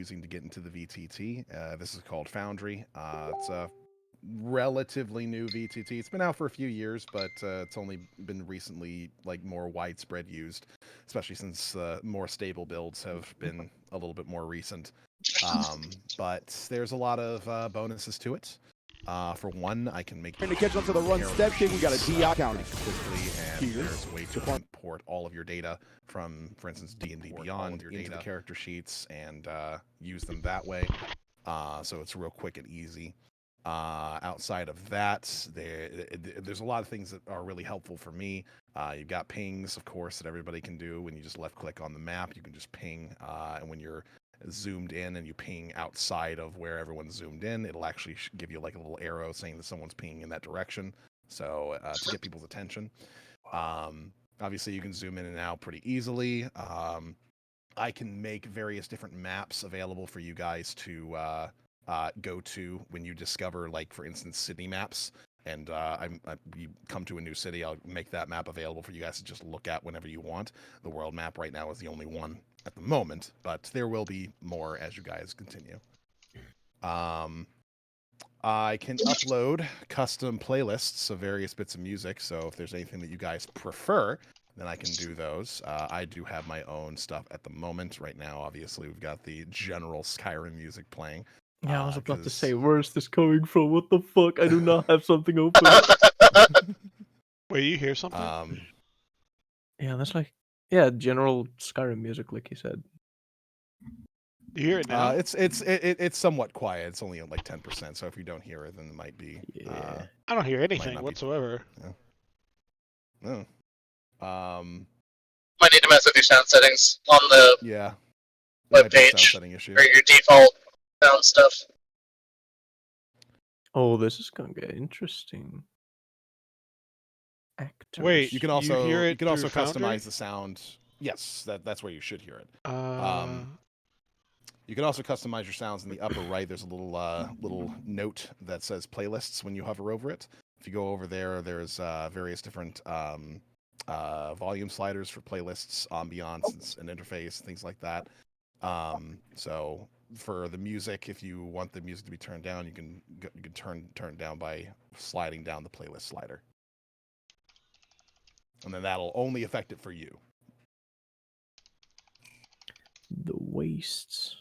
using to get into the VTT. This is called Foundry. It's a relatively new VTT. It's been out for a few years, but it's only been recently more widespread used, especially since more stable builds have been a little bit more recent. But there's a lot of bonuses to it. For one, I can make trying to catch up to the run step kick. We got a DI counter quickly, and there's a way to import all of your data from, for instance, D&D Beyond into the character sheets and use them that way. So it's real quick and easy. Outside of that, there's a lot of things that are really helpful for me. You've got pings, of course, that everybody can do. When you just left click on the map, you can just ping, and when you're zoomed in and you ping outside of where everyone's zoomed in, it'll actually give you like a little arrow saying that someone's pinging in that direction, so to get people's attention. Obviously you can zoom in and out pretty easily. I can make various different maps available for you guys to go to when you discover, like, for instance, city maps, and you come to a new city. I'll make that map available for you guys to just look at whenever you want. The world map right now is the only one at the moment, but there will be more as you guys continue. I can upload custom playlists of various bits of music, so if there's anything that you guys prefer, then I can do those. I do have my own stuff at the moment. Right now, obviously, we've got the general Skyrim music playing. Yeah, I was about to say, where's this coming from? What the fuck? I do not have something open. Wait, you hear something? Yeah, that's like, yeah, general Skyrim music, like you said. You hear it now? It's somewhat quiet. It's only at like 10%. So if you don't hear it, then it might be. Yeah. I don't hear anything whatsoever. No. Might need to mess with your sound settings on the web page, or your default sound stuff. Oh, this is gonna get interesting. Actors. Wait, you can also Foundry? customize the sound. Yes, that's where you should hear it. You can also customize your sounds in the upper right. There's a little note that says playlists when you hover over it. If you go over there, there's various different volume sliders for playlists, ambiance, and interface, things like that. So for the music, if you want the music to be turned down, you can turn it down by sliding down the playlist slider, and then that'll only affect it for you. The wastes.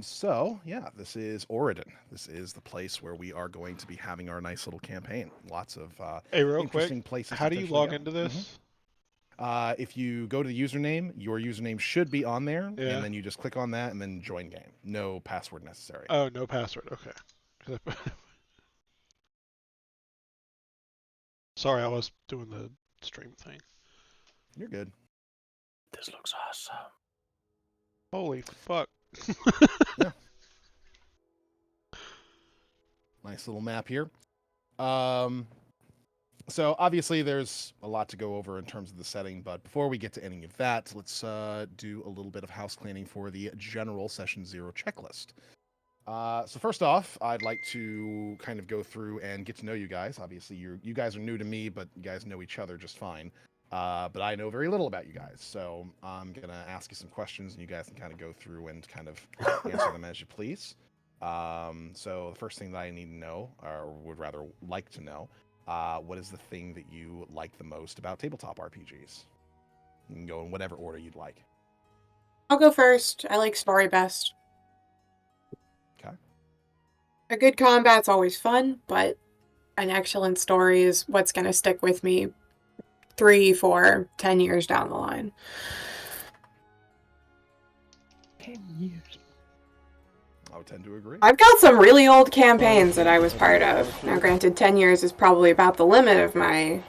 So yeah, this is Oregon. This is the place where we are going to be having our nice little campaign. Lots of interesting places. How do you log into this? If you go to the username, your username should be on there, Yeah. and then you just click on that and then join game. No password necessary. Oh, no password. Okay. Sorry, I was doing the stream thing. You're good. This looks awesome. Holy fuck. Yeah. Nice little map here. So obviously there's a lot to go over in terms of the setting, but before we get to any of that, let's do a little bit of house cleaning for the general Session 0 checklist. So first off, I'd like to kind of go through and get to know you guys. Obviously, you guys are new to me, but you guys know each other just fine. But I know very little about you guys, so I'm going to ask you some questions, and you guys can kind of go through and kind of answer them as you please. So the first thing that I need to know, or would rather like to know, what is the thing that you like the most about tabletop RPGs? You can go in whatever order you'd like. I'll go first. I like story best. Okay. A good combat's always fun, but an excellent story is what's going to stick with me 3, 4, 10 years down the line. 10 years. I would tend to agree. I've got some really old campaigns that I was part of. Now, granted, 10 years is probably about the limit of my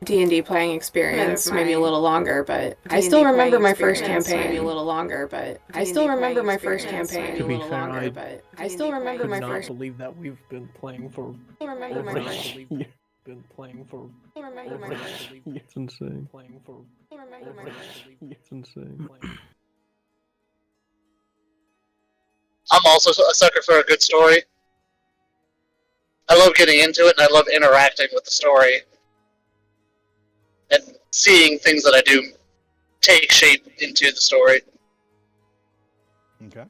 D&D playing experience, maybe a little longer, but I still remember my first campaign. Maybe a little longer, but I still remember my first campaign. To be fair, I remember my could first. not believe that we've been playing for. I remember my first. Been playing for. I remember my first. It's insane. Playing for. I remember my first. It's insane. I'm also a sucker for a good story. I love getting into it, and I love interacting with the story. And seeing things that I do take shape into the story. Okay.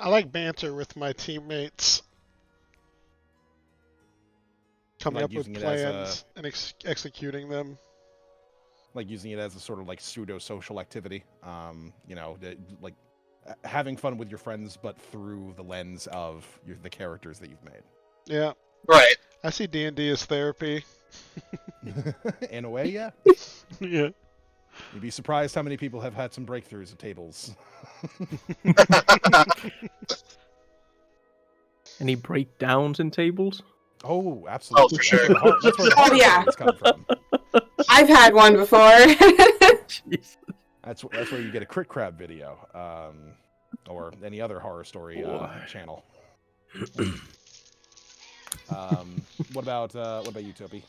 I like banter with my teammates. Coming Like up with using it as plans and executing them. Like using it as a sort of like pseudo social activity. You know, like having fun with your friends, but through the lens of the characters that you've made. Yeah. Right. I see D&D as therapy. In a way, yeah. Yeah. You'd be surprised how many people have had some breakthroughs at tables. Any breakdowns in tables? Oh, absolutely. Oh, for sure. That's where the Oh, horror yeah. stories come from. I've had one before. Jeez. That's where you get a crit crab video, or any other horror story channel. What about you, Toby?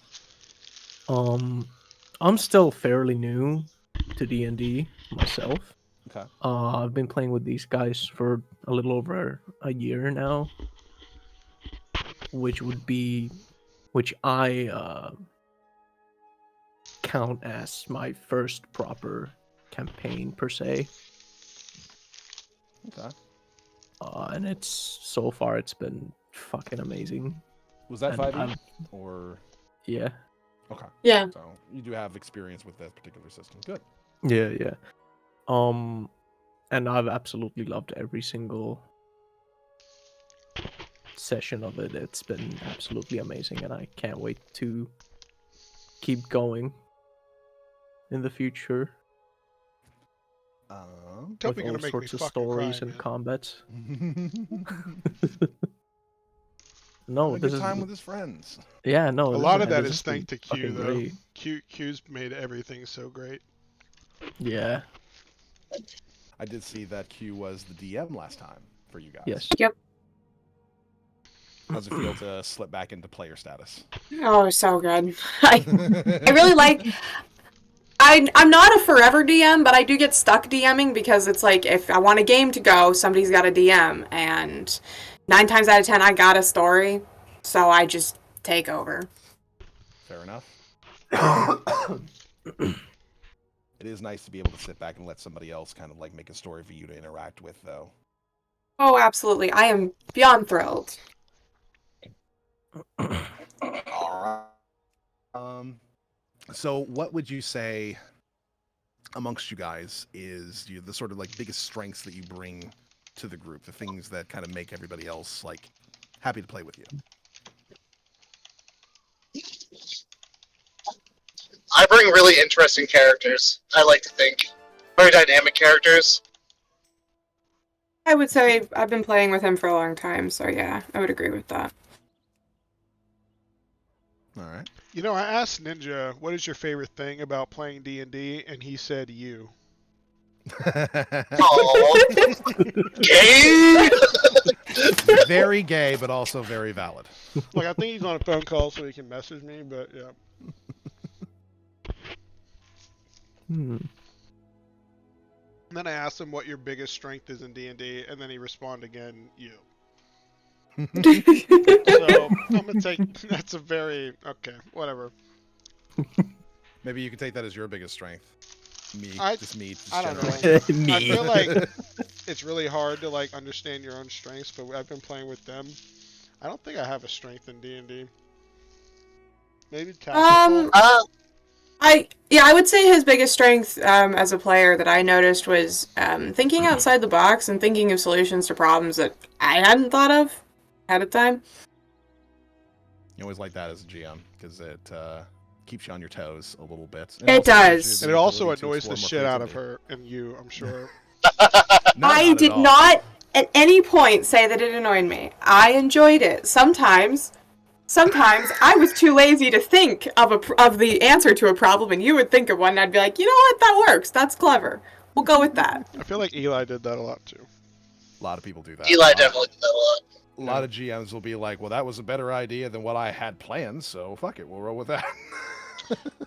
I'm still fairly new to D&D myself. Okay. I've been playing with these guys for a little over a year now, which I count as my first proper campaign per se. Okay. And so far it's been fucking amazing. Was that And 5e or? Yeah. Okay. Yeah. So you do have experience with that particular system. Good. Yeah. And I've absolutely loved every single session of it. It's been absolutely amazing, and I can't wait to keep going in the future. Toby With gonna all make sorts me of fucking stories cry, and man. combats. Having No, a this good is time with his friends. yeah, no. A this lot of that this is has been thanks to Q, fucking though. great. Q's made everything so great. Yeah. I did see that Q was the DM last time for you guys. Yes. Yep. How's it feel to slip back into player status? Oh, so good. I really like. I'm not a forever DM, but I do get stuck DMing because it's like if I want a game to go, somebody's got a DM, and 9 times out of 10 I got a story, so I just take over. Fair enough. It is nice to be able to sit back and let somebody else kind of like make a story for you to interact with, though. Oh, absolutely. I am beyond thrilled. All right. So what would you say amongst you guys is the sort of like biggest strengths that you bring to the group, the things that kind of make everybody else like happy to play with you? I bring really interesting characters, I like to think. Very dynamic characters. I would say I've been playing with him for a long time, so yeah, I would agree with that. All right. You know, I asked Ninja, what is your favorite thing about playing D&D, and he said you. Oh, gay! Very gay, but also very valid. Like, I think he's on a phone call so he can message me, but yeah. Hmm. And then I asked him what your biggest strength is in D&D, and then he responded again, you. So, I'm gonna take, that's a very, okay, whatever. Maybe you can take that as your biggest strength. Me. I don't generally. know. I feel like it's really hard to like understand your own strengths, but I've been playing with them. I don't think I have a strength in D&D. Maybe tactical. I would say his biggest strength as a player that I noticed was thinking outside the box and thinking of solutions to problems that I hadn't thought of ahead of time. You always like that as a GM because it keeps you on your toes a little bit. It does. And it also annoys the shit out of her and you, I'm sure. I did not at any point say that it annoyed me. I enjoyed it. Sometimes I was too lazy to think of the answer to a problem, and you would think of one, and I'd be like, you know what, that works. That's clever. We'll go with that. I feel like Eli did that a lot too. A lot of people do that. Eli definitely did that a lot. A lot of GMs will be like, well, that was a better idea than what I had planned, so fuck it, we'll roll with that.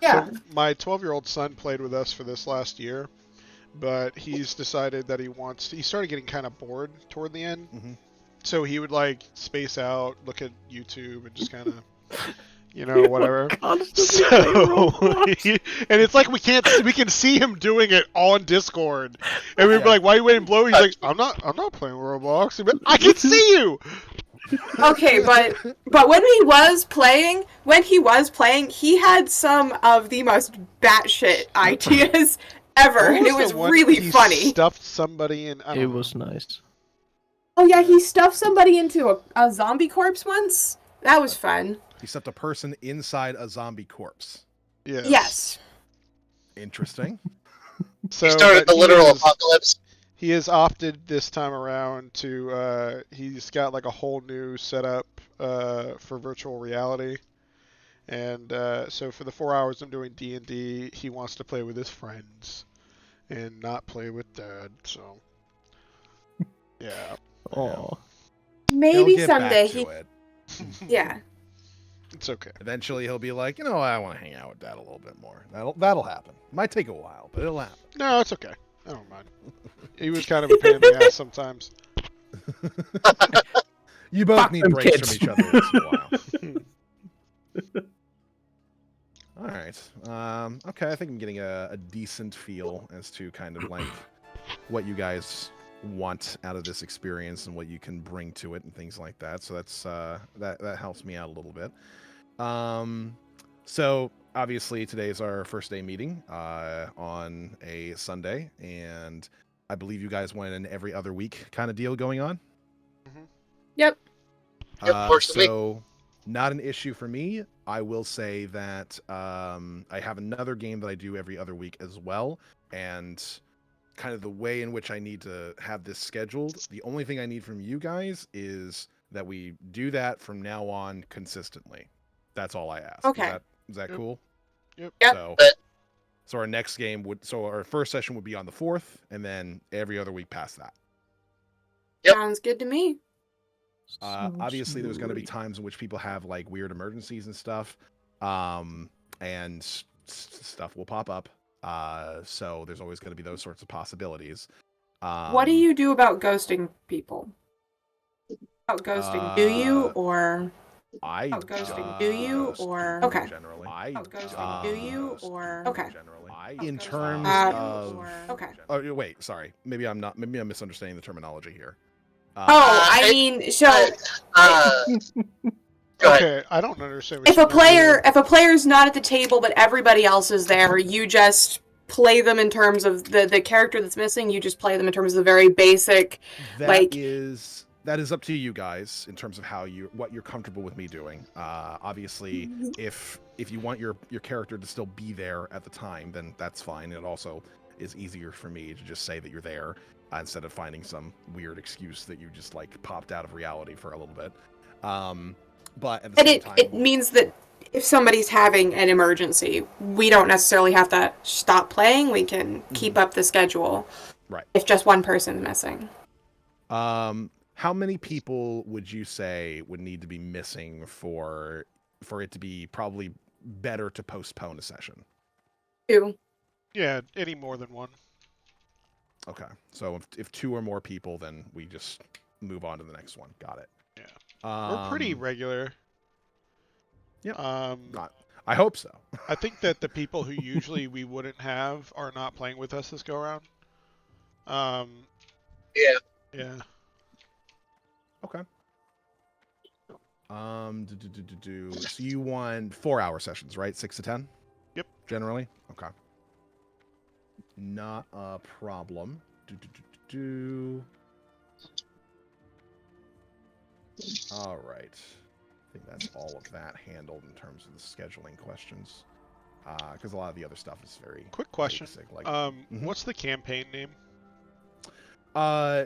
Yeah. So my 12-year-old son played with us for this last year, but he's decided that he started getting kind of bored toward the end. Mhm. So he would like space out, look at YouTube, and just kind of you know, whatever. Constantly playing So, Roblox. and it's like we can see him doing it on Discord, and we'd be Yeah. like, "Why are you waiting below?" He's like, I'm not playing Roblox." He'd be like, I can see you. Okay, but when he was playing, he had some of the most batshit ideas ever, and it What was the one really he funny. Stuffed somebody in. I don't It know. was nice. Oh yeah, he stuffed somebody into a zombie corpse once. That was fun. He stuffed a person inside a zombie corpse. Yes. Interesting. So He started but the literal is- apocalypse. He has opted this time around to. He's got like a whole new setup for virtual reality, and so for the 4 hours I'm doing D&D, he wants to play with his friends and not play with Dad. So yeah, Oh, Maybe He'll get someday back to it. Yeah. it's okay. Eventually, he'll be like, I want to hang out with Dad a little bit more. That'll happen. Might take a while, but it'll happen. No, it's okay. I don't mind. He was kind of a pain in the ass sometimes. You both Fuck need them breaks kids. from each other once in a while. All right. Okay, I think I'm getting a decent feel as to kind of like what you guys want out of this experience and what you can bring to it and things like that. So that's that helps me out a little bit. So obviously today is our first day meeting on a Sunday, and I believe you guys want an every other week kind of deal going on. Yep. Yep, works for me. So not an issue for me. I will say that I have another game that I do every other week as well, and kind of the way in which I need to have this scheduled. The only thing I need from you guys is that we do that from now on consistently. That's all I ask. Okay. Is that Yep. cool? Yep. So, Bet. so our next game our first session would be on the 4th, and then every other week past that. Yep. Sounds good to me. Obviously, there's going to be times in which people have like weird emergencies and stuff, and stuff will pop up. So there's always going to be those sorts of possibilities. What do you do about ghosting people? About ghosting, do you or I about ghosting, do you just or do okay? generally. About ghosting, do you just or do okay? generally. In terms of okay. oh wait, sorry. Maybe I'm misunderstanding the terminology here. Oh, I mean, so Go ahead. Okay, I don't understand. What if you a mean here. player's not at the table but everybody else is there, you just play them in terms of the character that's missing. You just play them in terms of the very basic. That is up to you guys in terms of what you're comfortable with me doing. Obviously, if you want your character to still be there at the time, then that's fine. It also is easier for me to just say that you're there instead of finding some weird excuse that you just like popped out of reality for a little bit. But at the same time, it means that if somebody's having an emergency, we don't necessarily have to stop playing. We can keep up the schedule. Right. If just one person's missing. How many people would you say would need to be missing for it to be probably better to postpone a session? 2. Yeah, any more than one. Okay, so if 2 or more people, then we just move on to the next one. Got it. Yeah. We're pretty regular. Yep. I hope so. think that the people who usually we wouldn't have are not playing with us this go around. Yeah. Yeah. Okay. So you want 4-hour sessions, right? 6 to 10? Yep. Generally? Okay. Not a problem. All right. I think that's all of that handled in terms of the scheduling questions. Because a lot of the other stuff is very Quick question. basic. Like, What's the campaign name?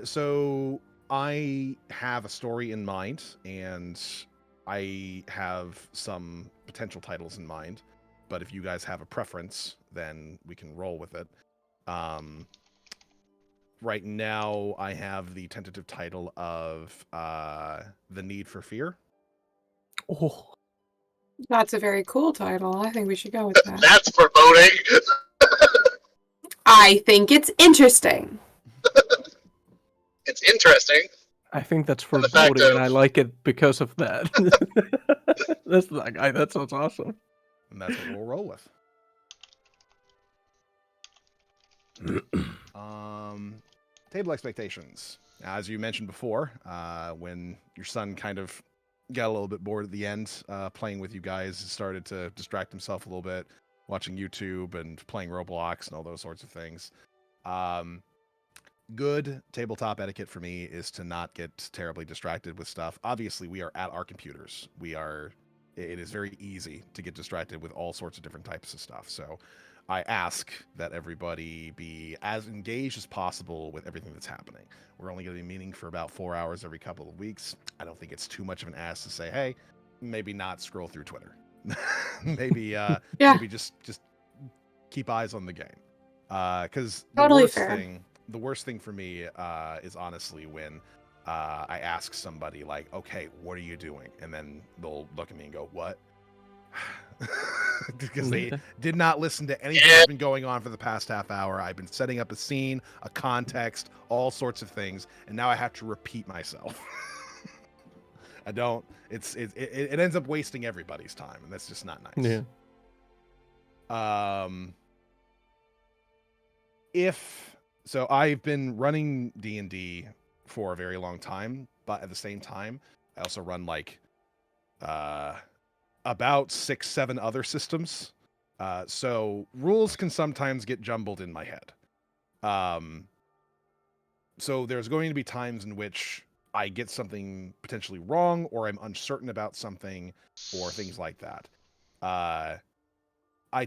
So I have a story in mind, and I have some potential titles in mind. But if you guys have a preference, then we can roll with it. Right now, I have the tentative title of The Need for Fear. Oh, That's a very cool title. I think we should go with that. That's foreboding. I think it's interesting. It's interesting. I think that's And the fact foreboding, and of- I like it because of that. That sounds awesome. And that's what we'll roll with. Table expectations. As you mentioned before, when your son kind of got a little bit bored at the end, playing with you guys, started to distract himself a little bit, watching YouTube and playing Roblox and all those sorts of things. Good tabletop etiquette for me is to not get terribly distracted with stuff. Obviously, we are at our computers. It is very easy to get distracted with all sorts of different types of stuff. So I ask that everybody be as engaged as possible with everything that's happening. We're only going to be meeting for about 4 hours every couple of weeks. I don't think it's too much of an ask to say, hey, maybe not scroll through Twitter. maybe just keep eyes on the game. Because Totally fair. the worst thing for me is honestly when I ask somebody like, okay, what are you doing? And then they'll look at me and go, what? Because they did not listen to anything that's been going on for the past half hour. I've been setting up a scene, a context, all sorts of things, and now I have to repeat myself. It ends up wasting everybody's time, and that's just not nice. Yeah. So I've been running D&D for a very long time, but at the same time, I also run like about 6-7 other systems. So rules can sometimes get jumbled in my head. So there's going to be times in which I get something potentially wrong, or I'm uncertain about something, or things like that. I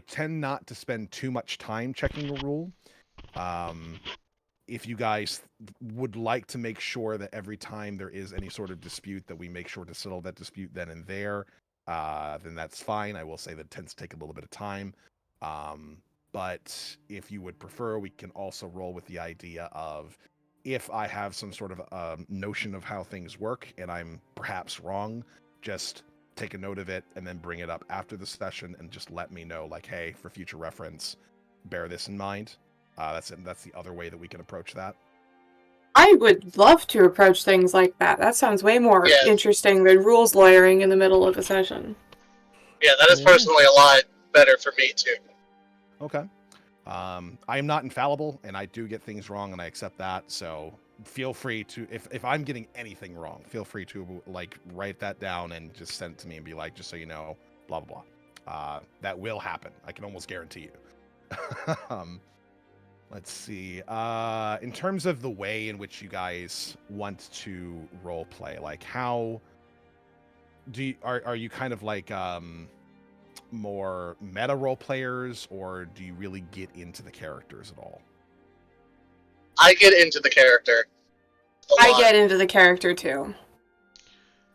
tend not to spend too much time checking a rule. If you guys would like to make sure that every time there is any sort of dispute that we make sure to settle that dispute then and there, then that's fine. I will say that it tends to take a little bit of time. But if you would prefer, we can also roll with the idea of if I have some sort of notion of how things work and I'm perhaps wrong, just take a note of it and then bring it up after the session and just let me know, like, hey, for future reference, bear this in mind. That's the other way that we can approach that. I would love to approach things like that. That sounds way more interesting than rules lawyering in the middle of a session. Yeah, that is personally a lot better for me too. Okay. I am not infallible, and I do get things wrong, and I accept that. So feel free to, if I'm getting anything wrong, feel free to like write that down and just send it to me and be like, just so you know, blah blah blah. That will happen. I can almost guarantee you. Let's see. In terms of the way in which you guys want to role play, like how are you kind of like more meta role players, or do you really get into the characters at all? I get into the character. I get into the character too.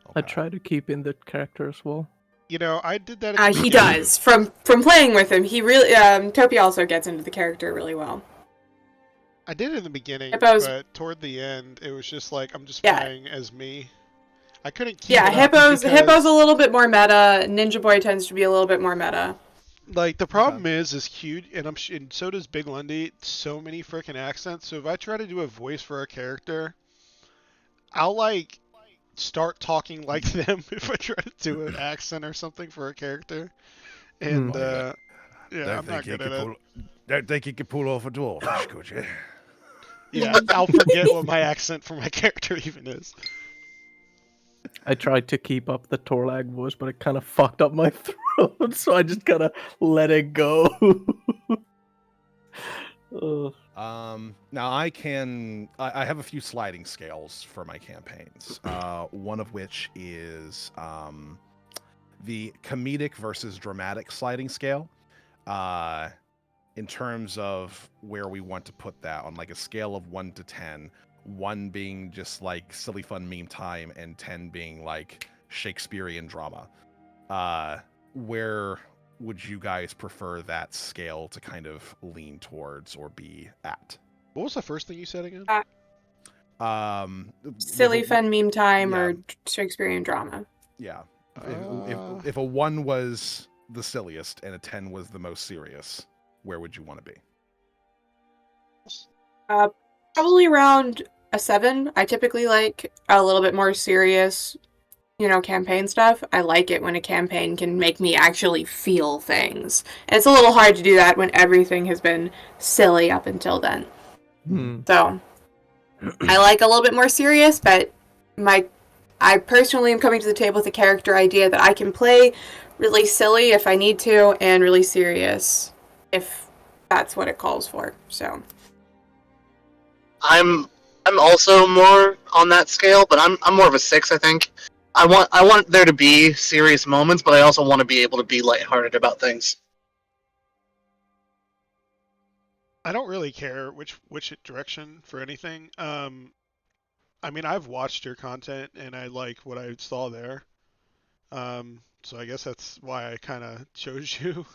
Okay. I try to keep in the character as well. You know, I did that at the He beginning. does. From playing with him, he really Topi also gets into the character really well. I did it in the beginning, Hippo's... but toward the end, it was just like, I'm just Yeah. playing as me. I couldn't keep Yeah, it up Hippo's because, a little bit more meta. Ninja Boy tends to be a little bit more meta. like, the problem is huge, and and so does BigLundi, so many freaking accents. So if I try to do a voice for a character, I'll like start talking like them if I try to do an accent or something for a character. And yeah, I'm not good at it. Don't think you could pull off a dwarf, could you? Yeah, I'll forget what my accent for my character even is. I tried to keep up the Torlag voice, but it kind of fucked up my throat, so I just kind of let it go. Now I have a few sliding scales for my campaigns. One of which is the comedic versus dramatic sliding scale. In terms of where we want to put that on like a scale of 1 to 10, 1 being just like silly fun meme time and 10 being like Shakespearean drama. Where would you guys prefer that scale to kind of lean towards or be at? What was the first thing you said again? Silly fun meme time or Shakespearean drama. Yeah. If a 1 was the silliest and a 10 was the most serious, where would you want to be? Probably around a 7. I typically like a little bit more serious, campaign stuff. I like it when a campaign can make me actually feel things. And it's a little hard to do that when everything has been silly up until then. So, I like a little bit more serious, but I personally am coming to the table with a character idea that I can play really silly if I need to, and really serious if that's what it calls for. So I'm also more on that scale, but I'm more of a 6, I think. I want there to be serious moments, but I also want to be able to be lighthearted about things. I don't really care which direction for anything. I mean, I've watched your content and I like what I saw there. So I guess that's why I kind of chose you.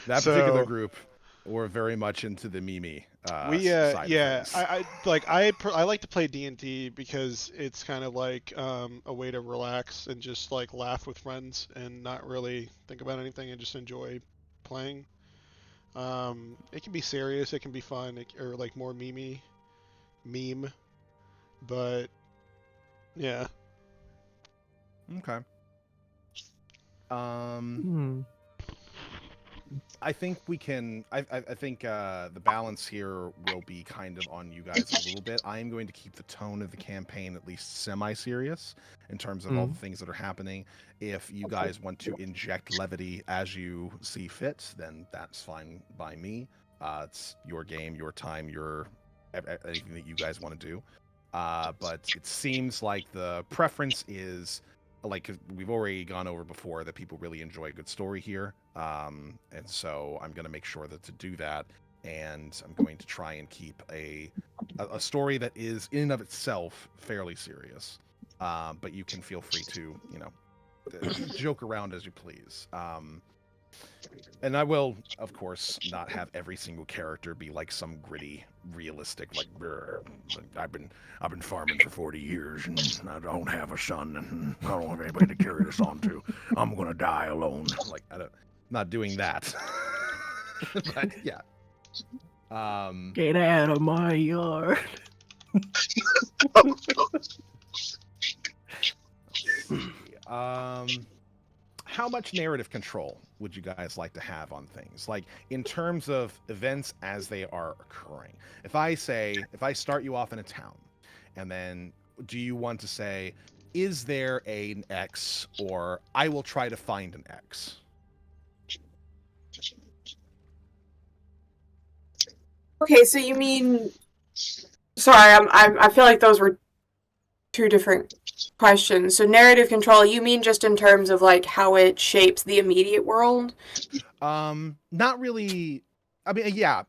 That particular group were very much into the Mimi side of things. I like to play D&D because it's kind of like a way to relax and just like laugh with friends and not really think about anything and just enjoy playing. It can be serious, it can be fun, or like more meme, but yeah. Okay. I think we can. I think the balance here will be kind of on you guys a little bit. I am going to keep the tone of the campaign at least semi-serious in terms of all the things that are happening. If you guys want to inject levity as you see fit, then that's fine by me. It's your game, your time, anything that you guys want to do. But it seems like the preference is, like we've already gone over before, that people really enjoy a good story here, and so I'm going to make sure that to do that, and I'm going to try and keep a story that is in and of itself fairly serious, but you can feel free to joke around as you please. And I will, of course, not have every single character be like some gritty, realistic, like I've been farming for 40 years and I don't have a son and I don't have anybody to carry this on to. I'm gonna die alone. Like not doing that. But yeah. Get out of my yard. How much narrative control would you guys like to have on things? Like in terms of events as they are occurring. If I start you off in a town, and then do you want to say, is there an X, or I will try to find an X? okay, so you mean? Sorry, I feel like those were two different questions. So narrative control, you mean just in terms of like how it shapes the immediate world? Not really. I mean, yeah,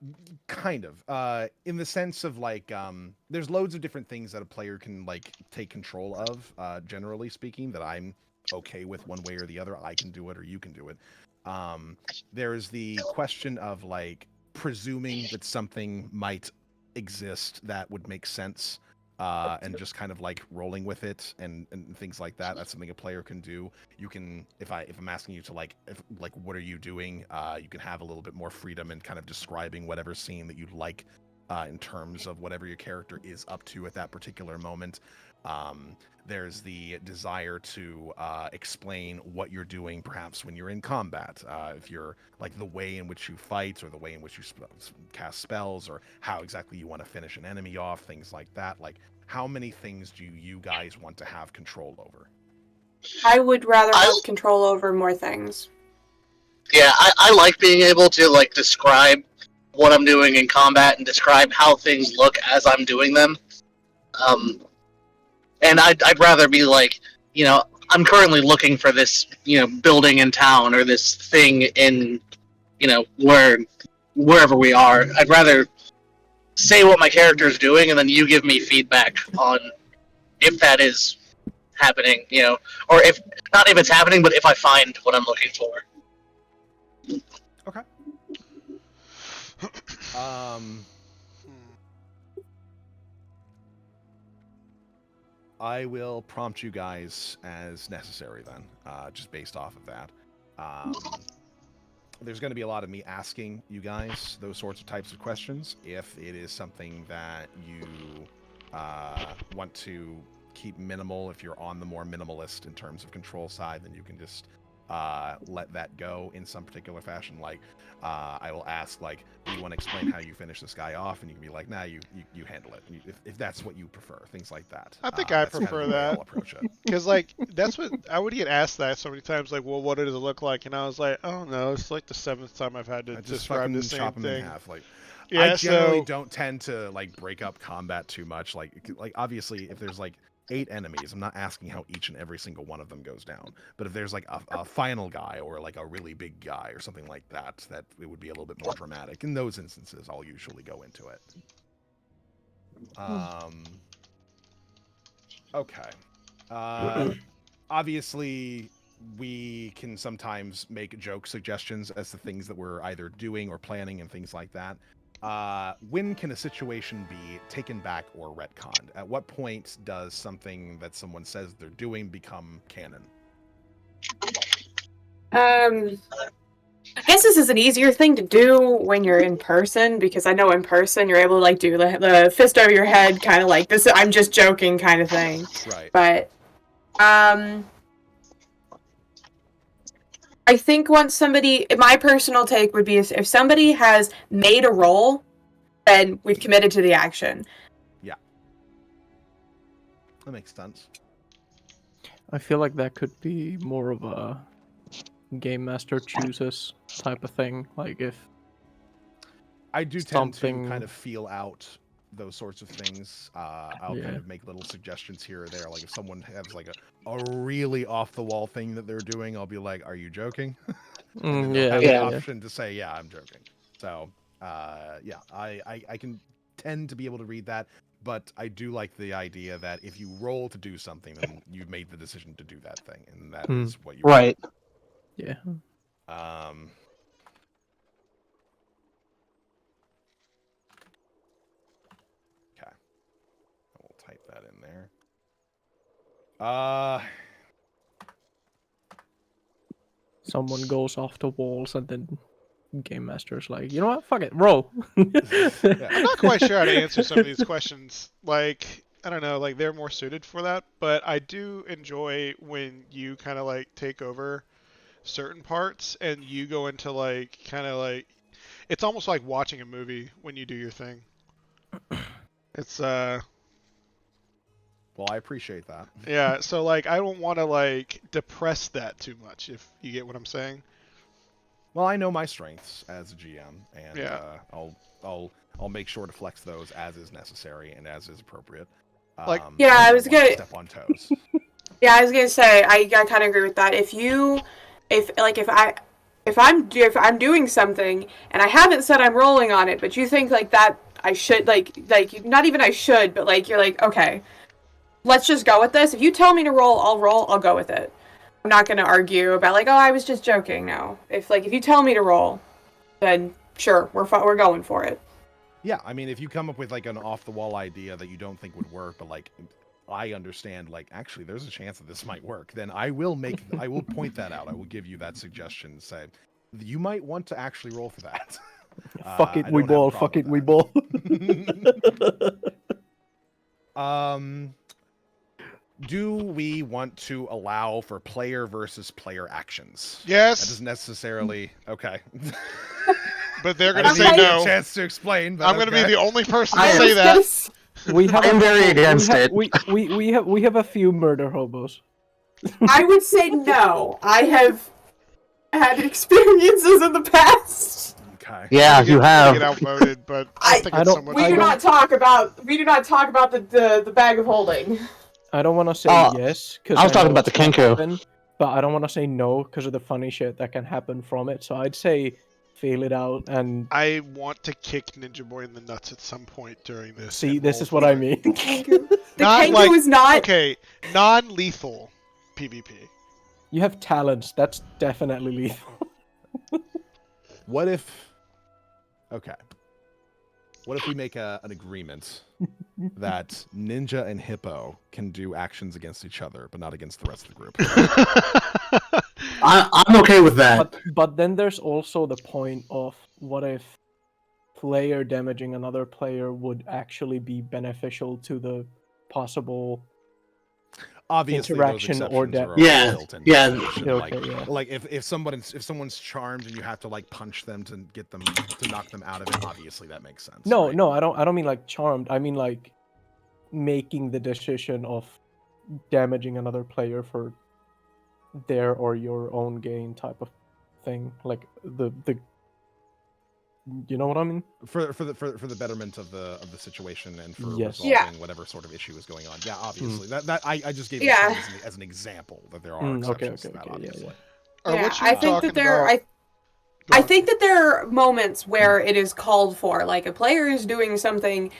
kind of. In the sense of like, there's loads of different things that a player can like take control of. Generally speaking, that I'm okay with one way or the other. I can do it, or you can do it. There's the question of like presuming that something might exist that would make sense. And just kind of like rolling with it and things like that. That's something a player can do. You can, if I'm asking you to like what are you doing, you can have a little bit more freedom in kind of describing whatever scene that you'd like, in terms of whatever your character is up to at that particular moment. There's the desire to explain what you're doing, perhaps when you're in combat. If you're like the way in which you fight, or the way in which you cast spells, or how exactly you want to finish an enemy off, things like that. Like, how many things do you guys want to have control over? I would rather have control over more things. Yeah, I like being able to like describe what I'm doing in combat and describe how things look as I'm doing them. And I'd rather be like, I'm currently looking for this, building in town, or this thing in, wherever we are. I'd rather say what my character is doing, and then you give me feedback on if that is happening, or if not, if it's happening, but if I find what I'm looking for. Okay. I will prompt you guys as necessary then, just based off of that. there's going to be a lot of me asking you guys those sorts of types of questions. If it is something that you want to keep minimal, if you're on the more minimalist in terms of control side, then you can just let that go in some particular fashion. Like, I will ask, like, do you want to explain how you finish this guy off? And you can be like, nah, you handle it. If that's what you prefer, things like that. I think I that's kind of prefer the way that. I'll approach it. Because, like, that's what I would get asked that so many times. Like, well, what does it look like? And I was like, oh no, it's like the 7th time I've had to I just describe fucking the same chop them thing. in half. Like, Yeah, I generally so don't tend to like break up combat too much. Like obviously, if there's like 8 enemies, I'm not asking how each and every single one of them goes down. But if there's like a final guy or like a really big guy or something like that, that it would be a little bit more dramatic. In those instances, I'll usually go into it. Okay. Obviously, we can sometimes make joke suggestions as to things that we're either doing or planning and things like that. When can a situation be taken back or retconned? At what point does something that someone says they're doing become canon? I guess this is an easier thing to do when you're in person, because I know in person you're able to like do the fist over your head kind of like this. I'm just joking kind of thing. Right. But I think once somebody, my personal take would be if somebody has made a roll, then we've committed to the action. Yeah. That makes sense. I feel like that could be more of a game master chooses type of thing. Like if I do tend to something- kind of feel out those sorts of things. I'll kind of make little suggestions here or there. Like if someone has like a really off the wall thing that they're doing, I'll be like, "Are you joking?" And then they'll have the option to say, "Yeah, I'm joking." So, yeah, I can tend to be able to read that, but I do like the idea that if you roll to do something, then you've made the decision to do that thing, and that is what you Right. Yeah. Okay. We'll type that in there. Someone goes off the walls and then game master's like, you know what? Fuck it, roll. I'm not quite sure how to answer some of these questions. Like, I don't know, like they're more suited for that, but I do enjoy when you kind of like take over certain parts and you go into like kind of like it's almost like watching a movie when you do your thing. It's Well, I appreciate that. yeah, so like I don't want to like depress that too much, if you get what I'm saying. Well, I know my strengths as a GM, and Yeah. I'll make sure to flex those as is necessary and as is appropriate. Like- Yeah, I was don't wanna gonna- step on toes. Yeah, I was gonna say I kind of agree with that. If I'm doing something and I haven't said I'm rolling on it, but you think like that I should like not even I should, but like you're like, okay, let's just go with this. If you tell me to roll, I'll go with it. I'm not gonna argue about like, oh, I was just joking. No, if you tell me to roll, then sure, we're going for it. Yeah, I mean, if you come up with like an off-the-wall idea that you don't think would work, but like I understand, like actually there's a chance that this might work, then I will point that out. I will give you that suggestion and say you might want to actually roll for that. Fuck it, I we don't have a ball. problem Fuck it, with we ball. Do we want to allow for player versus player actions? Yes. That doesn't necessarily okay. But they're I gonna didn't say give you no. a chance to explain. But I'm gonna be okay. the only person to I say that. I'm very against it. We have a few murder hobos. I would say no. I have had experiences in the past. Okay. Yeah, you Get have. outvoted, but I think I it's don't- someone. We do not talk about the bag of holding. I don't want to say Oh, yes because I was talking about the Kenku. but I don't want to say no because of the funny shit that can happen from it. So I'd say feel it out and I want to kick Ninja Boy in the nuts at some point during this. see. and This roll is what for I it. mean. The Not Kenku like- is not. Okay, non-lethal PvP. You have talents. That's definitely lethal. What if? Okay. What if we make an agreement that Ninja and Hippo can do actions against each other, but not against the rest of the group? I'm okay with that. But then there's also the point of what if player damaging another player would actually be beneficial to the possible Obviously, interaction those or exceptions are Yeah, already built into yeah. the solution. Okay, yeah. Like if someone's charmed and you have to like punch them to get them to knock them out of it, obviously that makes sense. No, right? no, I don't mean like charmed. I mean like making the decision of damaging another player for their or your own gain type of thing. Like the you know what I mean? For the betterment of the situation and for Yes. resolving whatever sort of issue is going on. Yeah, obviously that I just gave this as an example that there are exceptions to that. Obviously. Or what you I think that I think that there are moments where it is called for. Like a player is doing something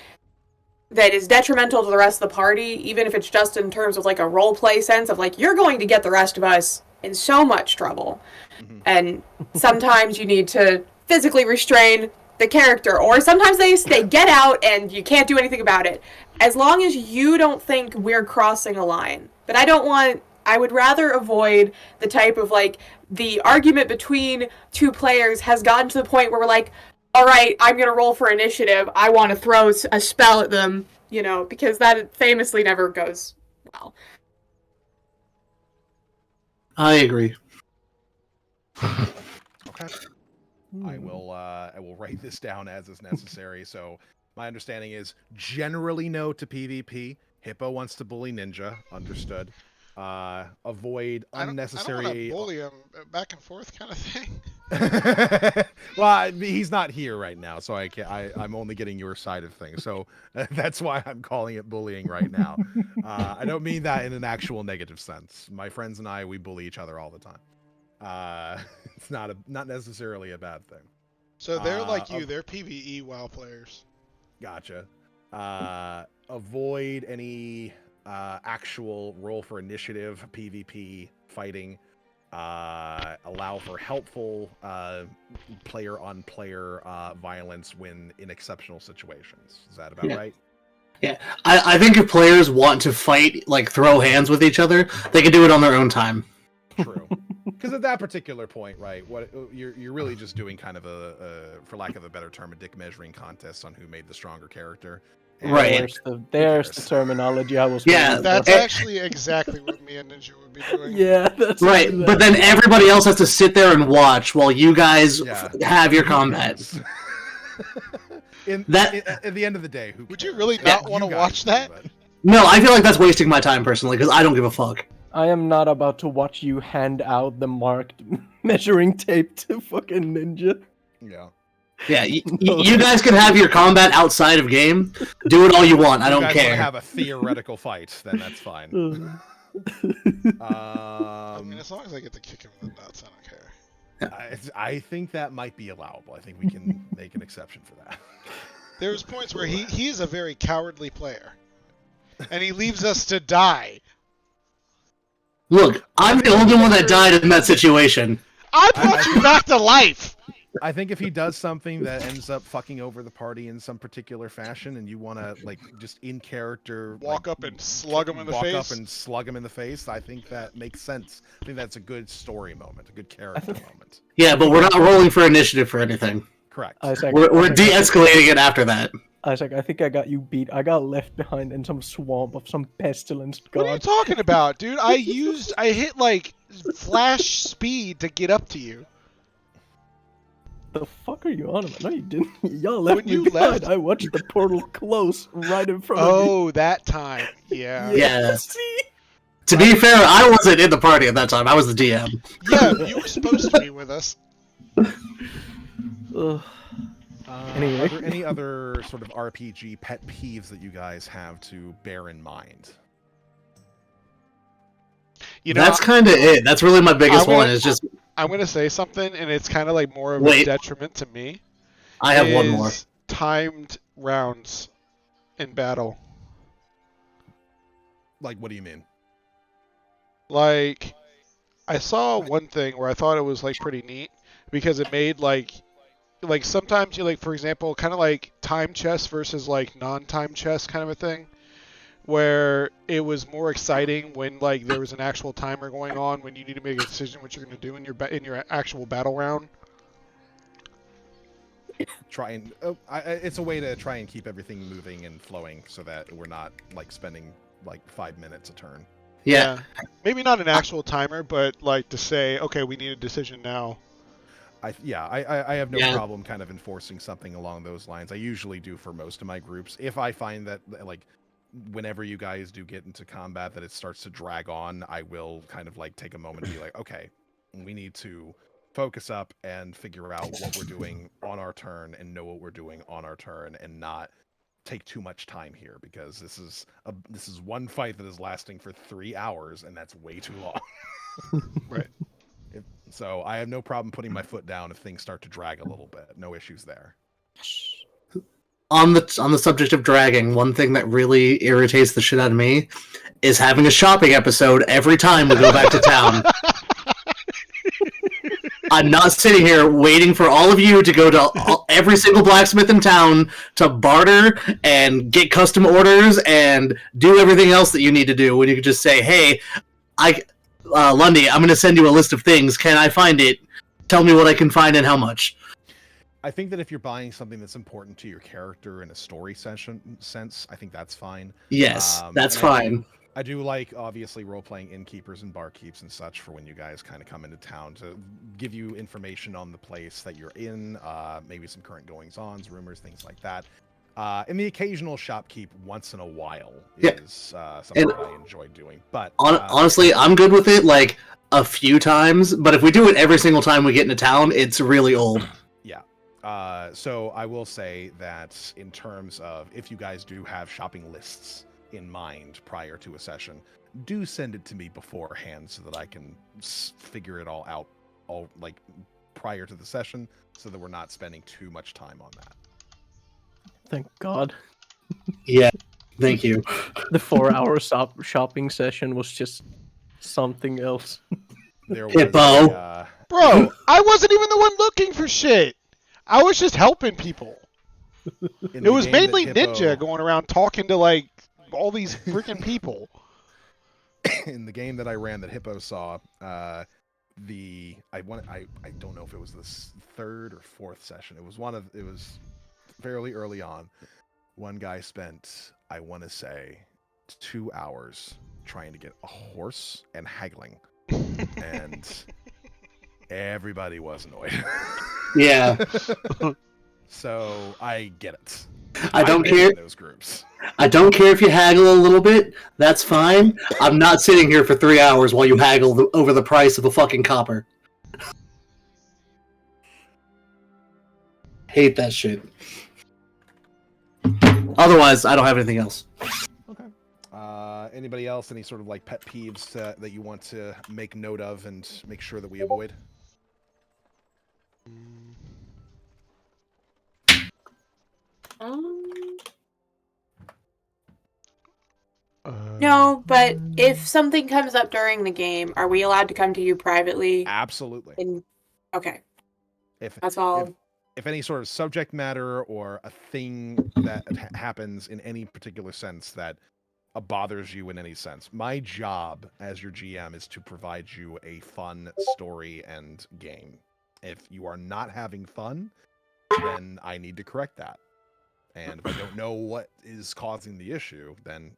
that is detrimental to the rest of the party, even if it's just in terms of like a role play sense of like you're going to get the rest of us in so much trouble. And sometimes you need to physically restrain the character, or sometimes they get out and you can't do anything about it. As long as you don't think we're crossing a line. But I would rather avoid the type of like the argument between two players has gotten to the point where we're like, all right, I'm going to roll for initiative. I want to throw a spell at them, you know, because that famously never goes well. I agree. Okay. I will write this down as is necessary. So my understanding is generally no to PvP. Hippo wants to bully Ninja. Understood. Avoid unnecessary. I don't want to bully him back and forth kind of thing. Well, he's not here right now, so I can't. I'm only getting your side of things. So that's why I'm calling it bullying right now. I don't mean that in an actual negative sense. My friends and I, we bully each other all the time. It's not necessarily a bad thing. So they're like you. They're PvE WoW players. Gotcha. Avoid any actual roll for initiative PvP fighting. Allow for helpful player-on-player violence when in exceptional situations. Is that about right? Yeah, I think if players want to fight, like throw hands with each other, they can do it on their own time. True. Because at that particular point, right, what you're really just doing kind of a for lack of a better term, a dick measuring contest on who made the stronger character. And Right. There's the terminology I was. Yeah, That's actually exactly what me and Ninja would be doing. Yeah, that's Right, but then everybody else has to sit there and watch while you guys have your combat. At the end of the day, Would you really not want to watch that? No, I feel like that's wasting my time personally because I don't give a fuck. I am not about to watch you hand out the marked measuring tape to fucking Ninja. Yeah. Yeah, you guys can have your combat outside of game. Do it all you want. I don't care. If you guys care. want to have a theoretical fight, then that's fine. I mean, as long as I get to kick him in the nuts, I don't care. I think that might be allowable. I think we can make an exception for that. There's points where he is a very cowardly player, and he leaves us to die. Look, I'm the only one that died in that situation. I brought you back to life! I think if he does something that ends up fucking over the party in some particular fashion, and you want to like just in character walk up and slug him in the face. Walk up and slug him in the face. I think that makes sense. I think that's a good story moment, a good character moment. Yeah, but we're not rolling for initiative for anything. Correct. We're de-escalating it after that. Isaac, I think I got you beat. I got left behind in some swamp of some pestilence god. What are you talking about, dude? I hit like flash speed to get up to you. The fuck are you on about? No, you didn't. Y'all left When me you behind. left- I watched the portal close right in front of me. Oh, that time. Yeah. Yeah. See? To be fair, I wasn't in the party at that time. I was the DM. Yeah, you were supposed to be with us. Ugh. Anyway. Are there any other sort of RPG pet peeves that you guys have to bear in mind? You know, That's kind of it. That's really my biggest one. Is just I'm gonna say something, and it's kind of like more of a detriment to me. I have one more. Timed rounds in battle. Like, what do you mean? Like, I saw one thing where I thought it was like pretty neat because it made like sometimes you like, for example, kind of like time chess versus like non-time chess kind of a thing, where it was more exciting when like there was an actual timer going on when you need to make a decision what you're going to do in your actual battle round. Try and it's a way to try and keep everything moving and flowing so that we're not like spending like 5 minutes a turn. Yeah. Maybe not an actual timer, but like to say, okay, we need a decision now. I have no problem kind of enforcing something along those lines. I usually do for most of my groups. If I find that like whenever you guys do get into combat that it starts to drag on, I will kind of like take a moment to be like, okay, we need to focus up and figure out what we're doing on our turn and know what we're doing on our turn and not take too much time here, because this is one fight that is lasting for 3 hours and that's way too long. Right. So I have no problem putting my foot down if things start to drag a little bit. No issues there. On the subject of dragging, one thing that really irritates the shit out of me is having a shopping episode every time we go back to town. I'm not sitting here waiting for all of you to go to every single blacksmith in town to barter and get custom orders and do everything else that you need to do when you could just say, hey, Lundy, I'm going to send you a list of things. Can I find it? Tell me what I can find and how much. I think that if you're buying something that's important to your character in a story sense, I think that's fine. Yes, that's fine. I do like, obviously, role-playing innkeepers and barkeeps and such for when you guys kind of come into town to give you information on the place that you're in, maybe some current goings-ons, rumors, things like that. And the occasional shopkeep once in a while is something that I enjoy doing. But honestly, I'm good with it like a few times, but if we do it every single time we get into town, it's really old. Yeah. So I will say that in terms of if you guys do have shopping lists in mind prior to a session, do send it to me beforehand so that I can figure it all out like prior to the session so that we're not spending too much time on that. Thank God. Yeah, thank you. The 4-hour shopping session was just something else. There was Hippo. Bro, I wasn't even the one looking for shit. I was just helping people. It was mainly Ninja going around talking to like all these freaking people. In the game that I ran that Hippo saw, I don't know if it was the third or fourth session. It was fairly early on. One guy spent, I want to say, 2 hours trying to get a horse and haggling, and everybody was annoyed. Yeah. So I get it. I don't care. Those groups. I don't care if you haggle a little bit. That's fine. I'm not sitting here for 3 hours while you haggle over the price of a fucking copper. Hate that shit. Otherwise, I don't have anything else. Okay. Anybody else? Any sort of like pet peeves that you want to make note of and make sure that we avoid? No, but if something comes up during the game, are we allowed to come to you privately? Absolutely. Okay. If that's all. If any sort of subject matter or a thing that happens in any particular sense that bothers you in any sense, my job as your GM is to provide you a fun story and game. If you are not having fun, then I need to correct that. And if I don't know what is causing the issue, then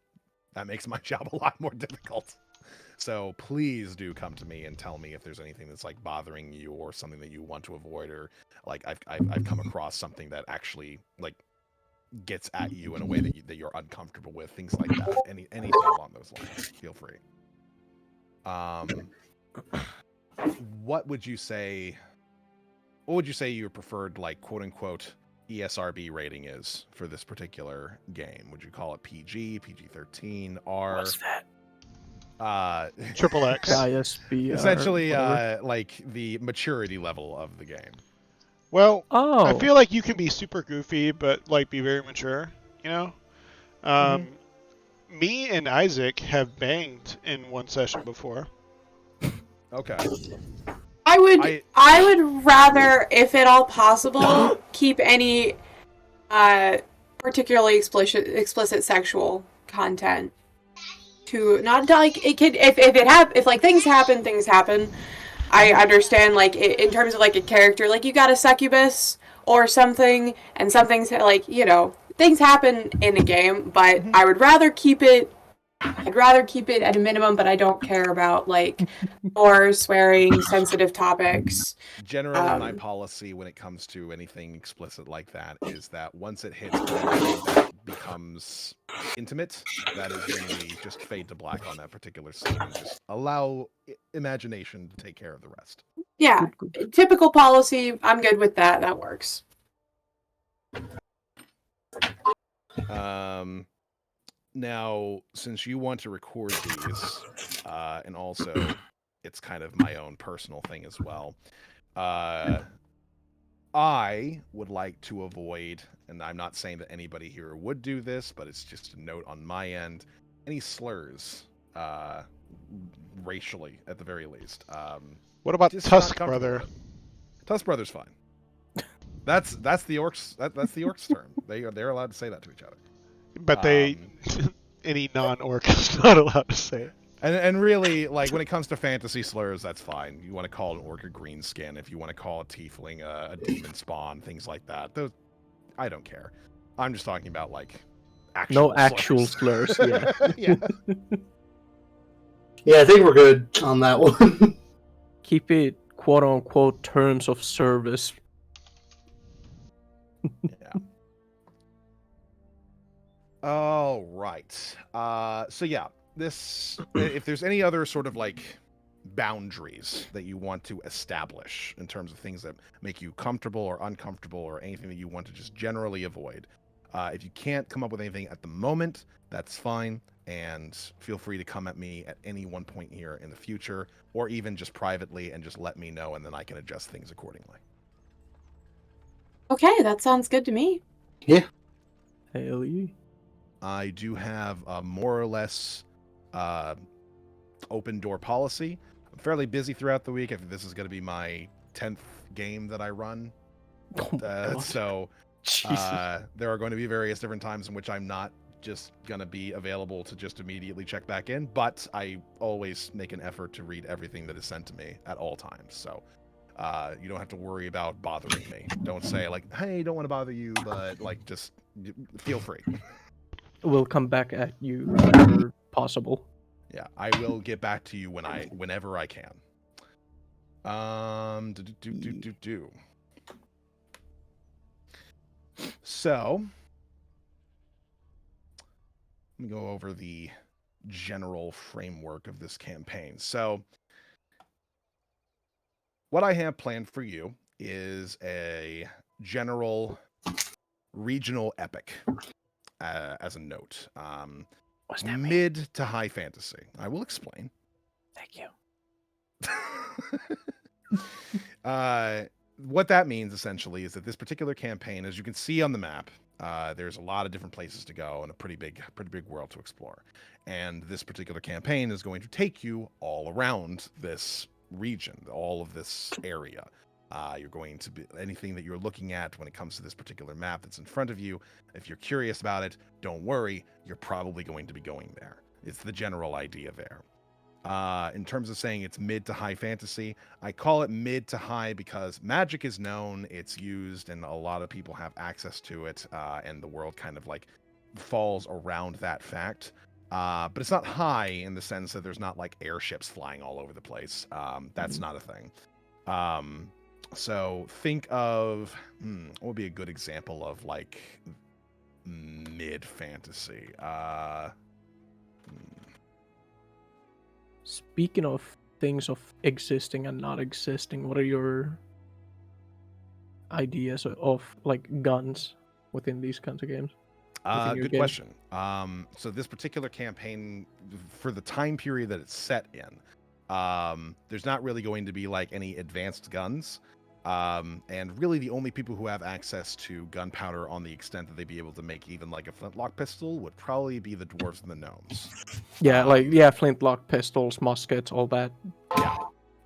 that makes my job a lot more difficult. So please do come to me and tell me if there's anything that's like bothering you or something that you want to avoid, or like I've come across something that actually like gets at you in a way that you're uncomfortable with, things like that. Anything along those lines, feel free. What would you say your preferred like quote unquote ESRB rating is for this particular game? Would you call it PG, PG-13, R? What's that? Triple X. ISB. Essentially, like the maturity level of the game. Well, I feel like you can be super goofy, but like be very mature. You know, me and Isaac have banged in one session before. Okay. I would rather, if at all possible, keep any particularly explicit sexual content to not to, like it could if like things happen. I understand like in terms of like a character, like you got a succubus or something, and something's like things happen in a game, but I would rather keep it. I'd rather keep it at a minimum, but I don't care about like or swearing, sensitive topics. Generally, my policy when it comes to anything explicit like that is that once it hits anything that becomes intimate, that is when we just fade to black on that particular scene and just allow imagination to take care of the rest. Yeah, typical policy. I'm good with that. That works. Now, since you want to record these, and also it's kind of my own personal thing as well, I would like to avoid, and I'm not saying that anybody here would do this, but it's just a note on my end, any slurs, racially, at the very least. What about Tusk Brother? Tusk Brother's fine. That's the orcs. That's the orcs' term. They're allowed to say that to each other. But any non-orc is not allowed to say it. And really, like, when it comes to fantasy slurs, that's fine. You want to call an orc a green skin, if you want to call a tiefling a demon spawn, things like that. Those, I don't care. I'm just talking about, like, actual slurs. Yeah. Yeah. Yeah, I think we're good on that one. Keep it quote-unquote terms of service. Yeah. All right. So yeah, if there's any other sort of like boundaries that you want to establish in terms of things that make you comfortable or uncomfortable or anything that you want to just generally avoid, if you can't come up with anything at the moment, that's fine. And feel free to come at me at any one point here in the future, or even just privately and just let me know, and then I can adjust things accordingly. Okay, that sounds good to me. Yeah. Hell yeah. I do have a more or less open door policy. I'm fairly busy throughout the week. I think this is going to be my 10th game that I run. So there are going to be various different times in which I'm not just going to be available to just immediately check back in, but I always make an effort to read everything that is sent to me at all times. So you don't have to worry about bothering me. Don't say like, hey, don't want to bother you, but like, just feel free. We'll come back at you whenever possible. Yeah, I will get back to you whenever I can. So, let me go over the general framework of this campaign. So, what I have planned for you is a general regional epic, as a note. What's that mean? Mid to high fantasy. I will explain. Thank you. What that means essentially is that this particular campaign, as you can see on the map, there's a lot of different places to go and a pretty big world to explore. And this particular campaign is going to take you all around this region, all of this area. You're going to be anything that you're looking at when it comes to this particular map that's in front of you. If you're curious about it, don't worry. You're probably going to be going there. It's the general idea there. In terms of saying it's mid to high fantasy, I call it mid to high because magic is known, it's used, and a lot of people have access to it, and the world kind of like falls around that fact. But it's not high in the sense that there's not like airships flying all over the place. That's not a thing. So think of what would be a good example of like mid fantasy. Speaking of things of existing and not existing, what are your ideas of like guns within these kinds of games? Good question. So this particular campaign, for the time period that it's set in, there's not really going to be like any advanced guns. And really the only people who have access to gunpowder on the extent that they'd be able to make even like a flintlock pistol would probably be the dwarves and the gnomes. Yeah, flintlock pistols, muskets, all that.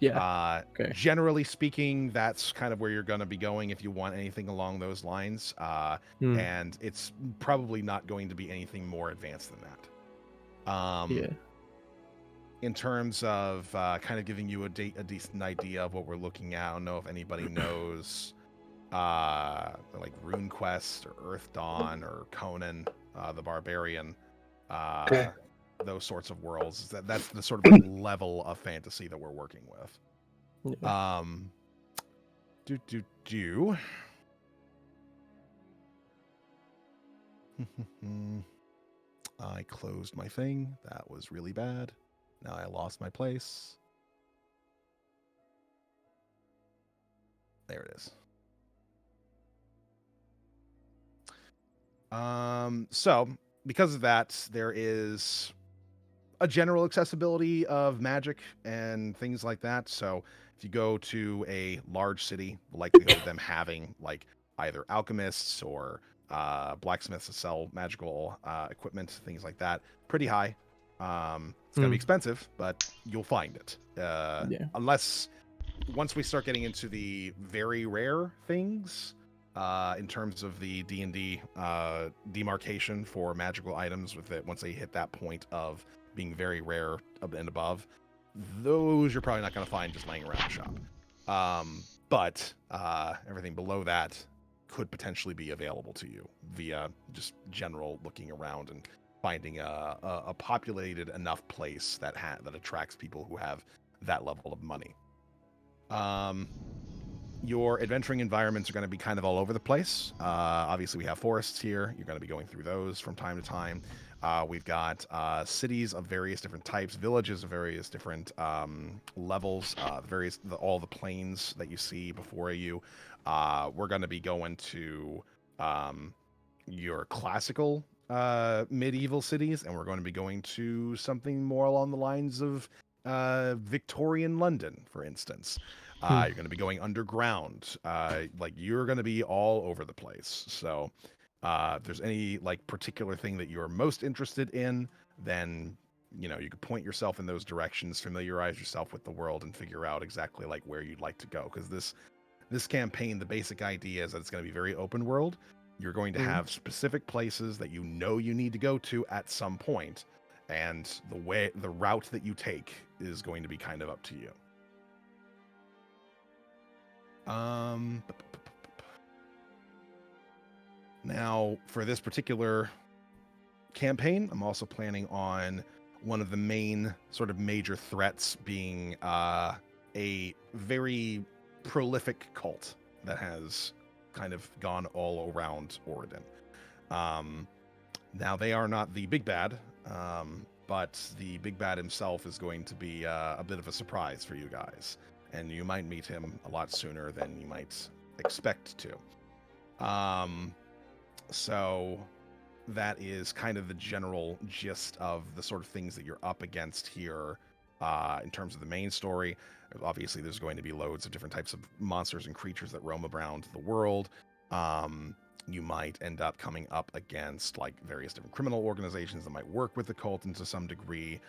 Yeah. Okay. Generally speaking, that's kind of where you're going to be going if you want anything along those lines. And it's probably not going to be anything more advanced than that. in terms of kind of giving you a decent idea of what we're looking at, I don't know if anybody knows like RuneQuest or Earth Dawn or Conan the Barbarian, Okay. those sorts of worlds. That's the sort of like level of fantasy that we're working with. Yeah. Do. I closed my thing. That was really bad. Now I lost my place. There it is. So because of that, there is a general accessibility of magic and things like that. So if you go to a large city, the likelihood of them having like either alchemists or blacksmiths that sell magical equipment, things like that, pretty high. It's going to be expensive, but you'll find it. Unless once we start getting into the very rare things, in terms of the D&D demarcation for magical items, with it once they hit that point of being very rare and above, those you're probably not going to find just laying around the shop. But everything below that could potentially be available to you via just general looking around and finding a populated enough place that attracts people who have that level of money. Your adventuring environments are going to be kind of all over the place. Obviously, we have forests here. You're going to be going through those from time to time. We've got cities of various different types, villages of various different levels, all the plains that you see before you. We're going to be going to your classical medieval cities, and we're going to be going to something more along the lines of Victorian London, for instance. You're going to be going underground. You're going to be all over the place. So if there's any like particular thing that you're most interested in, then you could point yourself in those directions, familiarize yourself with the world, and figure out exactly like where you'd like to go. Because this campaign, the basic idea is that it's going to be very open world. You're going to have specific places that you need to go to at some point, and the route that you take is going to be kind of up to you. Now, for this particular campaign, I'm also planning on one of the main sort of major threats being a very prolific cult that has kind of gone all around Oregon. Now, they are not the big bad, but the big bad himself is going to be a bit of a surprise for you guys. And you might meet him a lot sooner than you might expect to. So that is kind of the general gist of the sort of things that you're up against here in terms of the main story. Obviously, there's going to be loads of different types of monsters and creatures that roam around the world. You might end up coming up against like various different criminal organizations that might work with the cult to some degree.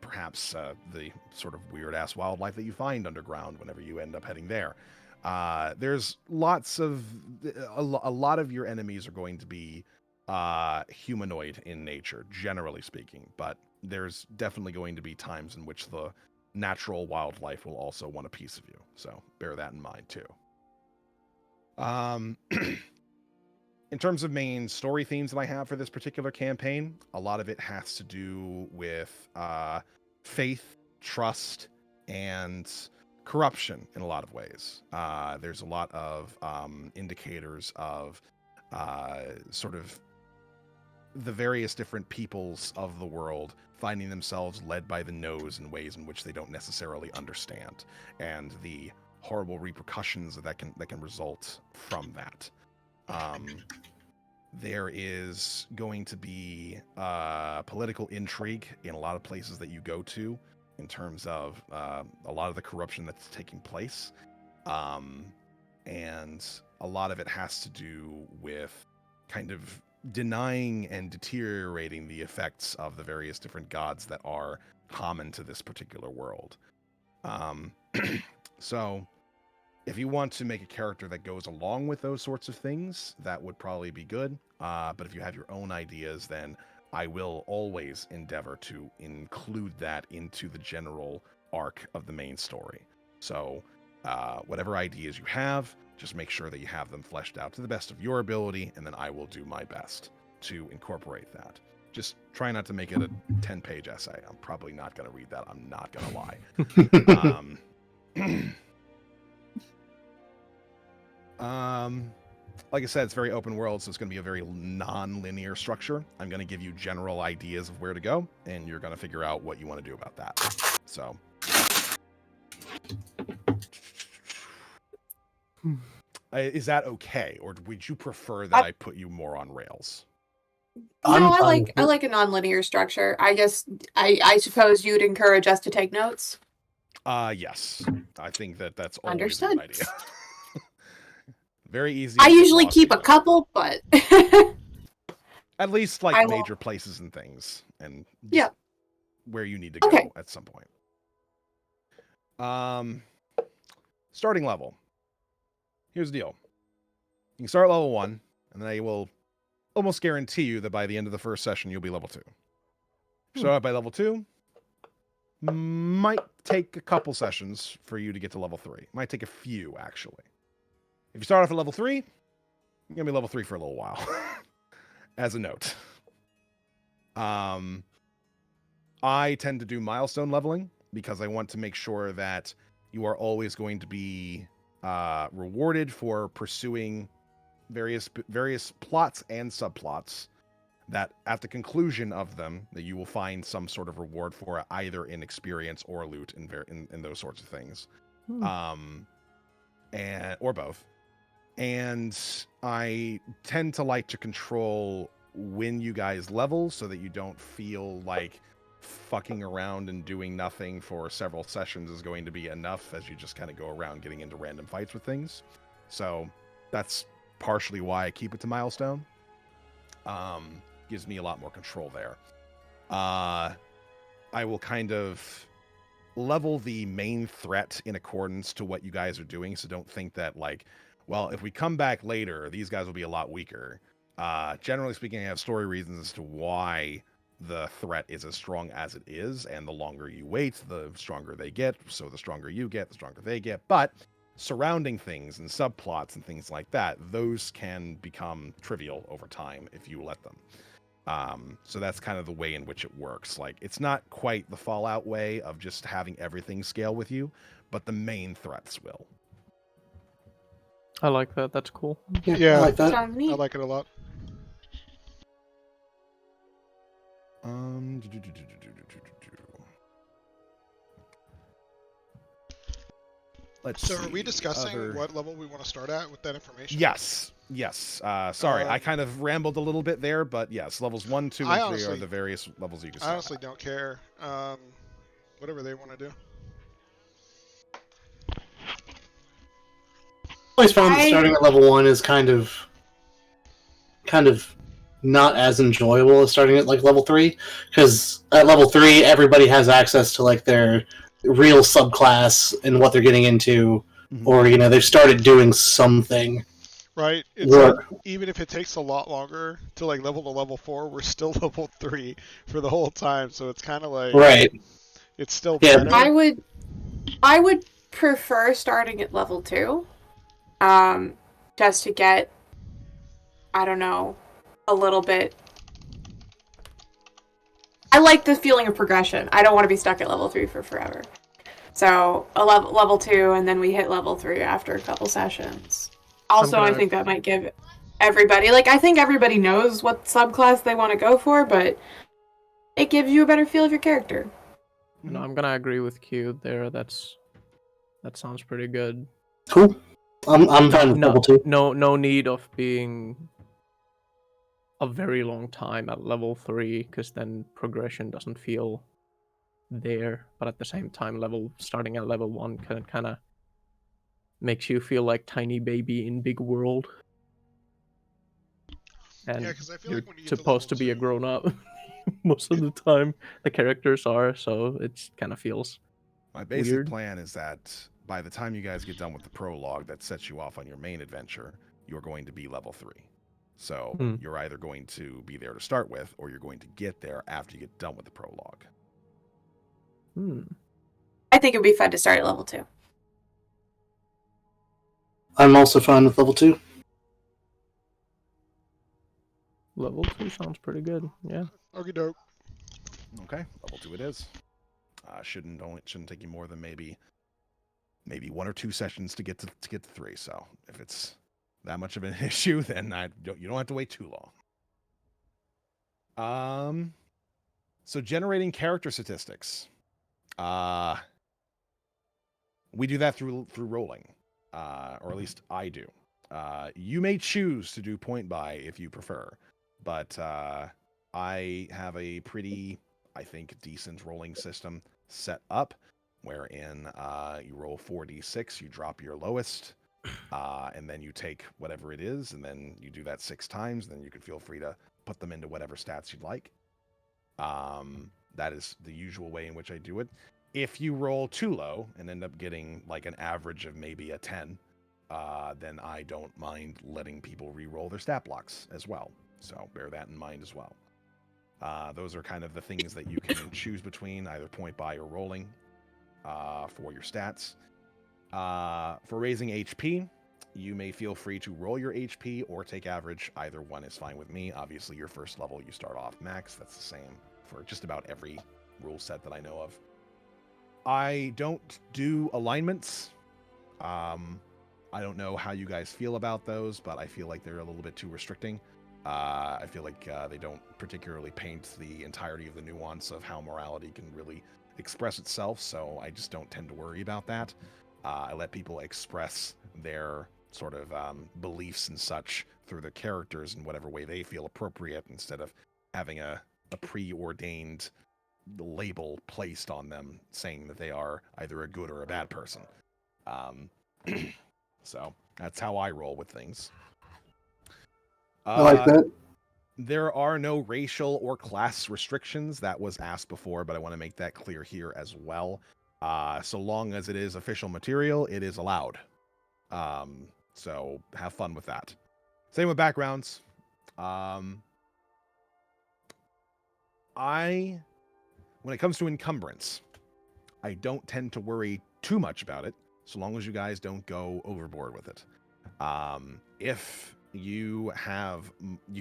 Perhaps the sort of weird-ass wildlife that you find underground whenever you end up heading there. There's lots of... A lot of your enemies are going to be humanoid in nature, generally speaking, but there's definitely going to be times in which the natural wildlife will also want a piece of you, so bear that in mind, too. In terms of main story themes that I have for this particular campaign, a lot of it has to do with faith, trust, and corruption in a lot of ways. There's a lot of indicators of sort of the various different peoples of the world finding themselves led by the nose in ways in which they don't necessarily understand, and the horrible repercussions that can result from that. There is going to be political intrigue in a lot of places that you go to in terms of a lot of the corruption that's taking place. And a lot of it has to do with kind of denying and deteriorating the effects of the various different gods that are common to this particular world. So if you want to make a character that goes along with those sorts of things, that would probably be good. But if you have your own ideas, then I will always endeavor to include that into the general arc of the main story. So whatever ideas you have, just make sure that you have them fleshed out to the best of your ability, and then I will do my best to incorporate that. Just try not to make it a 10-page essay. I'm probably not going to read that. I'm not going to lie. Like I said, it's very open world, so it's going to be a very non-linear structure. I'm going to give you general ideas of where to go, and you're going to figure out what you want to do about that. So, is that okay, or would you prefer that I put you more on rails? No, I like a non-linear structure. I guess I suppose you'd encourage us to take notes. Yes, I think that's always a good idea. Very easy. I usually keep a couple, but at least like major places and things, and where you need to go at some point. Starting level. Here's the deal. You can start level 1, and then I will almost guarantee you that by the end of the first session, you'll be level 2. Start out by level 2. Might take a couple sessions for you to get to level 3. Might take a few, actually. If you start off at level 3, you're going to be level 3 for a little while. As a note. I tend to do milestone leveling because I want to make sure that you are always going to be rewarded for pursuing various plots and subplots that at the conclusion of them that you will find some sort of reward for, either in experience or loot in those sorts of things. And or both. And I tend to like to control when you guys level so that you don't feel like fucking around and doing nothing for several sessions is going to be enough, as you just kind of go around getting into random fights with things. So that's partially why I keep it to milestone. Gives me a lot more control there. I will kind of level the main threat in accordance to what you guys are doing, so don't think that, like, well, if we come back later, these guys will be a lot weaker. Generally speaking, I have story reasons as to why the threat is as strong as it is, and the longer you wait, the stronger they get. So the stronger you get, the stronger they get. But surrounding things and subplots and things like that, those can become trivial over time if you let them. So that's kind of the way in which it works. Like, it's not quite the Fallout way of just having everything scale with you, but the main threats will. I like that. That's cool. Yeah, I like that. Sounds neat. I like it a lot. Let's So see. are we discussing what level we want to start at with that information? Yes. Sorry, I kind of rambled a little bit there, but yes, levels 1, 2, and 3 are the various levels you can start. I honestly don't care. Whatever they want to do. I always found that starting at level 1 is kind of not as enjoyable as starting at like level 3, because at level 3 everybody has access to like their real subclass and what they're getting into, or they've started doing something. Right. It's like, even if it takes a lot longer to like level to level 4, we're still level 3 for the whole time. So it's kind of like it's still better. I would prefer starting at level 2, just to get, I don't know, a little bit. I like the feeling of progression. I don't want to be stuck at level 3 for forever. So a level 2, and then we hit level 3 after a couple sessions. Also, I think that might give everybody, like, I think everybody knows what subclass they want to go for, but it gives you a better feel of your character. No, I'm gonna agree with Q there. That sounds pretty good. Cool. I'm fine with level 2. No need of being a very long time at level 3, because then progression doesn't feel there. But at the same time, starting at level 1 kind of makes you feel like tiny baby in big world. And Yeah, 'cause I feel you're like when you get supposed to be a grown up most of the time. The characters are, so it kind of feels My basic weird. plan is that by the time you guys get done with the prologue that sets you off on your main adventure, you're going to be level 3. So you're either going to be there to start with, or you're going to get there after you get done with the prologue. I think it'd be fun to start at level 2. I'm also fine with level 2. Level 2 sounds pretty good. Yeah. Okie doke. Okay, level 2 it is. Shouldn't take you more than maybe 1 or 2 sessions to get to 3. So if it's that much of an issue, then you don't have to wait too long. So generating character statistics. We do that through rolling, or at least I do. You may choose to do point buy if you prefer, but I have a pretty, I think, decent rolling system set up, wherein you roll 4d6, you drop your lowest, and then you take whatever it is, and then you do that 6 times, and then you can feel free to put them into whatever stats you'd like. That is the usual way in which I do it. If you roll too low and end up getting like an average of maybe a 10, then I don't mind letting people re-roll their stat blocks as well. So bear that in mind as well. Those are kind of the things that you can choose between, either point buy or rolling for your stats. For raising HP, you may feel free to roll your HP or take average. Either one is fine with me. Obviously, your first level, you start off max. That's the same for just about every rule set that I know of. I don't do alignments. I don't know how you guys feel about those, but I feel like they're a little bit too restricting. I feel like they don't particularly paint the entirety of the nuance of how morality can really express itself, so I just don't tend to worry about that. I let people express their sort of beliefs and such through their characters in whatever way they feel appropriate, instead of having a preordained label placed on them saying that they are either a good or a bad person. So that's how I roll with things. I like that. There are no racial or class restrictions. That was asked before, but I want to make that clear here as well. So long as it is official material, it is allowed. So have fun with that. Same with backgrounds. When it comes to encumbrance, I don't tend to worry too much about it, so long as you guys don't go overboard with it. If you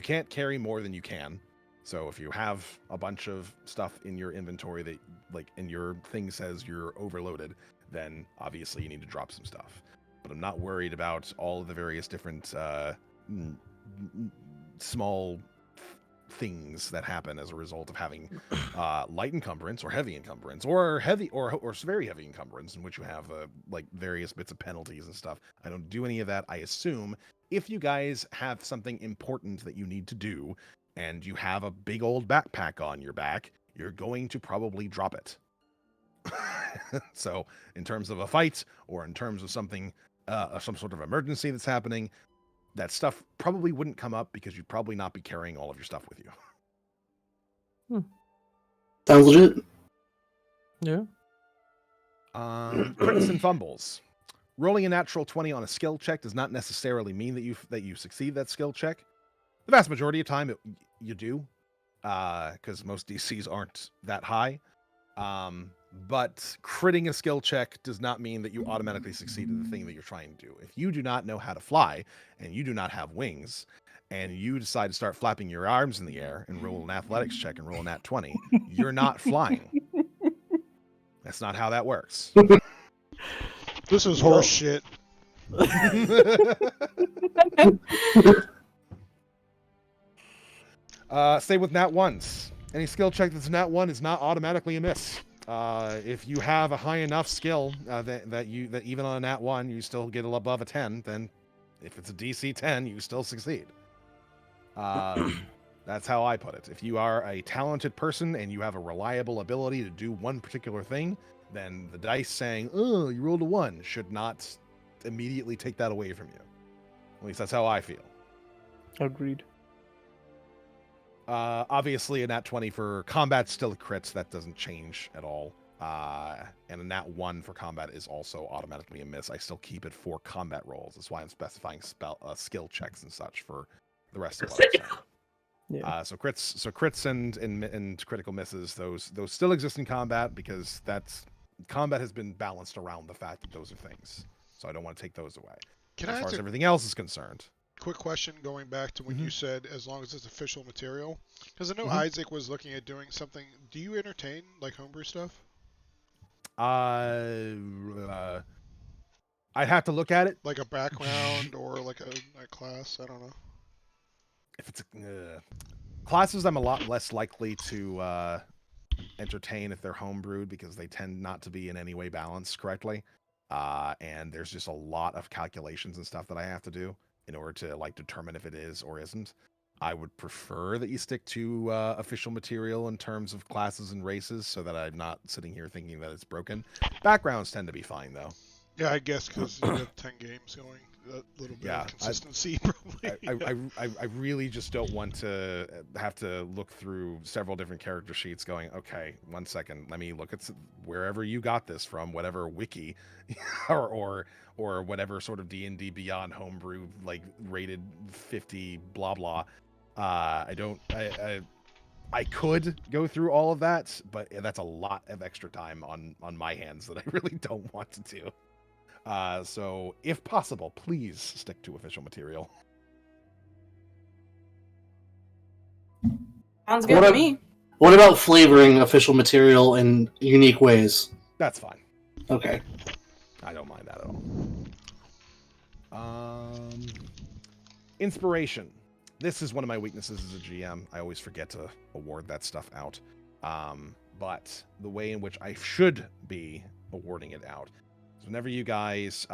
can't carry more than you can. So if you have a bunch of stuff in your inventory that, like, and your thing says you're overloaded, then obviously you need to drop some stuff. But I'm not worried about all of the various different small things that happen as a result of having light encumbrance or heavy encumbrance or very heavy encumbrance, in which you have like various bits of penalties and stuff. I don't do any of that. I assume if you guys have something important that you need to do and you have a big old backpack on your back, you're going to probably drop it. So in terms of a fight or in terms of something, some sort of emergency that's happening, that stuff probably wouldn't come up because you'd probably not be carrying all of your stuff with you. Sounds legit. Yeah. Crits and fumbles. Rolling a natural 20 on a skill check does not necessarily mean that you succeed that skill check. The vast majority of time you do, because most DCs aren't that high. But critting a skill check does not mean that you automatically succeed at the thing that you're trying to do. If you do not know how to fly and you do not have wings, and you decide to start flapping your arms in the air and roll an athletics check and roll a nat 20, you're not flying. That's not how that works. This is horse shit. Same with nat 1s. Any skill check that's nat 1 is not automatically a miss. If you have a high enough skill that even on a nat 1 you still get above a 10, then if it's a DC 10, you still succeed. That's how I put it. If you are a talented person and you have a reliable ability to do one particular thing, then the dice saying, "Oh, you rolled a 1," should not immediately take that away from you. At least that's how I feel. Agreed. Obviously, a nat 20 for combat still a crit, so that doesn't change at all. And a nat 1 for combat is also automatically a miss. I still keep it for combat rolls. That's why I'm specifying skill checks and such for the rest of what I'm saying. Yeah. So crits and critical misses, those still exist in combat because combat has been balanced around the fact that those are things. So I don't want to take those away. As far as everything else is concerned. Quick question going back to when you said as long as it's official material, because I know Isaac was looking at doing something. Do you entertain like homebrew stuff? I'd have to look at it. Like a background or like a class? I don't know. If it's classes, I'm a lot less likely to entertain if they're homebrewed because they tend not to be in any way balanced correctly. And there's just a lot of calculations and stuff that I have to do in order to like determine if it is or isn't. I would prefer that you stick to official material in terms of classes and races so that I'm not sitting here thinking that it's broken. Backgrounds tend to be fine, though. Yeah, I guess because you have 10 games going, a little bit of consistency probably. I really just don't want to have to look through several different character sheets going, okay, 1 second, let me look at wherever you got this from, whatever wiki or whatever sort of D&D Beyond homebrew, like rated 50 blah blah. I could go through all of that, but that's a lot of extra time on my hands that I really don't want to do. So if possible, please stick to official material. Sounds good to me. What about flavoring official material in unique ways? That's fine. Okay. I don't mind that at all. Inspiration. This is one of my weaknesses as a GM. I always forget to award that stuff out. But the way in which I should be awarding it out is whenever you guys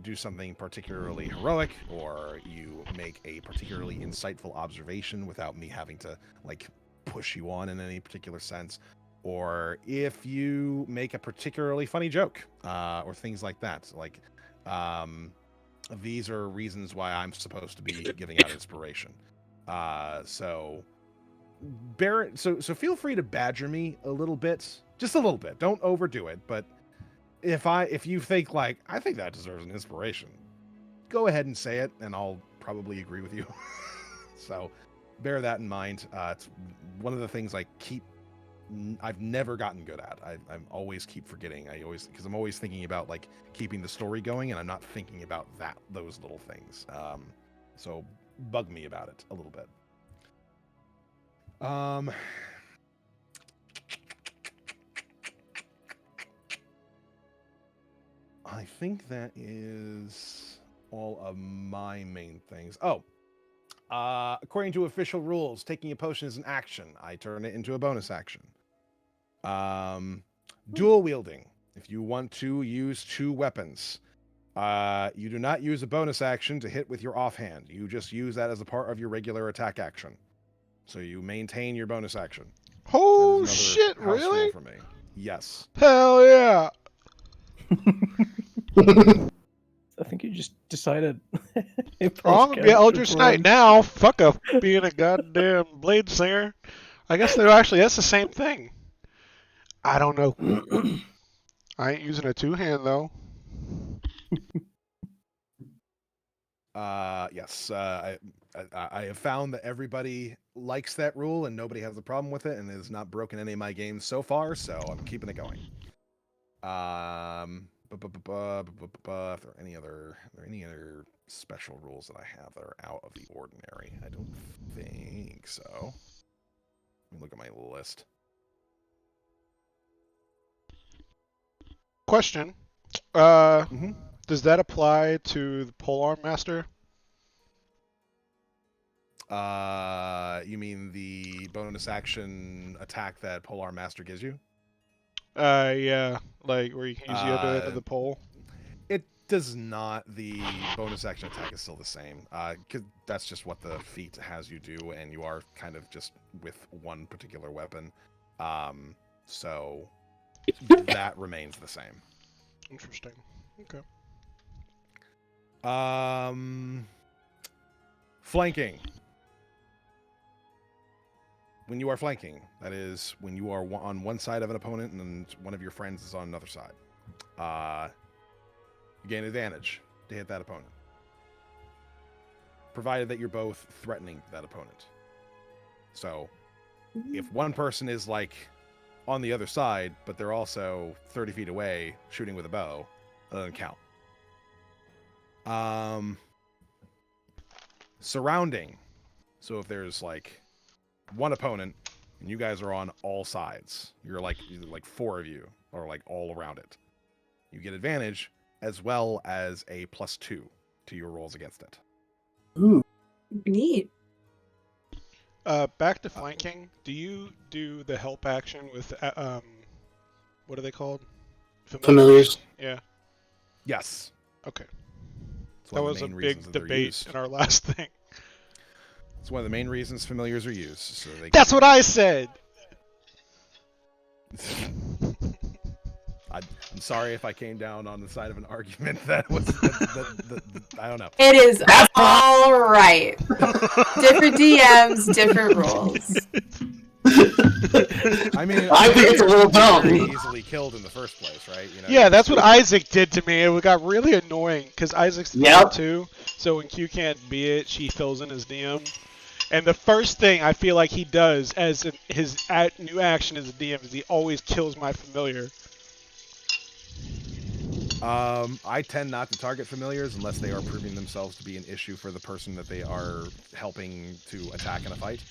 do something particularly heroic, or you make a particularly insightful observation without me having to like push you on in any particular sense, or if you make a particularly funny joke, or things like that. Like, these are reasons why I'm supposed to be giving out inspiration. So feel free to badger me a little bit, just a little bit. Don't overdo it. But if you think like, I think that deserves an inspiration, go ahead and say it, and I'll probably agree with you. So bear that in mind. It's one of the things I've never gotten good at. I always keep forgetting. Because I'm always thinking about like keeping the story going, and I'm not thinking about those little things. So bug me about it a little bit. I think that is all of my main things. According to official rules, taking a potion is an action. I turn it into a bonus action. Dual wielding. If you want to use 2 weapons, you do not use a bonus action to hit with your offhand. You just use that as a part of your regular attack action. So you maintain your bonus action. Oh shit! Really? For me. Yes. Hell yeah! I think you just decided. I'm gonna be Eldritch Knight now. Fuck up being a goddamn blade singer. I guess that's the same thing. I don't know. I ain't using a 2-hand though. Yes. I have found that everybody likes that rule and nobody has a problem with it, and it has not broken any of my games so far, so I'm keeping it going. If there are any other special rules that I have that are out of the ordinary? I don't think so. Let me look at my list. Question. Does that apply to the Polearm Master? You mean the bonus action attack that Polearm Master gives you? Yeah, like where you can use the other end of the pole. It does not. The bonus action attack is still the same. 'Cause that's just what the feat has you do, and you are kind of just with one particular weapon. So that remains the same. Interesting. Okay. Flanking. When you are flanking, that is when you are on one side of an opponent and one of your friends is on another side. You gain advantage to hit that opponent. provided that you're both threatening that opponent. So, if one person is like on the other side, but they're also 30 feet away shooting with a bow, that doesn't count. Surrounding. So if there's like one opponent and you guys are on all sides, you're like 4 of you are like all around it. You get advantage as well as a +2 to your rolls against it. Ooh. Neat. Back to flanking. Do you do the help action with what are they called? Familiars. Yeah. Yes. Okay. It's That one of was the a main big reasons that they're debate used. in our last thing. It's one of the main reasons familiars are used. So they That's what I said. I'm sorry if I came down on the side of an argument that was I don't know. It is all right. Different DMs, different rules. I mean, I think it's a little very dumb. easily killed in the first place, right? You know, Yeah, that's what Isaac did to me. It got really annoying because Isaac's the Yep. too. So when Q can't be it, she fills in his DM. And the first thing I feel like he does as his new action as a DM is he always kills my familiar. I tend not to target familiars unless they are proving themselves to be an issue for the person that they are helping to attack in a fight.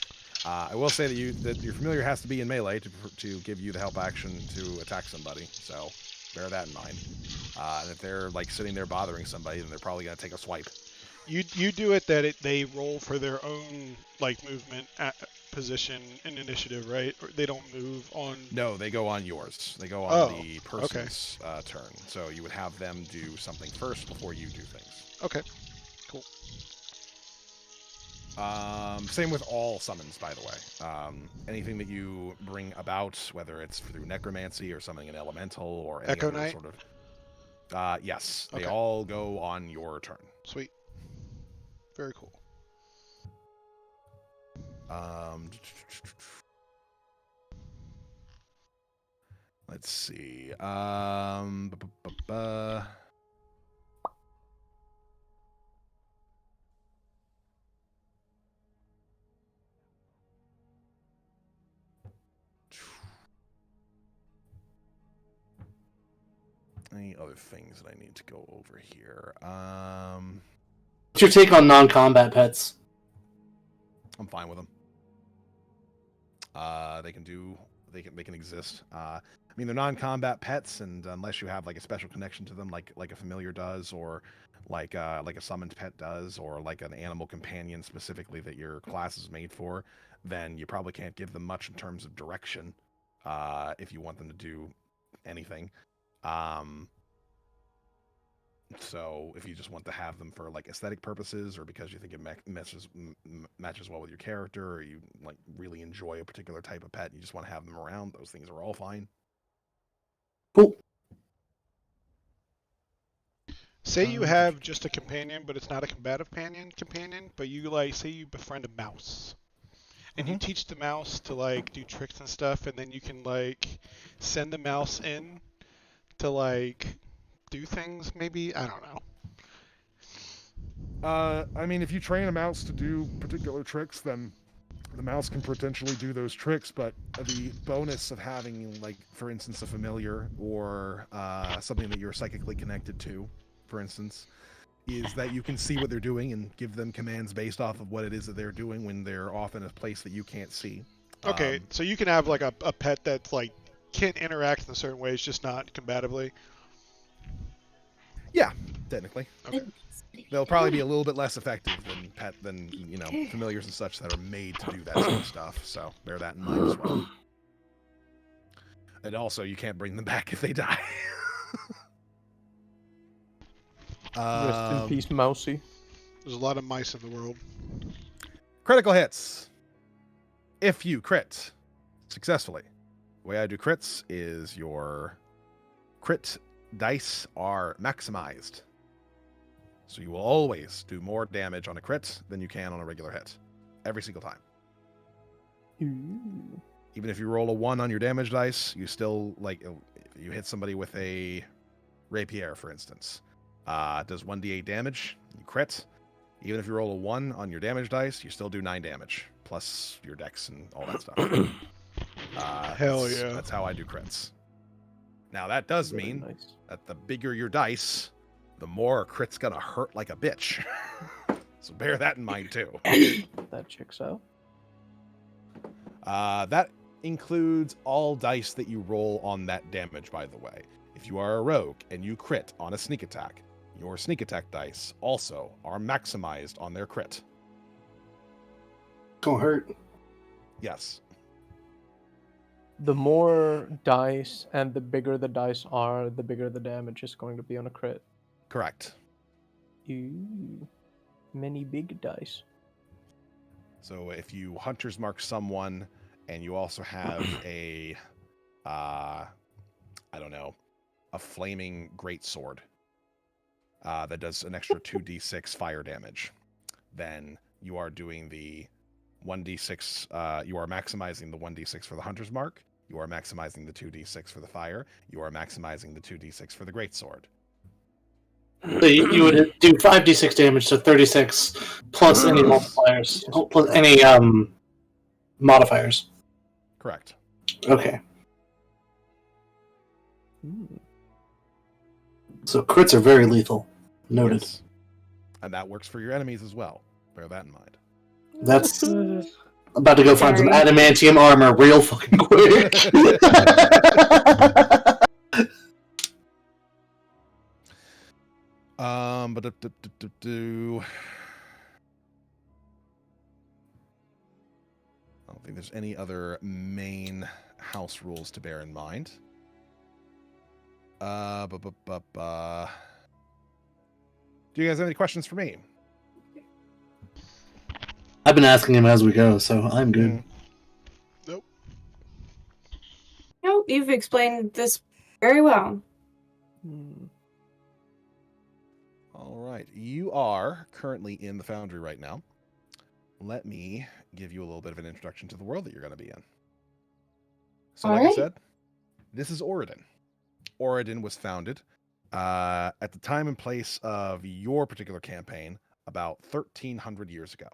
I will say that your familiar has to be in melee to give you the help action to attack somebody, so bear that in mind. And if they're like sitting there bothering somebody, then they're probably going to take a swipe. You do it that they roll for their own like movement position and initiative, right? Or they don't move on. No, they go on yours. They go on the person's turn. So you would have them do something first before you do things. Okay, cool. Same with all summons, by the way. Anything that you bring about, whether it's through necromancy or summoning an elemental or any Echo other Knight? sort of. Yes, they all go on your turn. Sweet. Very cool. Let's see. Any other things that I need to go over here? What's your take on non-combat pets? I'm fine with them. They can exist. I mean, they're non-combat pets, and unless you have like a special connection to them, like a familiar does, or like a summoned pet does, or like an animal companion specifically that your class is made for, then you probably can't give them much in terms of direction if you want them to do anything. So if you just want to have them for like aesthetic purposes, or because you think it matches well with your character, or you like really enjoy a particular type of pet, and you just want to have them around, those things are all fine. Cool. Say you have just a companion, but it's not a combative companion, but you like say you befriend a mouse. And you teach the mouse to like do tricks and stuff, and then you can like send the mouse in to like do things, maybe? I don't know. I mean, if you train a mouse to do particular tricks, then the mouse can potentially do those tricks, but the bonus of having, like, for instance, a familiar or something that you're psychically connected to, for instance, is that you can see what they're doing and give them commands based off of what it is that they're doing when they're off in a place that you can't see. Okay, so you can have like a pet that's like can interact in certain ways, just not combatively. Yeah, technically. Okay. They'll probably be a little bit less effective than familiars and such that are made to do that sort of stuff. So bear that in mind as well. And also, you can't bring them back if they die. Rest in peace, Mousy. There's a lot of mice in the world. Critical hits. If you crit successfully, the way I do crits is your crit dice are maximized. So you will always do more damage on a crit than you can on a regular hit. Every single time. Ooh. Even if you roll a 1 on your damage dice, you still, like, if you hit somebody with a rapier, for instance, does 1d8 damage, you crit. Even if you roll a 1 on your damage dice, you still do 9 damage, plus your dex and all that stuff. Hell yeah. That's how I do crits. Now, that does Very mean nice. that the bigger your dice, the more a crit's going to hurt like a bitch. So bear that in mind, too. That checks out. That includes all dice that you roll on that damage, by the way. If you are a rogue and you crit on a sneak attack, your sneak attack dice also are maximized on their crit. Gonna hurt. Yes. The more dice and the bigger the dice are, the bigger the damage is going to be on a crit. Correct. Ooh. Many big dice. So if you hunter's mark someone and you also have a, I don't know, a flaming greatsword that does an extra 2d6 fire damage, then you are doing the 1d6, you are maximizing the 1d6 for the hunter's mark, you are maximizing the 2d6 for the fire, you are maximizing the 2d6 for the greatsword. So you would do 5d6 damage, so 36 plus any multipliers, plus any modifiers. Correct. Okay. Hmm. So crits are very lethal. Noted. Yes. And that works for your enemies as well. Bear that in mind. That's about to go find some adamantium armor real fucking quick. But I don't think there's any other main house rules to bear in mind. Do you guys have any questions for me? I've been asking him as we go, so I'm good. Nope, you've explained this very well. Hmm. All right. You are currently in the Foundry right now. Let me give you a little bit of an introduction to the world that you're going to be in. So, like I said, this is Oregon. Oregon was founded at the time and place of your particular campaign about 1,300 years ago.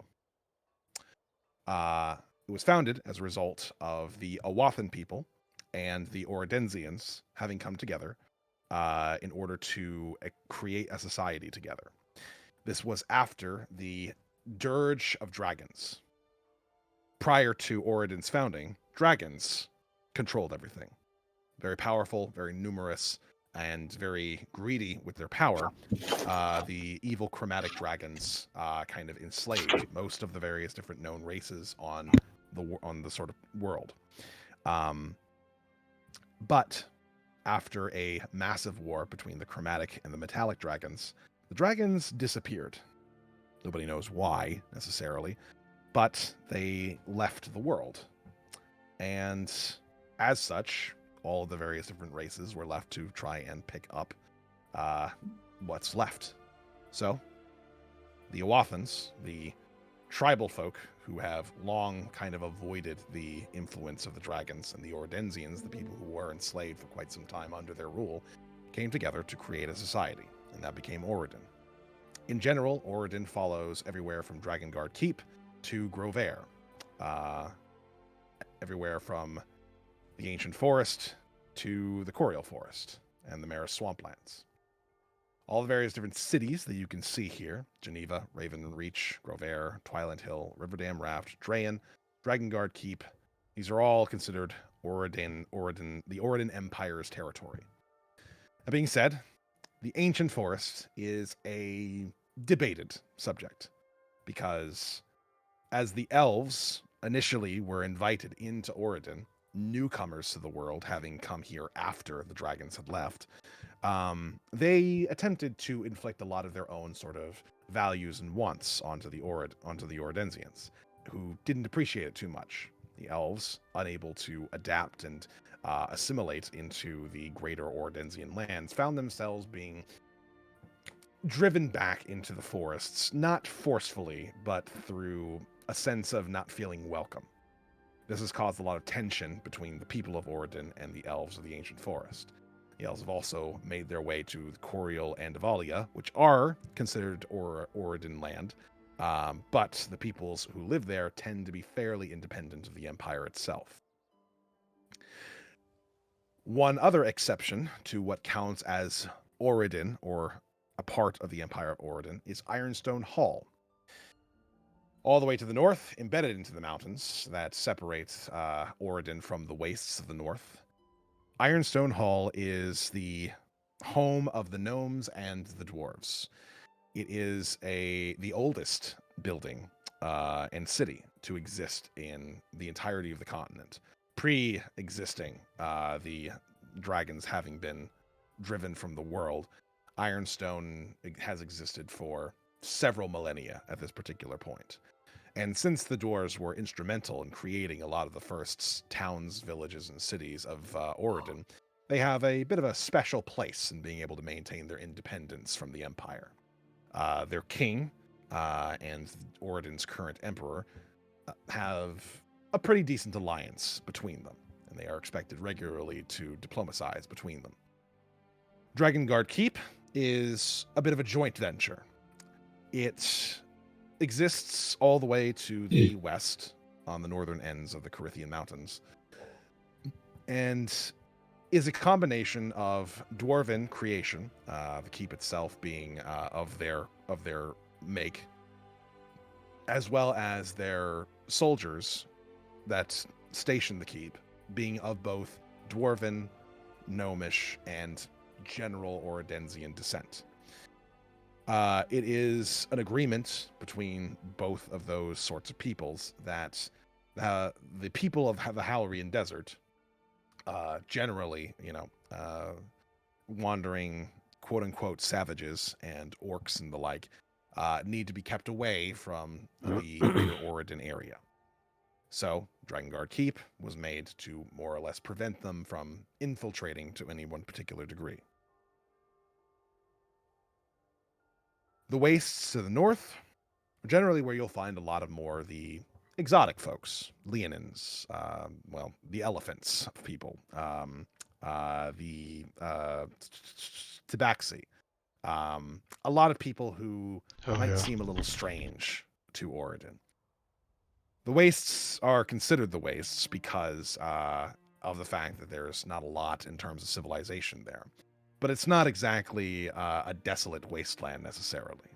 It was founded as a result of the Awathan people and the Oredensians having come together in order to create a society together. This was after the Dirge of Dragons. Prior to Oreden's founding, dragons controlled everything. Very powerful, very numerous, and very greedy with their power. The evil chromatic dragons kind of enslaved most of the various different known races on the sort of world. But after a massive war between the chromatic and the metallic dragons, the dragons disappeared. Nobody knows why, necessarily, but they left the world. And as such, all of the various different races were left to try and pick up what's left. So, the Awathans, the tribal folk who have long kind of avoided the influence of the dragons, and the Oredensians, the people who were enslaved for quite some time under their rule, came together to create a society, and that became Oregon. In general, Oregon follows everywhere from Drakengard Keep to Grovair, everywhere from the Ancient Forest to the Corial Forest and the Maris Swamplands. All the various different cities that you can see here, Geneva, Ravenreach, Grovair, Twiland Hill, Riverdam Raft, Draen, Drakengard Keep, these are all considered the Oredan Empire's territory. That being said, the Ancient Forest is a debated subject, because as the elves initially were invited into Oredan, newcomers to the world having come here after the dragons had left, they attempted to inflict a lot of their own sort of values and wants onto the Oredensians, who didn't appreciate it too much. The elves, unable to adapt and assimilate into the greater Oredensian lands, found themselves being driven back into the forests, not forcefully, but through a sense of not feeling welcome. This has caused a lot of tension between the people of Oredan and the elves of the Ancient Forest. The elves have also made their way to Corial and Avalia, which are considered Oredan land, But the peoples who live there tend to be fairly independent of the empire itself. One other exception to what counts as Oridon, or a part of the Empire of Oridon, is Ironstone Hall. All the way to the north, embedded into the mountains that separate Oridon from the wastes of the north, Ironstone Hall is the home of the gnomes and the dwarves. It is the oldest building and city to exist in the entirety of the continent, pre-existing the dragons having been driven from the world. Ironstone has existed for several millennia at this particular point. And since the dwarves were instrumental in creating a lot of the first towns, villages, and cities of Oridon, they have a bit of a special place in being able to maintain their independence from the Empire. Their king and Oridon's current emperor have a pretty decent alliance between them, and they are expected regularly to diplomatize between them. Drakengard Keep is a bit of a joint venture. It exists all the way to the west on the northern ends of the Carithian Mountains, and is a combination of dwarven creation, the keep itself being of their make, as well as their soldiers that station the keep being of both dwarven, gnomish, and general Orodensian descent. It is an agreement between both of those sorts of peoples that the people of the Halrian Desert, generally, wandering quote-unquote savages and orcs and the like, need to be kept away from the greater Oridon area. So, Drakengard Keep was made to more or less prevent them from infiltrating to any one particular degree. The wastes to the north are generally where you'll find a lot of more the exotic folks, Leonins, the elephants of people, the Tabaxi. A lot of people who might seem a little strange to Oridon. The wastes are considered the wastes because of the fact that there's not a lot in terms of civilization there. But it's not exactly a desolate wasteland necessarily.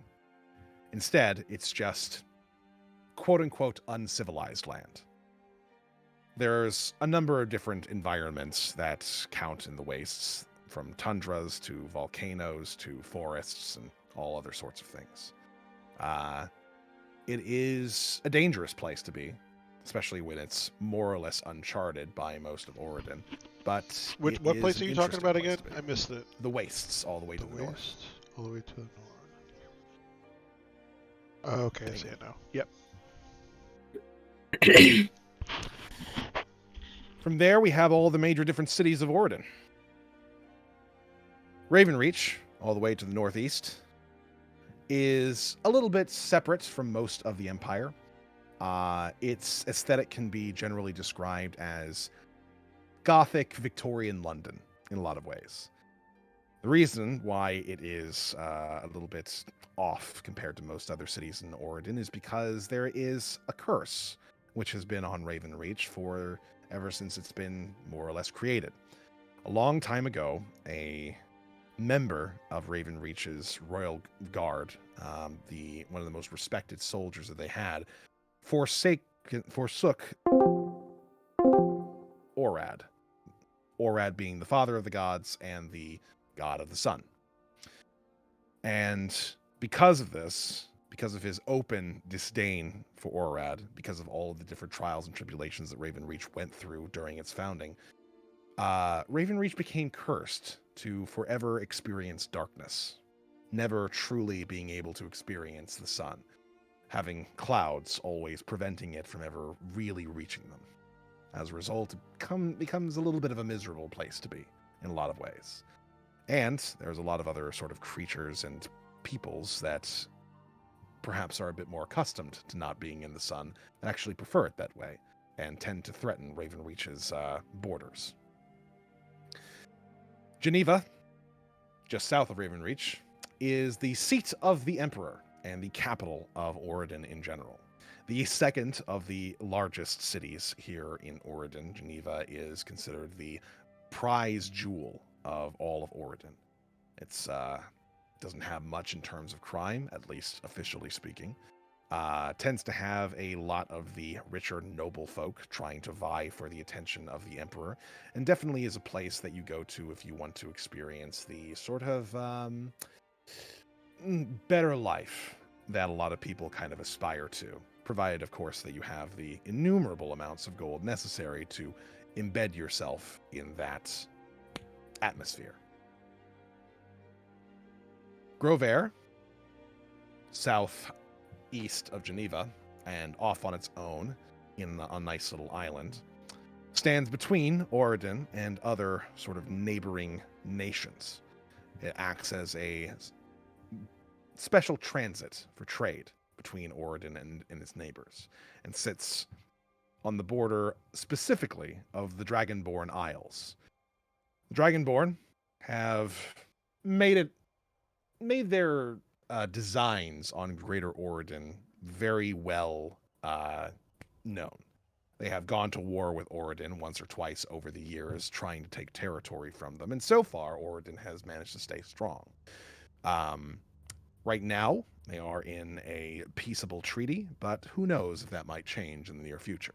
Instead, it's just quote-unquote uncivilized land. There's a number of different environments that count in the wastes, from tundras to volcanoes to forests and all other sorts of things. It is a dangerous place to be, especially when it's more or less uncharted by most of Oridon. But what place are you talking about again? I missed it. The wastes, all the way to the north. All the way to the north. Oh, okay, I see it now. Yep. From there, we have all the major different cities of Oridon. Ravenreach, all the way to the northeast, is a little bit separate from most of the Empire. Its aesthetic can be generally described as Gothic Victorian London in a lot of ways. The reason why it is a little bit off compared to most other cities in Oridon is because there is a curse which has been on Ravenreach for ever since it's been more or less created. A long time ago, a member of Ravenreach's royal guard, one of the most respected soldiers that they had, forsook Orad. Orad being the father of the gods and the god of the sun. And because of this, because of his open disdain for Orad, because of all of the different trials and tribulations that Ravenreach went through during its founding, Ravenreach became cursed to forever experience darkness, never truly being able to experience the sun, having clouds always preventing it from ever really reaching them. As a result, it becomes a little bit of a miserable place to be in a lot of ways. And there's a lot of other sort of creatures and peoples that perhaps are a bit more accustomed to not being in the sun and actually prefer it that way and tend to threaten Ravenreach's borders. Geneva, just south of Ravenreach, is the seat of the Emperor and the capital of Oregon in general. The second of the largest cities here in Oregon, Geneva is considered the prize jewel of all of Oregon. It's doesn't have much in terms of crime, at least officially speaking. Tends to have a lot of the richer noble folk trying to vie for the attention of the emperor, and definitely is a place that you go to if you want to experience the sort of better life that a lot of people kind of aspire to, provided, of course, that you have the innumerable amounts of gold necessary to embed yourself in that atmosphere. Grover, southeast of Geneva, and off on its own in a nice little island, stands between Oregon and other sort of neighboring nations. It acts as a special transit for trade between Oregon and its neighbors, and sits on the border specifically of the Dragonborn Isles. The Dragonborn have made their designs on Greater Oregon very well known. They have gone to war with Oregon once or twice over the years, trying to take territory from them, and so far Oregon has managed to stay strong. Right now, they are in a peaceable treaty, but who knows if that might change in the near future.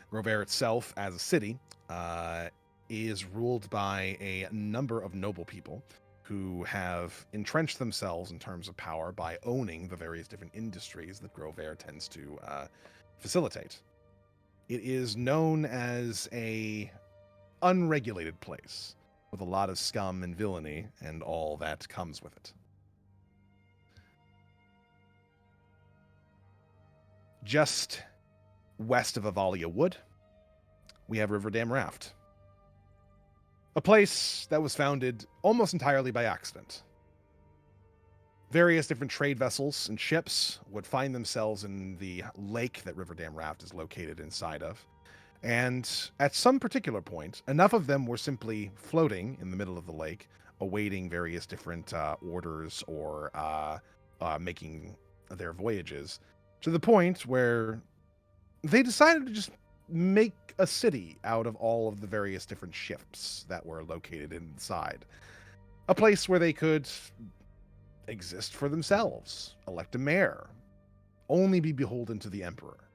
Grover itself, as a city, is ruled by a number of noble people who have entrenched themselves in terms of power by owning the various different industries that Grover tends to facilitate. It is known as a unregulated place with a lot of scum and villainy and all that comes with it. Just west of Avalia Wood, we have Riverdam Raft. A place that was founded almost entirely by accident. Various different trade vessels and ships would find themselves in the lake that Riverdam Raft is located inside of. And at some particular point, enough of them were simply floating in the middle of the lake, awaiting various different orders or making their voyages, to the point where they decided to just make a city out of all of the various different ships that were located inside. A place where they could exist for themselves, elect a mayor, only be beholden to the emperor.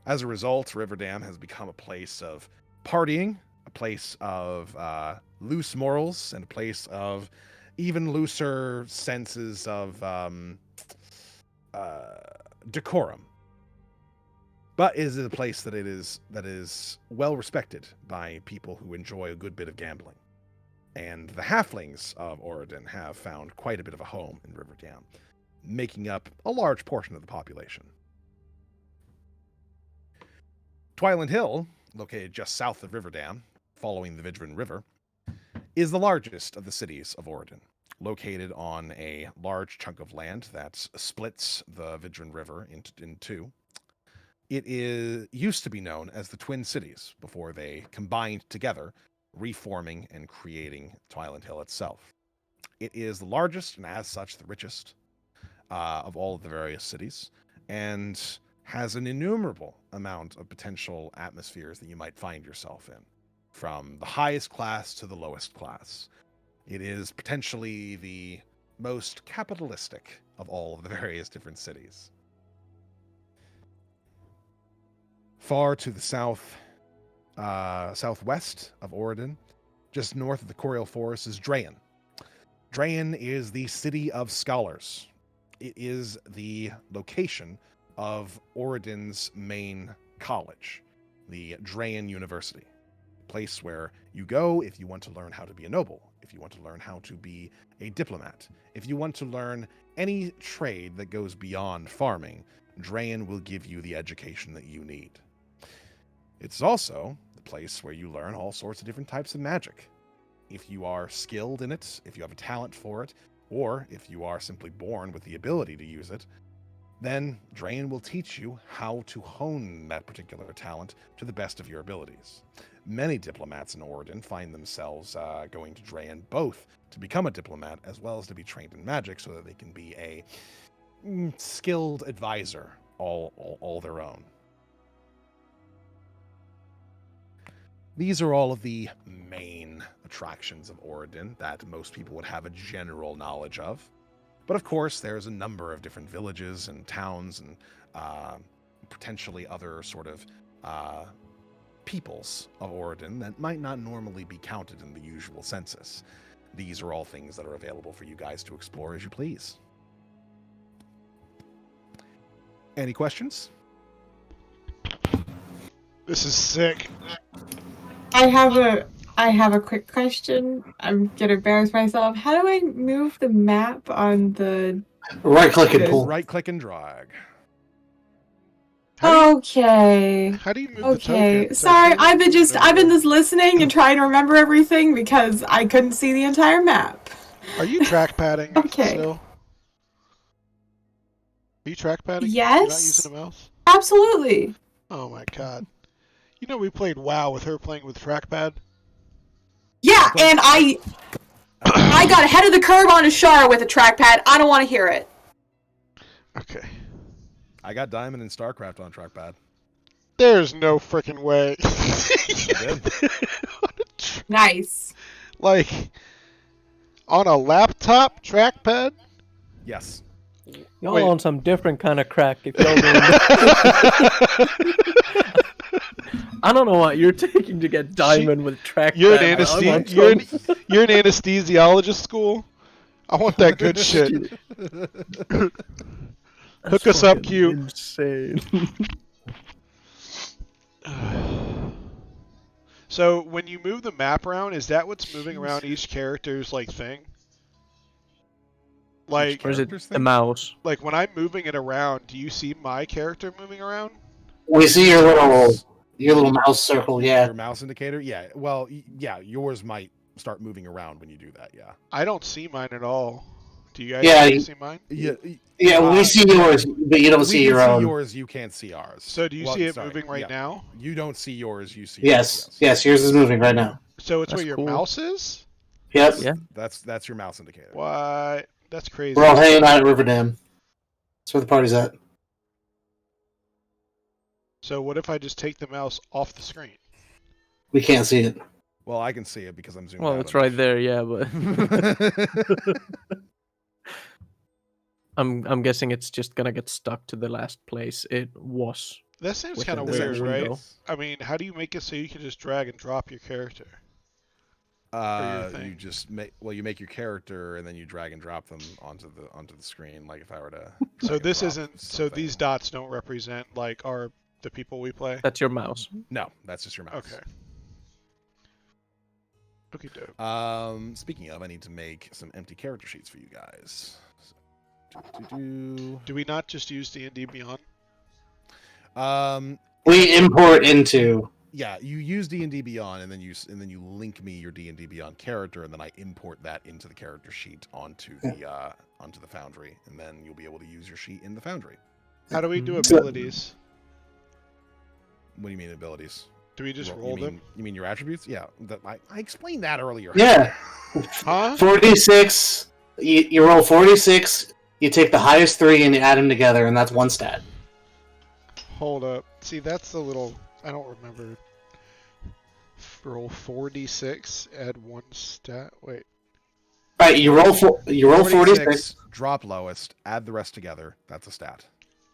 As a result, Riverdam has become a place of partying, a place of loose morals, and a place of even looser senses of decorum. But it is a place that is well respected by people who enjoy a good bit of gambling. And the halflings of Oregon have found quite a bit of a home in Riverdam, making up a large portion of the population. Twiland Hill, located just south of Riverdam, following the Vidrin River, is the largest of the cities of Oregon, located on a large chunk of land that splits the Vidrin River in two. It used to be known as the Twin Cities before they combined together, reforming and creating Twiland Hill itself. It is the largest and as such the richest of all of the various cities, and has an innumerable amount of potential atmospheres that you might find yourself in, from the highest class to the lowest class. It is potentially the most capitalistic of all of the various different cities. Far to the southwest of Oregon, just north of the Coreal Forest, is Drayen. Drayen is the city of scholars. It is the location of Oregon's main college, the Drayen University. A place where you go if you want to learn how to be a noble, if you want to learn how to be a diplomat, if you want to learn any trade that goes beyond farming, Drayen will give you the education that you need. It's also the place where you learn all sorts of different types of magic. If you are skilled in it, if you have a talent for it, or if you are simply born with the ability to use it, Then Drain will teach you how to hone that particular talent to the best of your abilities. Many diplomats in Oregon find themselves going to Drain both to become a diplomat as well as to be trained in magic so that they can be a skilled advisor all their own. These are all of the main attractions of Oregon that most people would have a general knowledge of. But of course, there's a number of different villages and towns and potentially other sort of peoples of Oregon that might not normally be counted in the usual census. These are all things that are available for you guys to explore as you please. Any questions? This is sick. I have a quick question. I'm gonna embarrass myself. How do I move the map on the Right click and pull. Right click and drag. Okay. How do you move the Okay. token? Sorry, I've been just listening and trying to remember everything because I couldn't see the entire map. Are you trackpadding Okay. still? Are you trackpadding? Yes. You're not using a mouse? Absolutely. Oh my god. You know we played WoW with her playing with trackpad? Yeah, and I got ahead of the curve on Ashara with a trackpad. I don't want to hear it. Okay. I got Diamond and StarCraft on trackpad. There's no freaking way. Nice. Like, on a laptop trackpad? Yes. Y'all Wait. on some different kind of crack if y'all doing that. I don't know what you're taking to get Diamond with track. You're an anesthesiologist school? I want that good shit. Hook us up, Q. Insane. So, when you move the map around, is that what's moving around each character's, like, thing? Like, Or is it the mouse? like, when I'm moving it around, do you see my character moving around? We see your little mouse circle, yeah. Your mouse indicator? Yeah. Well, yeah, yours might start moving around when you do that, yeah. I don't see mine at all. Do you guys see mine? Yeah, we see yours, but you don't see your own. We see yours, you can't see ours. So do you see it moving right now? You don't see yours, you see Yes, yours. yes, yours is moving right now. So it's That's where your cool. mouse is? Yep. Yeah. That's your mouse indicator. What? That's crazy. We're all hanging out at Riverdam. That's where the party's at. So what if I just take the mouse off the screen? We can't see it. Well, I can see it because I'm zoomed Well, out it's on right there, yeah, but it. I'm guessing it's just gonna get stuck to the last place it was. That seems Within kind of the weird, right? window. I mean, how do you make it so you can just drag and drop your character? your thing? You just make you make your character and then you drag and drop them onto the screen. Like if I were to. So this drop isn't. So something. these dots don't represent like the people we play. That's your mouse. No, that's just your mouse. Okay. Okay, dope. Speaking of, I need to make some empty character sheets for you guys. Do we not just use D&D Beyond? We import into. Yeah, you use D&D Beyond, and then you link me your D&D Beyond character, and then I import that into the character sheet onto the Foundry, and then you'll be able to use your sheet in the Foundry. How do we do abilities? What do you mean abilities? Do we just roll them? You mean your attributes? Yeah, I explained that earlier. Yeah. Huh? 4d6. You roll 4d6. You take the highest three and you add them together, and that's one stat. Hold up. See, that's a little. I don't remember. Roll 4d6. Add one stat. Wait. All right, you roll 46. Drop lowest. Add the rest together. That's a stat.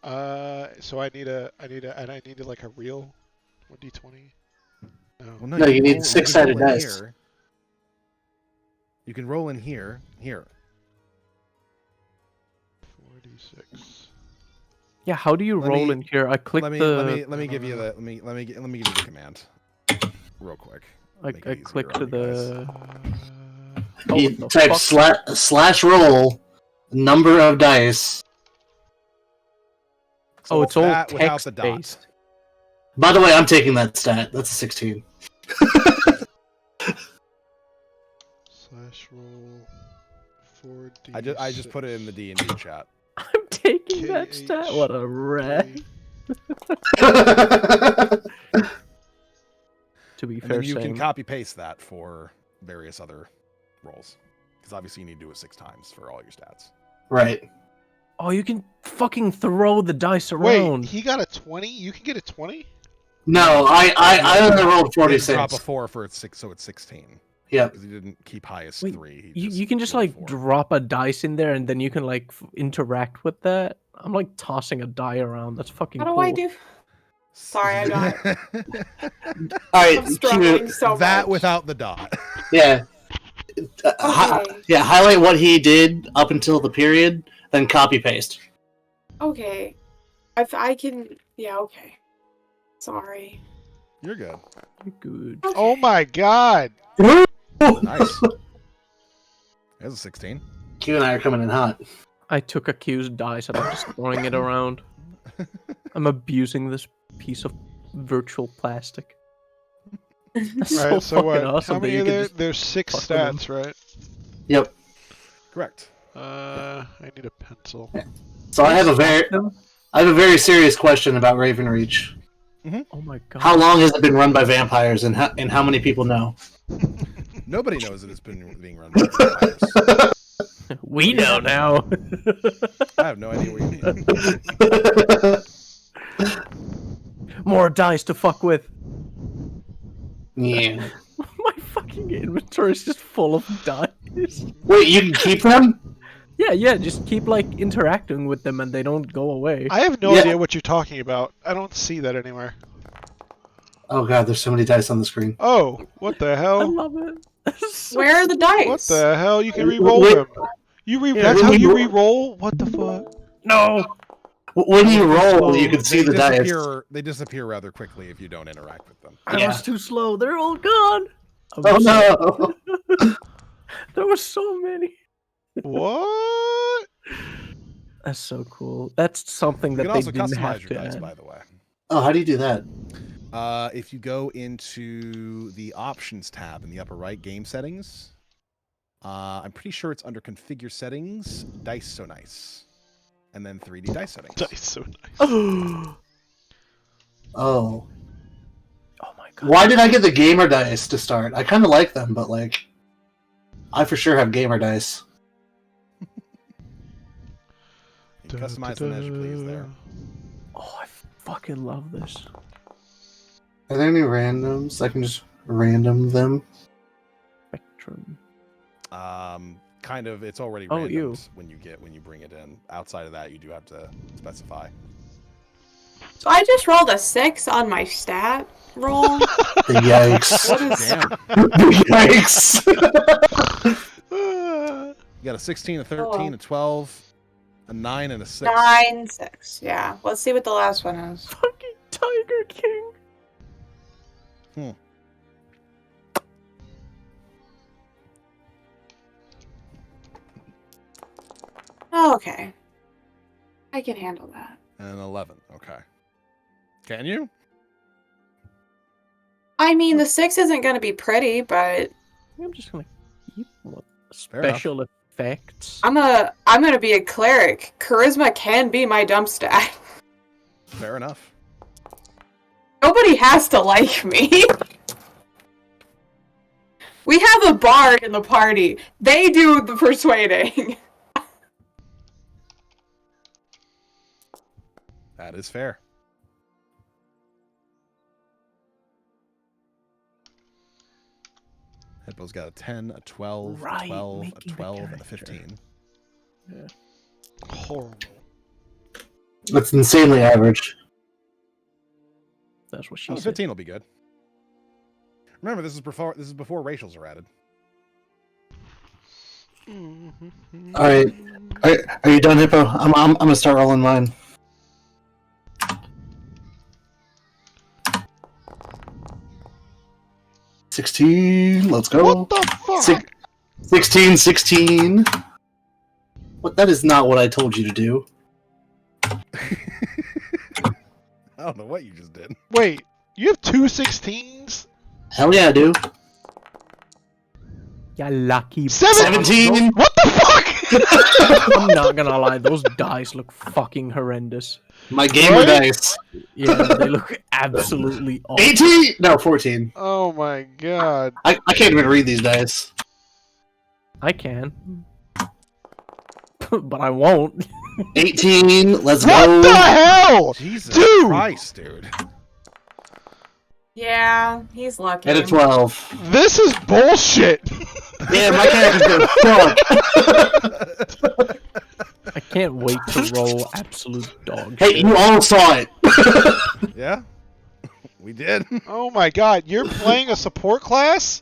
So I need like a real 1d20. No. Well, No, you need can 6-sided roll in dice. here. You can roll in here. Here. 4d6. Yeah, how do you roll in here? I click Let me give you the command. Real quick. I Make it click easier to on you guys. the. You what the type fuck? slash roll number of dice. Oh, it's all that without the text dot. based. By the way, I'm taking that stat. That's a 16. Slash roll 4d6. I just put it in the D&D chat. I'm taking that stat. What a rat. To be And fair, then you can same. copy paste that for various other rolls. Because obviously you need to do it 6 times for all your stats. Right. Oh, you can fucking throw the dice around. Wait, he got a 20? You can get a 20? No, I only rolled You had to drop 46. a 4 for it's 6, so it's 16. Yep. Because he didn't keep highest Wait, 3. You can just rolled like 4. drop a dice in there and then you can like interact with that. I'm like tossing a die around. That's fucking How do cool. I do? Sorry, I got. Alright, I'm struggling so that much. without the dot. Yeah. Okay. Yeah, highlight what he did up until the period, then copy paste. Okay. If I can. Yeah. Okay. Sorry. You're good. You're good. Okay. Oh my god! Nice. There's a 16. Q and I are coming in hot. I took a Q's dice and I'm just throwing it around. I'm abusing this piece of virtual plastic. That's Alright, so fucking what? awesome How that many you are can there? just There's 6 fuck with them. stats, right? Yep. Correct. I need a pencil. So I have a very serious question about Ravenreach. Oh my god. How long has it been run by vampires, and how many people know? Nobody knows that it's been being run by vampires. We know now. I have no idea what you mean. More dice to fuck with. Yeah. My fucking inventory is just full of dice. Wait, you can keep them? Yeah, just keep like interacting with them and they don't go away. I have no Yeah. idea what you're talking about. I don't see that anywhere. Oh god, there's so many dice on the screen. Oh, what the I hell? love it. So Where are the dice? What the hell? You can re-roll Wait. them. Yeah, That's how when you you- re-roll? What the fuck? No! When you roll, you can see the dice. They disappear rather quickly if you don't interact with them. I Yeah. was too slow. They're all gone. Oh no! There were so many. What? That's so cool. That's something You that can they also didn't customize have your to dice, add. by the way. Oh, how do you do that? If you go into the options tab in the upper right, game settings, I'm pretty sure it's under configure settings, dice so nice, and then 3D dice settings. Dice so nice. Oh Oh. my god. Why did I get the gamer dice to start? I kind of like them, but like, I for sure have gamer dice. You can customize them as you please there. Oh, I fucking love this. Are there any randoms? I can just random them. Spectrum. Kind of, it's already Oh, randomed you. when you bring it in. Outside of that, you do have to specify. So I just rolled a 6 on my stat roll. Yikes! What is? Damn, Yikes! you got a 16, a 13, a 12, a 9, and a 6. 9, 6. Yeah. Let's see what the last one is. Fucking Tiger King. Okay. I can handle that. And an 11. Okay. Can you? I mean, the 6 isn't going to be pretty, but I'm just gonna keep what Fair enough. special effects. I'm gonna be a cleric. Charisma can be my dump stat. Fair enough. Nobody has to like me. We have a bard in the party. They do the persuading. That is fair. Hippo's got a 10, a 12, Right, a 12, a making the 12, and a character. 15. Horrible. That's insanely average. That's what she Oh, said. 15 will be good. Remember, this is before racials are added. All right, are you done, Hippo? I'm gonna start rolling mine. $16. Let's go. What the fuck? 16. What? That is not what I told you to do. I don't know what you just did. Wait, you have 2 16s? Hell yeah, I do. Yeah, lucky. 17? What the fuck? I'm not gonna lie, those dice look fucking horrendous. My gamer Right? dice. Yeah, they look absolutely awful. 18? No, 14. Oh my god. I can't even read these dice. I can. But I won't. 18, let's What go. the hell? Jesus Dude! Christ, dude. Yeah, he's lucky. And a 12. This is bullshit. Yeah, my character's gonna suck. I can't wait to roll absolute dog Hey, shit. you all saw it. Yeah, we did. Oh my god, you're playing a support class?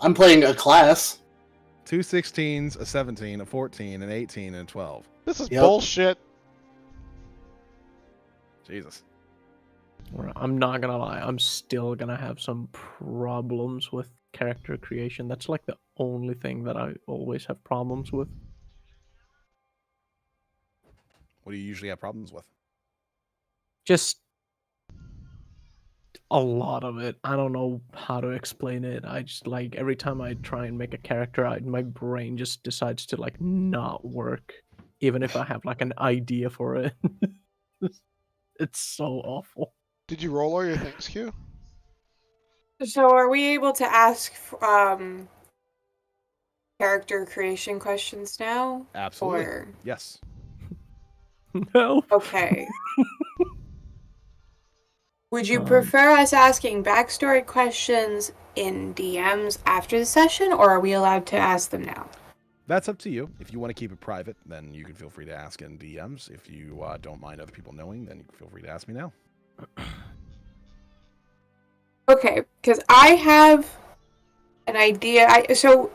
I'm playing a class. 2 16s, a 17, a 14, an 18, and a 12. This is Yep. bullshit. Jesus. I'm not gonna lie, I'm still gonna have some problems with character creation. That's like the only thing that I always have problems with. What do you usually have problems with? Just a lot of it. I don't know how to explain it. I just like every time I try and make a character, my brain just decides to like not work, even if I have like an idea for it. It's so awful. Did you roll all your things, Q? So are we able to ask character creation questions now? Absolutely. Or Yes. No. okay. Would you prefer us asking backstory questions in DMs after the session, or are we allowed to ask them now? That's up to you. If you want to keep it private, then you can feel free to ask in DMs. If you don't mind other people knowing, then you can feel free to ask me now. Okay, because I have an idea. So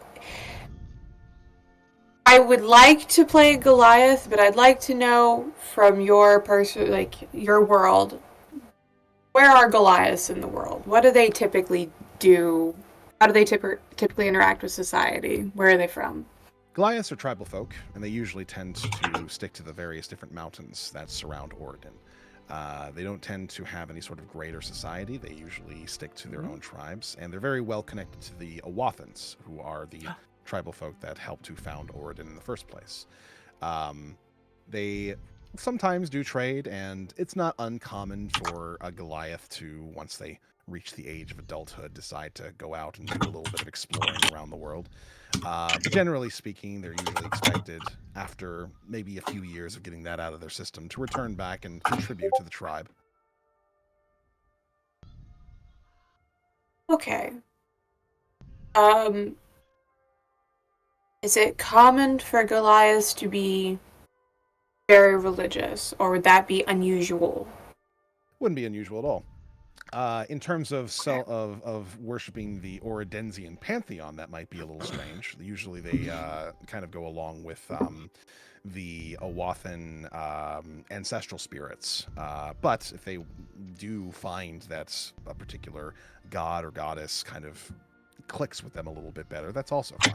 I would like to play Goliath, but I'd like to know from your your world, where are Goliaths in the world? What do they typically do? How do they typically interact with society? Where are they from? Goliaths are tribal folk, and they usually tend to stick to the various different mountains that surround Oregon. They don't tend to have any sort of greater society. They usually stick to their own tribes, and they're very well connected to the Awathans, who are the tribal folk that helped to found Oregon in the first place. They sometimes do trade, and it's not uncommon for a Goliath to, once they reach the age of adulthood, decide to go out and do a little bit of exploring around the world. But generally speaking, they're usually expected, after maybe a few years of getting that out of their system, to return back and contribute to the tribe. Okay. Is it common for Goliaths to be very religious, or would that be unusual? Wouldn't be unusual at all. In terms of of worshiping the Orodensian pantheon, that might be a little strange. Usually they kind of go along with the Awathan ancestral spirits. But if they do find that a particular god or goddess kind of clicks with them a little bit better, that's also fine.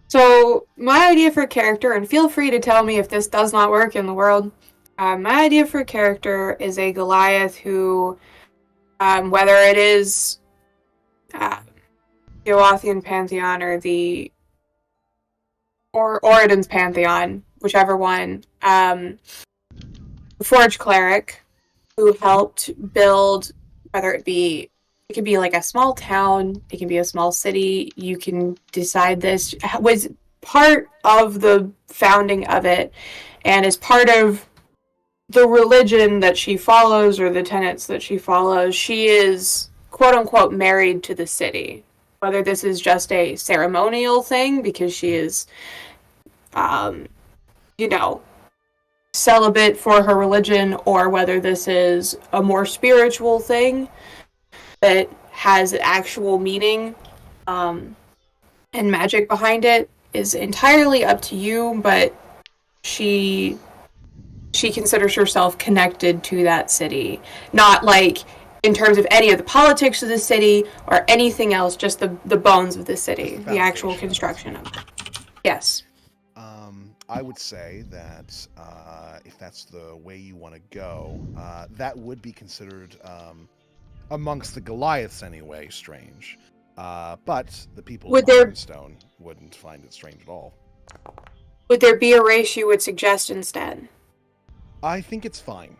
So, my idea for a character, and feel free to tell me if this does not work in the world, my idea for a character is a Goliath who, whether it is the Oathian Pantheon or Oridan's Pantheon, whichever one, the Forge Cleric, who helped build, whether it could be like a small town, it can be a small city, you can decide this, was part of the founding of it, and is part of the religion that she follows, or the tenets that she follows. She is, quote-unquote, married to the city. Whether this is just a ceremonial thing, because she is, celibate for her religion, or whether this is a more spiritual thing that has actual meaning and magic behind it, is entirely up to you, but she considers herself connected to that city. Not like in terms of any of the politics of the city or anything else, just the bones of the city, the actual construction of it. Yes. I would say that if that's the way you want to go, that would be considered, amongst the Goliaths anyway, strange. But the people Would of there- Ironstone wouldn't find it strange at all. Would there be a race you would suggest instead? I think it's fine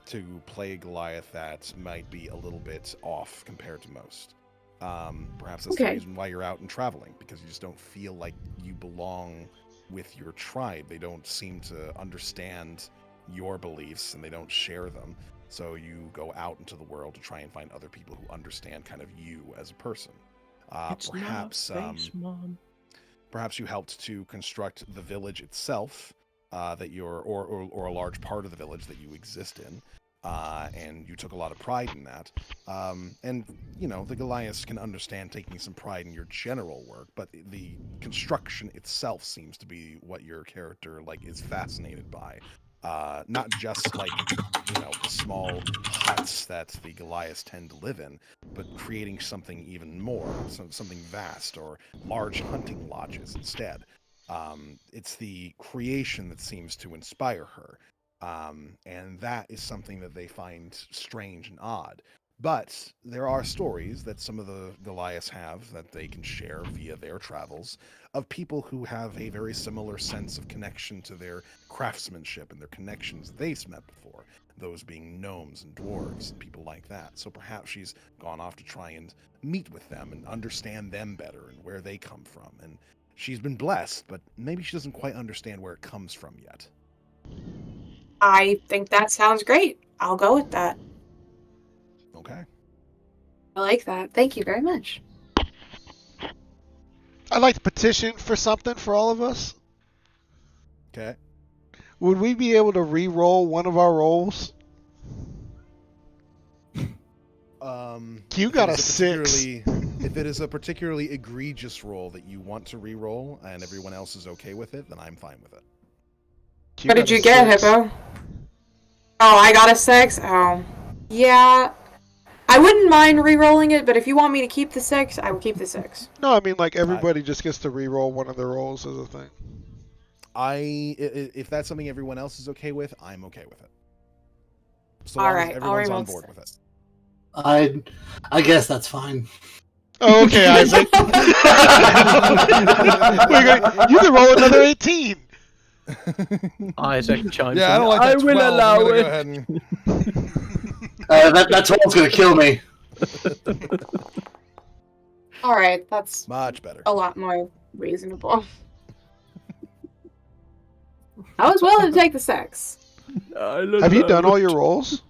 to play a Goliath that might be a little bit off compared to most. Perhaps that's the Okay. reason why you're out and traveling, because you just don't feel like you belong with your tribe. They don't seem to understand your beliefs, and they don't share them. So you go out into the world to try and find other people who understand kind of you as a person. It's Perhaps not space, Mom. perhaps you helped to construct the village itself, that you're, or a large part of the village that you exist in, and you took a lot of pride in that. And you know, the Goliaths can understand taking some pride in your general work, but the construction itself seems to be what your character is fascinated by. Not just the small huts that the Goliaths tend to live in, but creating something even more, something vast, or large hunting lodges instead. It's the creation that seems to inspire her, and that is something that they find strange and odd. But there are stories that some of the Goliaths have that they can share via their travels, of people who have a very similar sense of connection to their craftsmanship and their connections they've met before, those being gnomes and dwarves and people like that. So perhaps she's gone off to try and meet with them and understand them better and where they come from. And she's been blessed, but maybe she doesn't quite understand where it comes from yet. I think that sounds great. I'll go with that. Okay. I like that. Thank you very much. I'd like to petition for something for all of us. Okay. Would we be able to re-roll one of our rolls? You got a 6. If it is a particularly egregious roll that you want to re-roll and everyone else is okay with it, then I'm fine with it. What did you get, Hippo? Oh, I got a 6? Oh. Yeah. I wouldn't mind re-rolling it, but if you want me to keep the 6, I will keep the 6. No, I mean everybody just gets to re-roll one of their rolls as a thing. If that's something everyone else is okay with, I'm okay with it. So All long right, as I'll everyone's re-roll on board with it. I guess that's fine. Oh, okay, Isaac. You can roll another 18. Isaac chimes Yeah, I in. don't like that I will 12. allow I'm gonna it. go ahead and... That 12's gonna kill me. Alright, that's Much better. a lot more reasonable. I was willing to take the 6. Have you done all your rolls?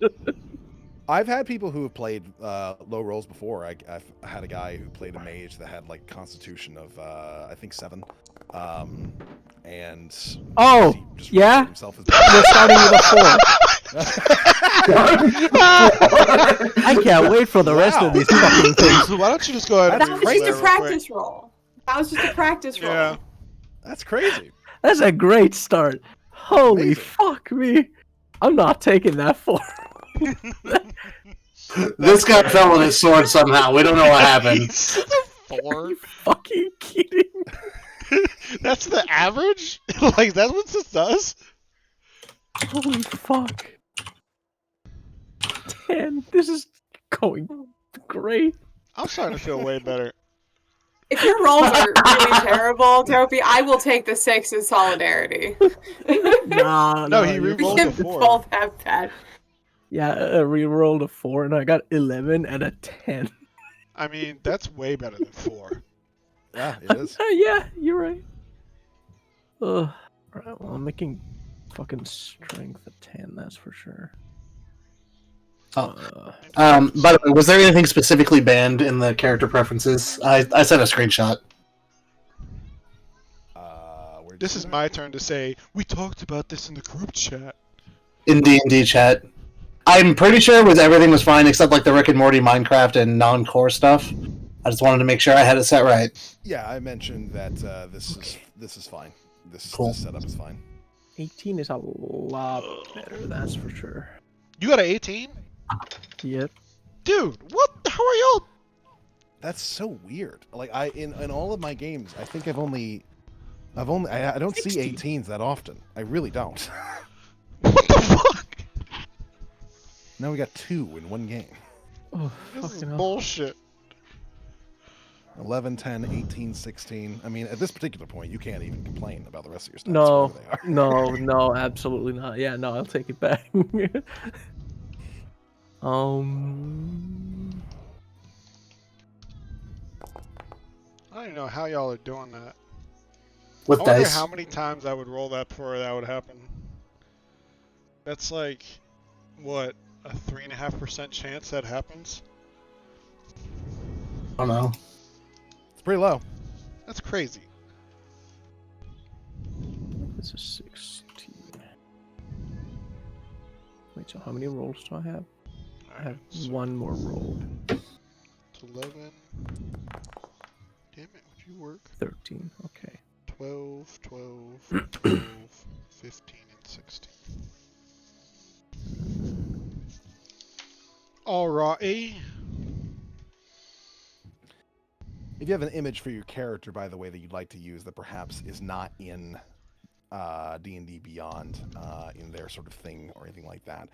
I've had people who have played low rolls before. I've had a guy who played a mage that had Constitution of I think 7, and Oh, he just yeah? rated himself as We're starting with a 4. I can't wait for the rest of these fucking things. Why don't you just go ahead and That was re-roll just a that real quick? practice roll. That was just a practice roll. Yeah. That's crazy. That's a great start. Holy Amazing. fuck me. I'm not taking that 4. This guy fell on his sword somehow. We don't know what happened. 4? Fucking kidding. That's the average? That's what this does? Holy fuck. 10. This is going great. I'm starting to feel way better. If your rolls are really terrible, Topi, I will take the 6 in solidarity. No, he you're re-rolled fine. a 4. Both have bad. Yeah, I re-rolled a 4 and I got 11 and a 10. I mean, that's way better than 4. Yeah, it is. Yeah, you're right. Alright, well, I'm making fucking strength a 10, that's for sure. By the way, was there anything specifically banned in the character preferences? I sent a screenshot. This is my turn to say, we talked about this in the group chat. In D&D chat. I'm pretty sure everything was fine except the Rick and Morty Minecraft and non-core stuff. I just wanted to make sure I had it set right. Yeah, I mentioned that this is fine. This setup is fine. 18 is a lot better, that's for sure. You got an 18? Yep. Dude, what? How are y'all? That's so weird. In all of my games, I think I don't see 18s that often. I really don't. What the fuck? Now we got 2 in one game. Oh, This is fucking hell. bullshit. 11, 10, 18, 16. I mean, at this particular point, you can't even complain about the rest of your stats. No, whatever they are. no, absolutely not. Yeah, no, I'll take it back. I don't even know how y'all are doing that. With I wonder dice. how many times I would roll that before that would happen. That's like, what, a 3.5% chance that happens? I don't know. It's pretty low. That's crazy. This is 16. Wait, so how many rolls do I have? I have one more roll. It's 11. Damn it, would you work? 13, okay. 12, 12, 12, 15, and 16. Alrighty. If you have an image for your character, by the way, that you'd like to use that perhaps is not in D&D Beyond, in their sort of thing or anything like that,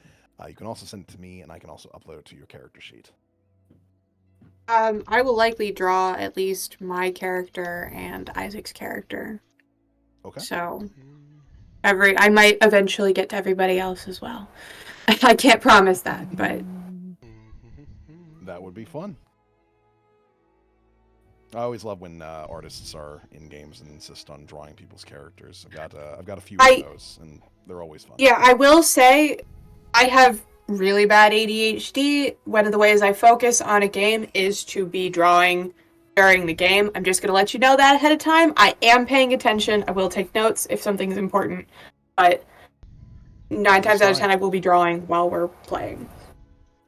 you can also send it to me, and I can also upload it to your character sheet. I will likely draw at least my character and Isaac's character. Okay. So I might eventually get to everybody else as well. I can't promise that, but That would be fun. I always love when artists are in games and insist on drawing people's characters. I've got a few of those, and they're always fun. Yeah, I will say I have really bad ADHD. One of the ways I focus on a game is to be drawing during the game. I'm just going to let you know that ahead of time. I am paying attention. I will take notes if something's important, but 9 times out of 10 I will be drawing while we're playing.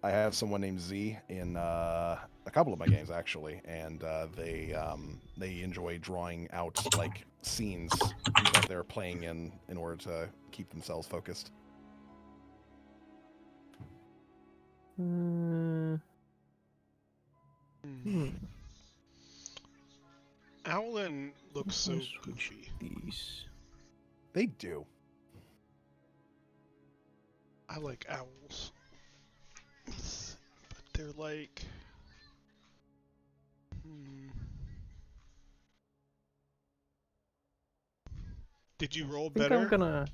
I have someone named Z in a couple of my games actually, and they enjoy drawing out like scenes that they're playing in order to keep themselves focused. Owlin looks so goofy. These. They do. I like owls. But they're like... Did you roll better, I'm gonna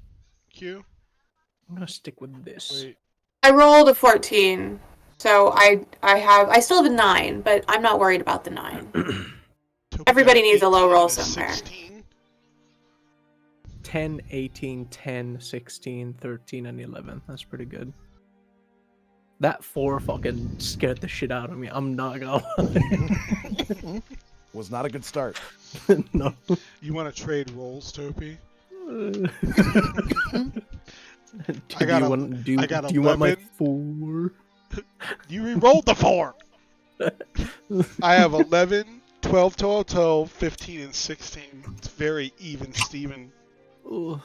stick with this. Wait. I rolled a 14, so I still have a 9, but I'm not worried about the 9. Everybody needs a low roll somewhere. 16? 10, 18, 10, 16, 13, and 11. That's pretty good. That 4 fucking scared the shit out of me. I'm not gonna lie. Was not a good start. No. You want to trade rolls, Topi? Do you want my 4? You re-rolled the 4! I have 11, 12, 12, 12, 15, and 16. It's very even, Steven. Ooh.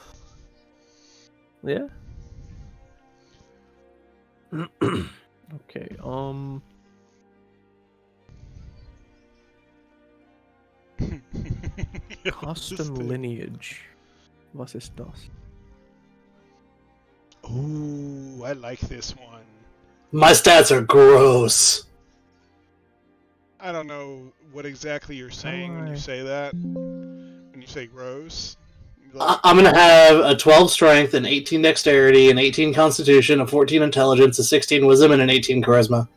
Yeah? Okay, Custom lineage. Was ist das? Ooh, I like this one. My stats are gross. I don't know what exactly you're saying when you say that. When you say gross. I'm going to have a 12 strength, an 18 dexterity, an 18 constitution, a 14 intelligence, a 16 wisdom, and an 18 charisma.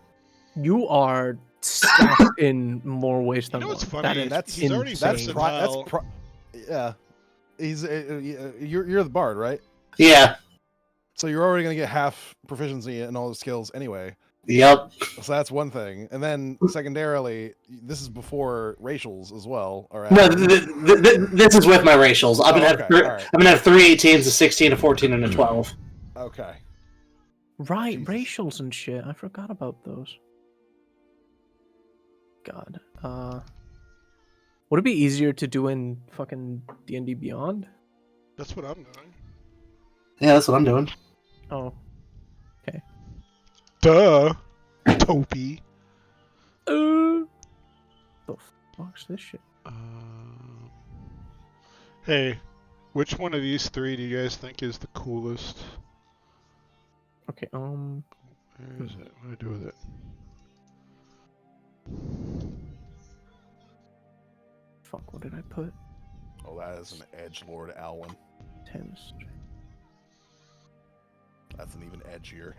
You are stacked in more ways than what's one. funny? He's already versatile. Yeah. He's you're the bard, right? Yeah. So you're already going to get half proficiency in all the skills anyway. Yep. So that's one thing. And then secondarily, this is before racials as well. All right. No, this is with my racials. I'm gonna have 3 18s, a 16, a 14, and a 12. Okay. Right, racials and shit. I forgot about those. God. Would it be easier to do in fucking D&D Beyond? That's what I'm doing. Yeah, that's what I'm doing. Oh. Okay. Duh. Topi. The fuck's this shit? Hey, which one of these 3 do you guys think is the coolest? Okay, Where is it? What do I do with it? Fuck, what did I put? Oh, that is an edgelord Alwyn. 10. That's an even edgier.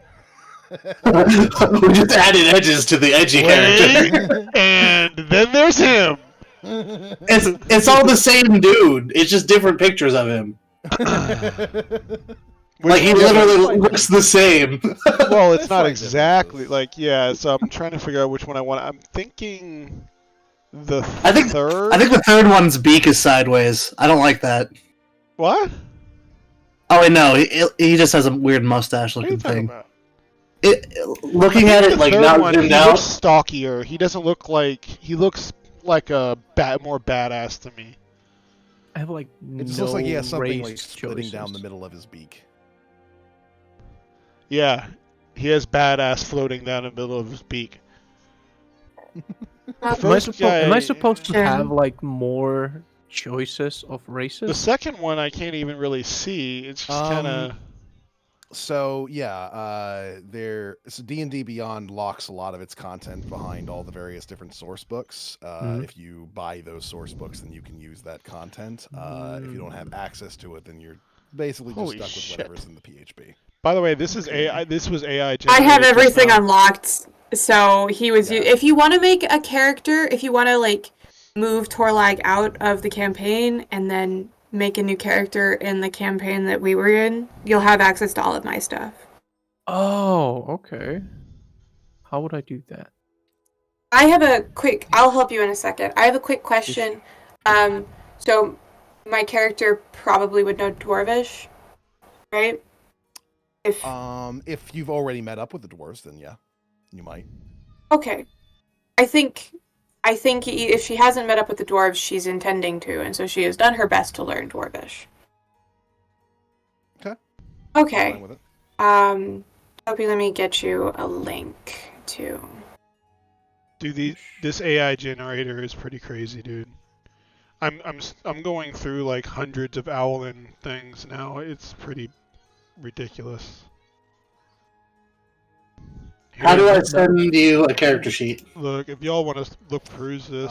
We just added edges to the edgy character. And then there's him. It's all the same dude. It's just different pictures of him. Like he literally looks the same. Well, it's not exactly like so I'm trying to figure out which one I want. I'm thinking the third. I think the third one's beak is sideways. I don't like that. What? Oh wait, no, he just has a weird mustache What are you looking talking thing. about? Looking at it like now, he looks stockier. He doesn't look like he looks like a more badass to me. I have like It just looks like he has something like splitting down the middle of his beak. Yeah, he has badass floating down the middle of his beak. Am I supposed to have like more choices of races? The second one I can't even really see. It's just kind of. So yeah, so D&D Beyond locks a lot of its content behind all the various different source books. If you buy those source books, then you can use that content. If you don't have access to it, then you're basically just stuck with whatever's in the PHP. By the way, this is AI. This was AI generated. I have everything unlocked. So he was. Yeah. If you want to make a character, if you want to like move Torlag out of the campaign and then make a new character in the campaign that we were in, you'll have access to all of my stuff. Oh, okay. How would I do that? I have a quick. I'll help you in a second. I have a quick question. So my character probably would know Dwarvish, right? If you've already met up with the dwarves, then yeah, you might. Okay. I think if she hasn't met up with the dwarves, she's intending to, and so she has done her best to learn Dwarvish. Okay. Okay. Fine with it. Opie, let me get you a link to. Dude, this AI generator is pretty crazy, dude. I'm going through like hundreds of Owlin things now. It's pretty ridiculous. How do I send you a character sheet? Look, if y'all want to look peruse this,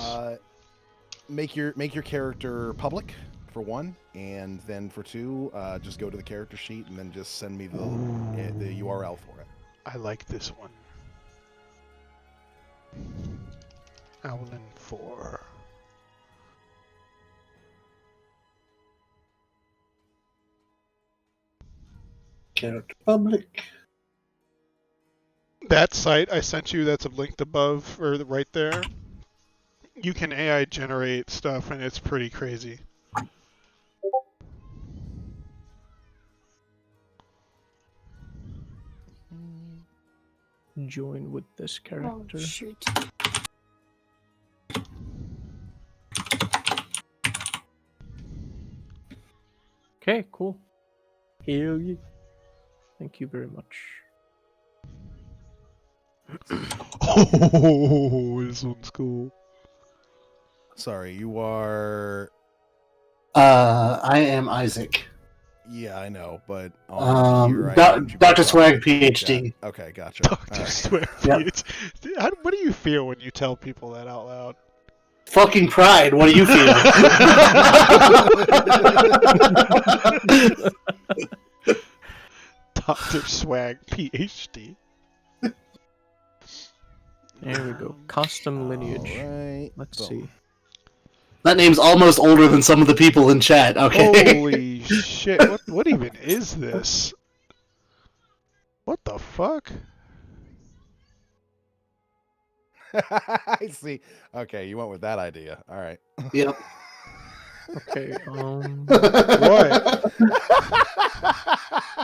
make your character public for one, and then for two, just go to the character sheet and then just send me the URL for it. I like this one. Owlin 4. Character public. That site I sent you that's linked above, or right there, you can AI generate stuff, and it's pretty crazy. Join with this character. Oh, shoot. Okay, cool. Hell yeah. Thank you very much. Oh, this one's cool. Sorry, you are. I am Isaac. Yeah, I know, but Dr. Swag, PhD. Yeah. Okay, gotcha. Dr. Swag, PhD. What do you feel when you tell people that out loud? Fucking pride. What do you feel? Dr. Swag, PhD. There we go. Custom lineage. Right. Let's see. That name's almost older than some of the people in chat. Okay. Holy shit! What even is this? What the fuck? I see. Okay, you went with that idea. All right. Yep. Okay. What?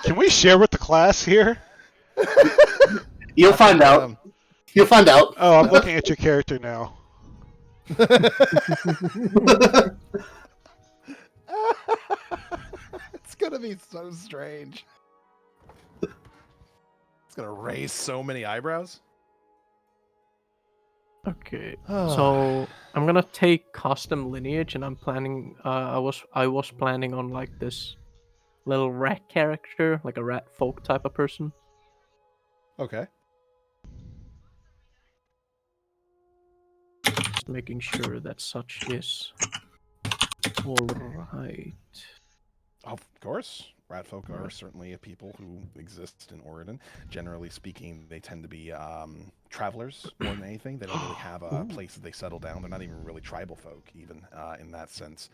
Can we share with the class here? You'll find out. You'll find out. Oh, I'm looking at your character now. It's gonna be so strange. It's gonna raise so many eyebrows. Okay. So I'm gonna take custom lineage, and I'm planning. I was planning on like this little rat character, like a rat folk type of person. Okay. Just making sure that such is All right. Of course, rat folk are certainly a people who exist in Oregon. Generally speaking, they tend to be travelers more than anything. They don't really have a place that they settle down. They're not even really tribal folk, even in that sense.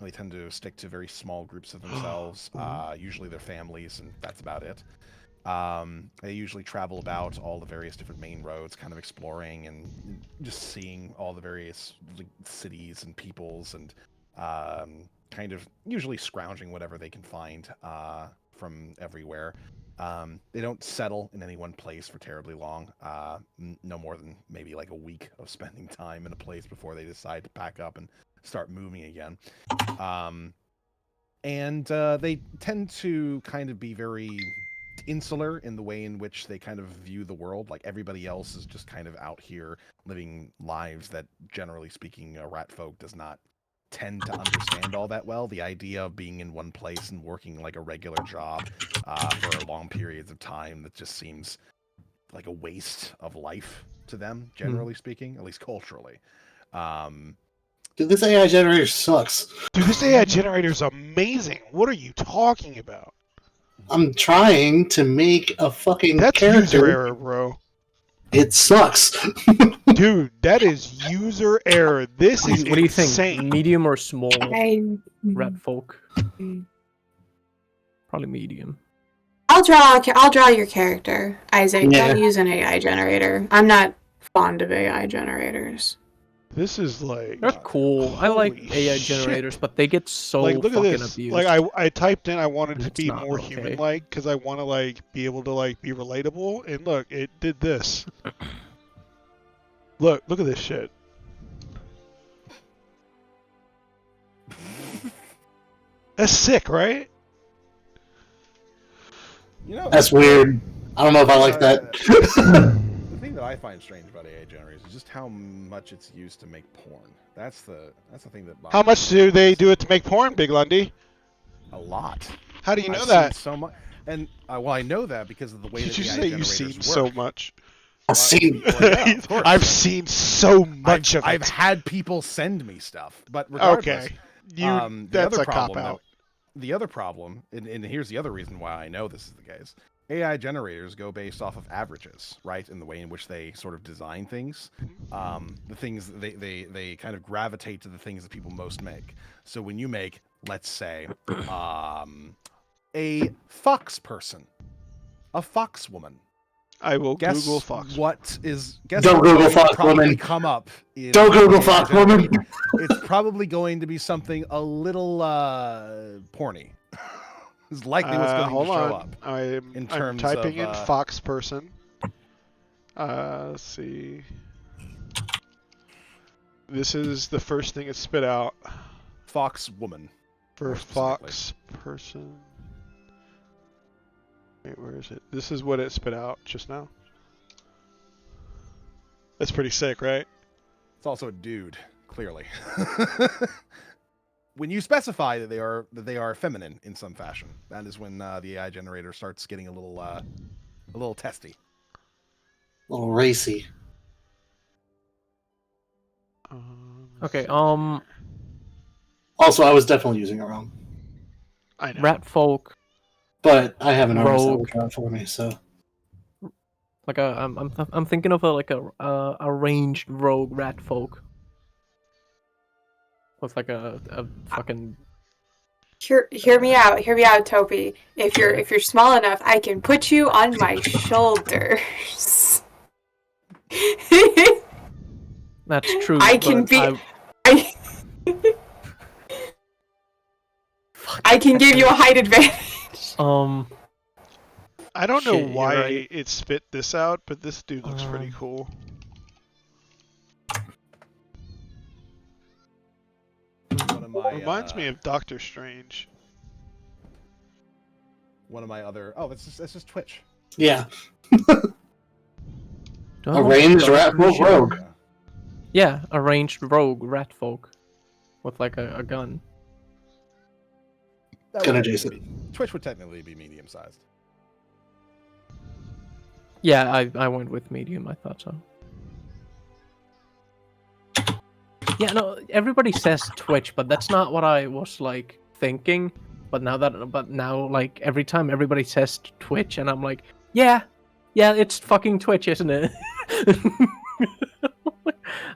They tend to stick to very small groups of themselves, usually their families, and that's about it. They usually travel about all the various different main roads, kind of exploring and just seeing all the various cities and peoples, and kind of usually scrounging whatever they can find from everywhere. They don't settle in any one place for terribly long, no more than maybe like a week of spending time in a place before they decide to pack up and start moving again. And they tend to kind of be very insular in the way in which they kind of view the world. Like everybody else is just kind of out here living lives that, generally speaking, rat folk does not tend to understand all that well. The idea of being in one place and working like a regular job for long periods of time, that just seems like a waste of life to them, generally speaking, at least culturally. Dude, this AI generator sucks. Dude, this AI generator is amazing. What are you talking about? I'm trying to make a fucking That's character. user error, bro. It sucks. Dude, that is user error. This is What do you insane. think? Medium or small rat folk? Probably medium. I'll draw your character, Isaac. Yeah. Don't use an AI generator. I'm not fond of AI generators. This is like... They're cool. I like holy AI shit. generators, but they get so Like, look at fucking this. abused. Like, I typed in I wanted to It's be not more okay. human-like because I want to, like, be able to, like, be relatable. And look, it did this. Look at this shit. That's sick, right? You know, That's weird. I don't know if I like that. The thing that I find strange about AI generators is just how much it's used to make porn. That's the thing that. How much do they do it to make porn, BigLundi? A lot. How do you know I've that? seen so much, and well, I know that because of the way Did that you AI say generators you've seen work. so much? I've seen. Well, yeah, of course. I've seen so much of it. I've had people send me stuff, but regardless, Okay, the that's other a problem, cop out. the other problem, and here's the other reason why I know this is the case. AI generators go based off of averages, right? In the way in which they sort of design things. The things they kind of gravitate to the things that people most make. So when you make, let's say, a fox person, a fox woman. I will Guess Google Fox. what is? Guess Don't what Google will Fox probably woman. come up. In Don't Google AI Fox generator. woman. It's probably going to be something a little porny. Is likely what's going Hold to show on. up. I'm in terms typing of, in Fox person. Let's see. This is the first thing it spit out Fox woman. for More specifically. Fox person. Wait, where is it? This is what it spit out just now. That's pretty sick, right? It's also a dude, clearly. When you specify that they are feminine in some fashion, that is when the AI generator starts getting a little testy. A little racy. Okay, Also, I was definitely using it wrong. I know. rat folk, But I have an artist that will Rogue. draw it for me, so. like I'm thinking of a ranged rogue rat folk. With like a fucking Hear me out, Topi. If you're small enough, I can put you on my shoulders. That's true. I can but be. I can give you a height advantage. I don't know Shit, you're why right. it spit this out, but this dude looks pretty cool. One of my, Reminds me of Doctor Strange. one of my other. Oh, that's just Twitch. Yeah. don't A ranged rat folk sure. rogue. Yeah, a ranged rogue rat folk with like a gun. That Gun would adjacent. technically be- Twitch would technically be medium sized. Yeah, I went with medium. I thought so. Yeah, no, everybody says Twitch, but that's not what I was like thinking. But now, like every time everybody says Twitch, and I'm like, yeah, it's fucking Twitch, isn't it?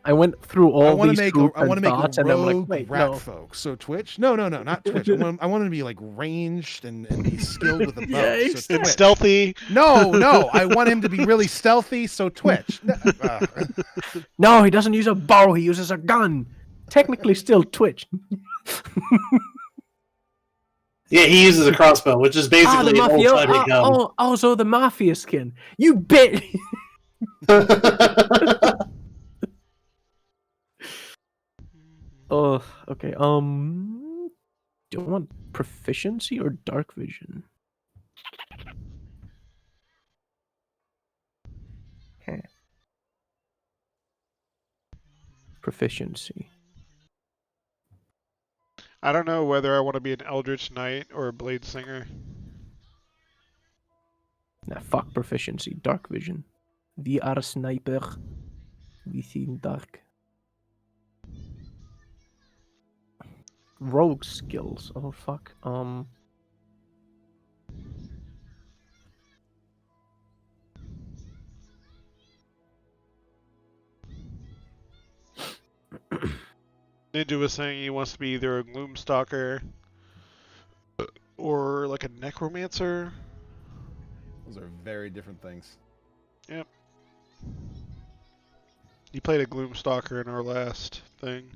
I went through all these groups I want to make a thoughts, and I'm like, rogue wait, rat no. folk. So Twitch? No, not Twitch. I want to be like ranged and be skilled with a bow. Yeah, So And Twitch. stealthy. No, I want him to be really stealthy. So Twitch. No, he doesn't use a bow. He uses a gun. Technically, still Twitch. Yeah, he uses a crossbow, which is basically the an mafia. old-timey gun. Also the mafia skin. You bit. Oh, okay. Do I want proficiency or dark vision? Okay. Proficiency. I don't know whether I want to be an Eldritch Knight or a Blade Singer. Nah, fuck proficiency. Dark vision. We are a sniper. We see in dark. Rogue skills. Oh fuck. Ninja was saying he wants to be either a Gloomstalker or like a Necromancer. Those are very different things. Yep. He played a Gloomstalker in our last thing.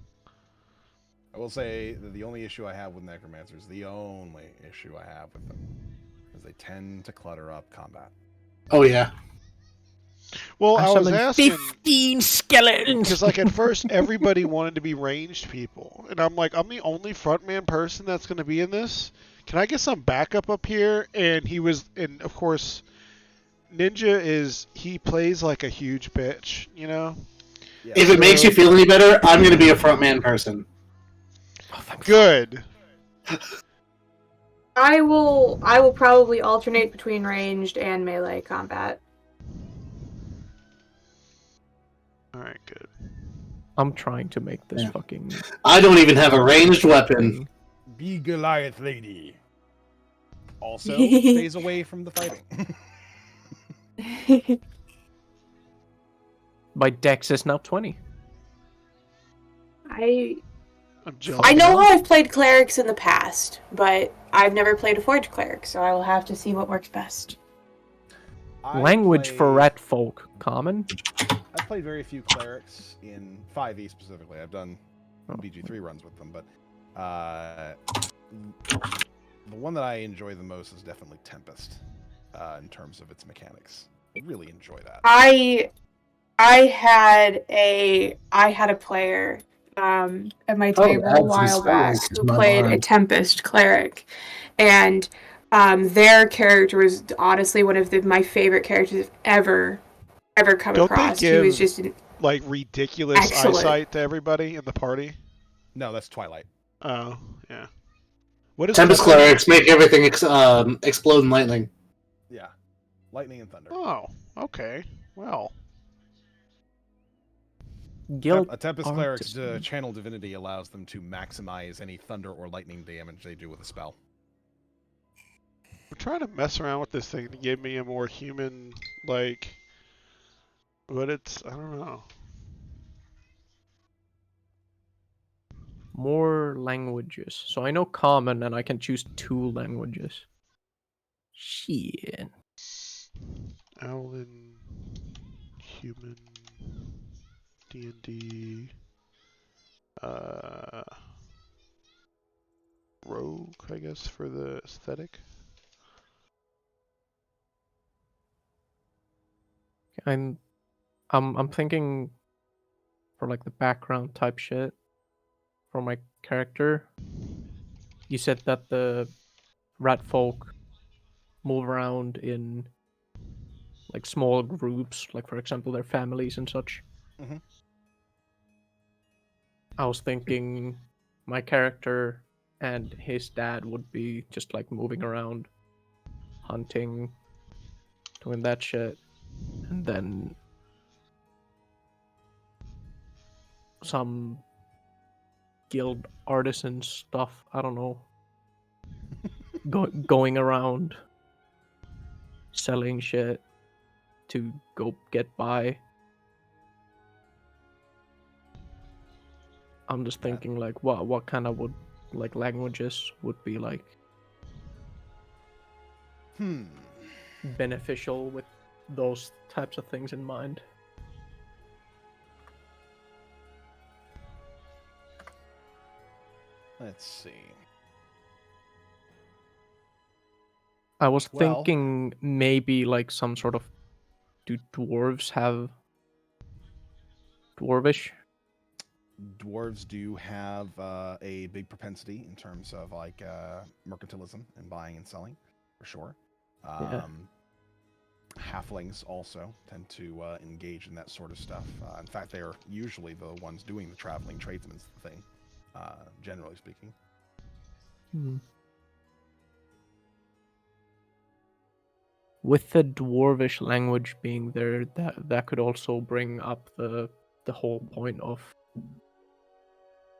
I will say that the only issue I have with necromancers, the only issue I have with them, is they tend to clutter up combat. Oh yeah. Well, I was asking 15 skeletons. because, like, at first everybody wanted to be ranged people, and I'm like, I'm the only frontman person that's going to be in this. Can I get some backup up here? And he was, and of course, Ninja he plays like a huge bitch, you know. Yeah, If it makes you feel any better, I'm going to be a frontman person. Good. I will probably alternate between ranged and melee combat. All right, good. I'm trying to make this fucking. I don't even have a ranged weapon. Be Goliath lady. Also stays away from the fighting. My dex is now 20. I'm jealous. I know how I've played clerics in the past, but I've never played a forge cleric, so I will have to see what works best. Language for rat folk. Common? I've played very few clerics in 5e specifically. I've done BG3 runs with them, but the one that I enjoy the most is definitely Tempest in terms of its mechanics. I really enjoy that. I had a player at my table a while back who played a Tempest cleric, and their character was honestly one of my favorite characters I've ever come across. He was just like ridiculous eyesight to everybody in the party. No, that's Twilight. Oh yeah. What is Tempest clerics make everything explode in lightning. Yeah, lightning and thunder. Oh, okay. Well. A Tempest cleric's channel divinity allows them to maximize any thunder or lightning damage they do with a spell. I'm trying to mess around with this thing to give me a more human, like, but I don't know. More languages. So I know common and I can choose 2 languages. Shit. Owlin, human, D&D, rogue, I guess, for the aesthetic. I'm thinking for like the background type shit for my character. You said that the rat folk move around in like small groups, like for example their families and such. Mm-hmm. I was thinking my character and his dad would be just like moving around, hunting, doing that shit, and then some guild artisan stuff. I don't know. Going around selling shit to go get by. I'm just thinking like what kind of would like languages would be like beneficial with those types of things in mind. Let's see. I was thinking maybe like some sort of, do dwarves have dwarvish? Dwarves do have a big propensity in terms of like mercantilism and buying and selling, for sure. Yeah. Halflings also tend to engage in that sort of stuff. In fact, they are usually the ones doing the traveling tradesman's thing, generally speaking. With the dwarvish language being there, that could also bring up the whole point of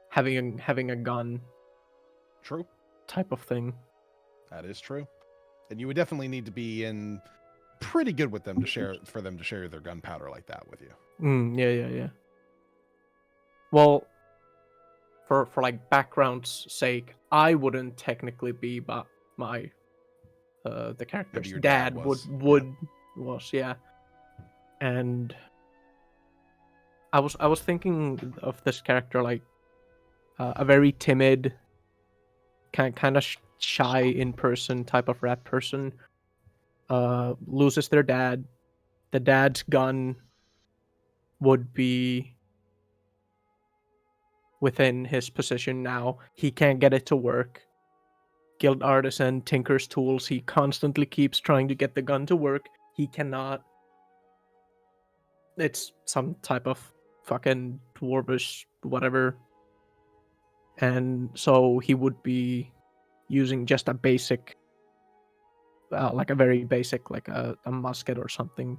having a gun. True. Type of thing. That is true. And you would definitely need to be in pretty good with them for them to share their gunpowder like that with you. Yeah. Well, for like background's sake, I wouldn't technically be, but my the character's dad was, yeah. And I was thinking of this character like a very timid, kind of shy in person type of rat person. Loses their dad. The dad's gun would be within his position now. He can't get it to work. Guild artisan, tinkers tools. He constantly keeps trying to get the gun to work. He cannot. It's some type of fucking dwarvish whatever. And so he would be using just a basic, like a very basic, like a musket or something,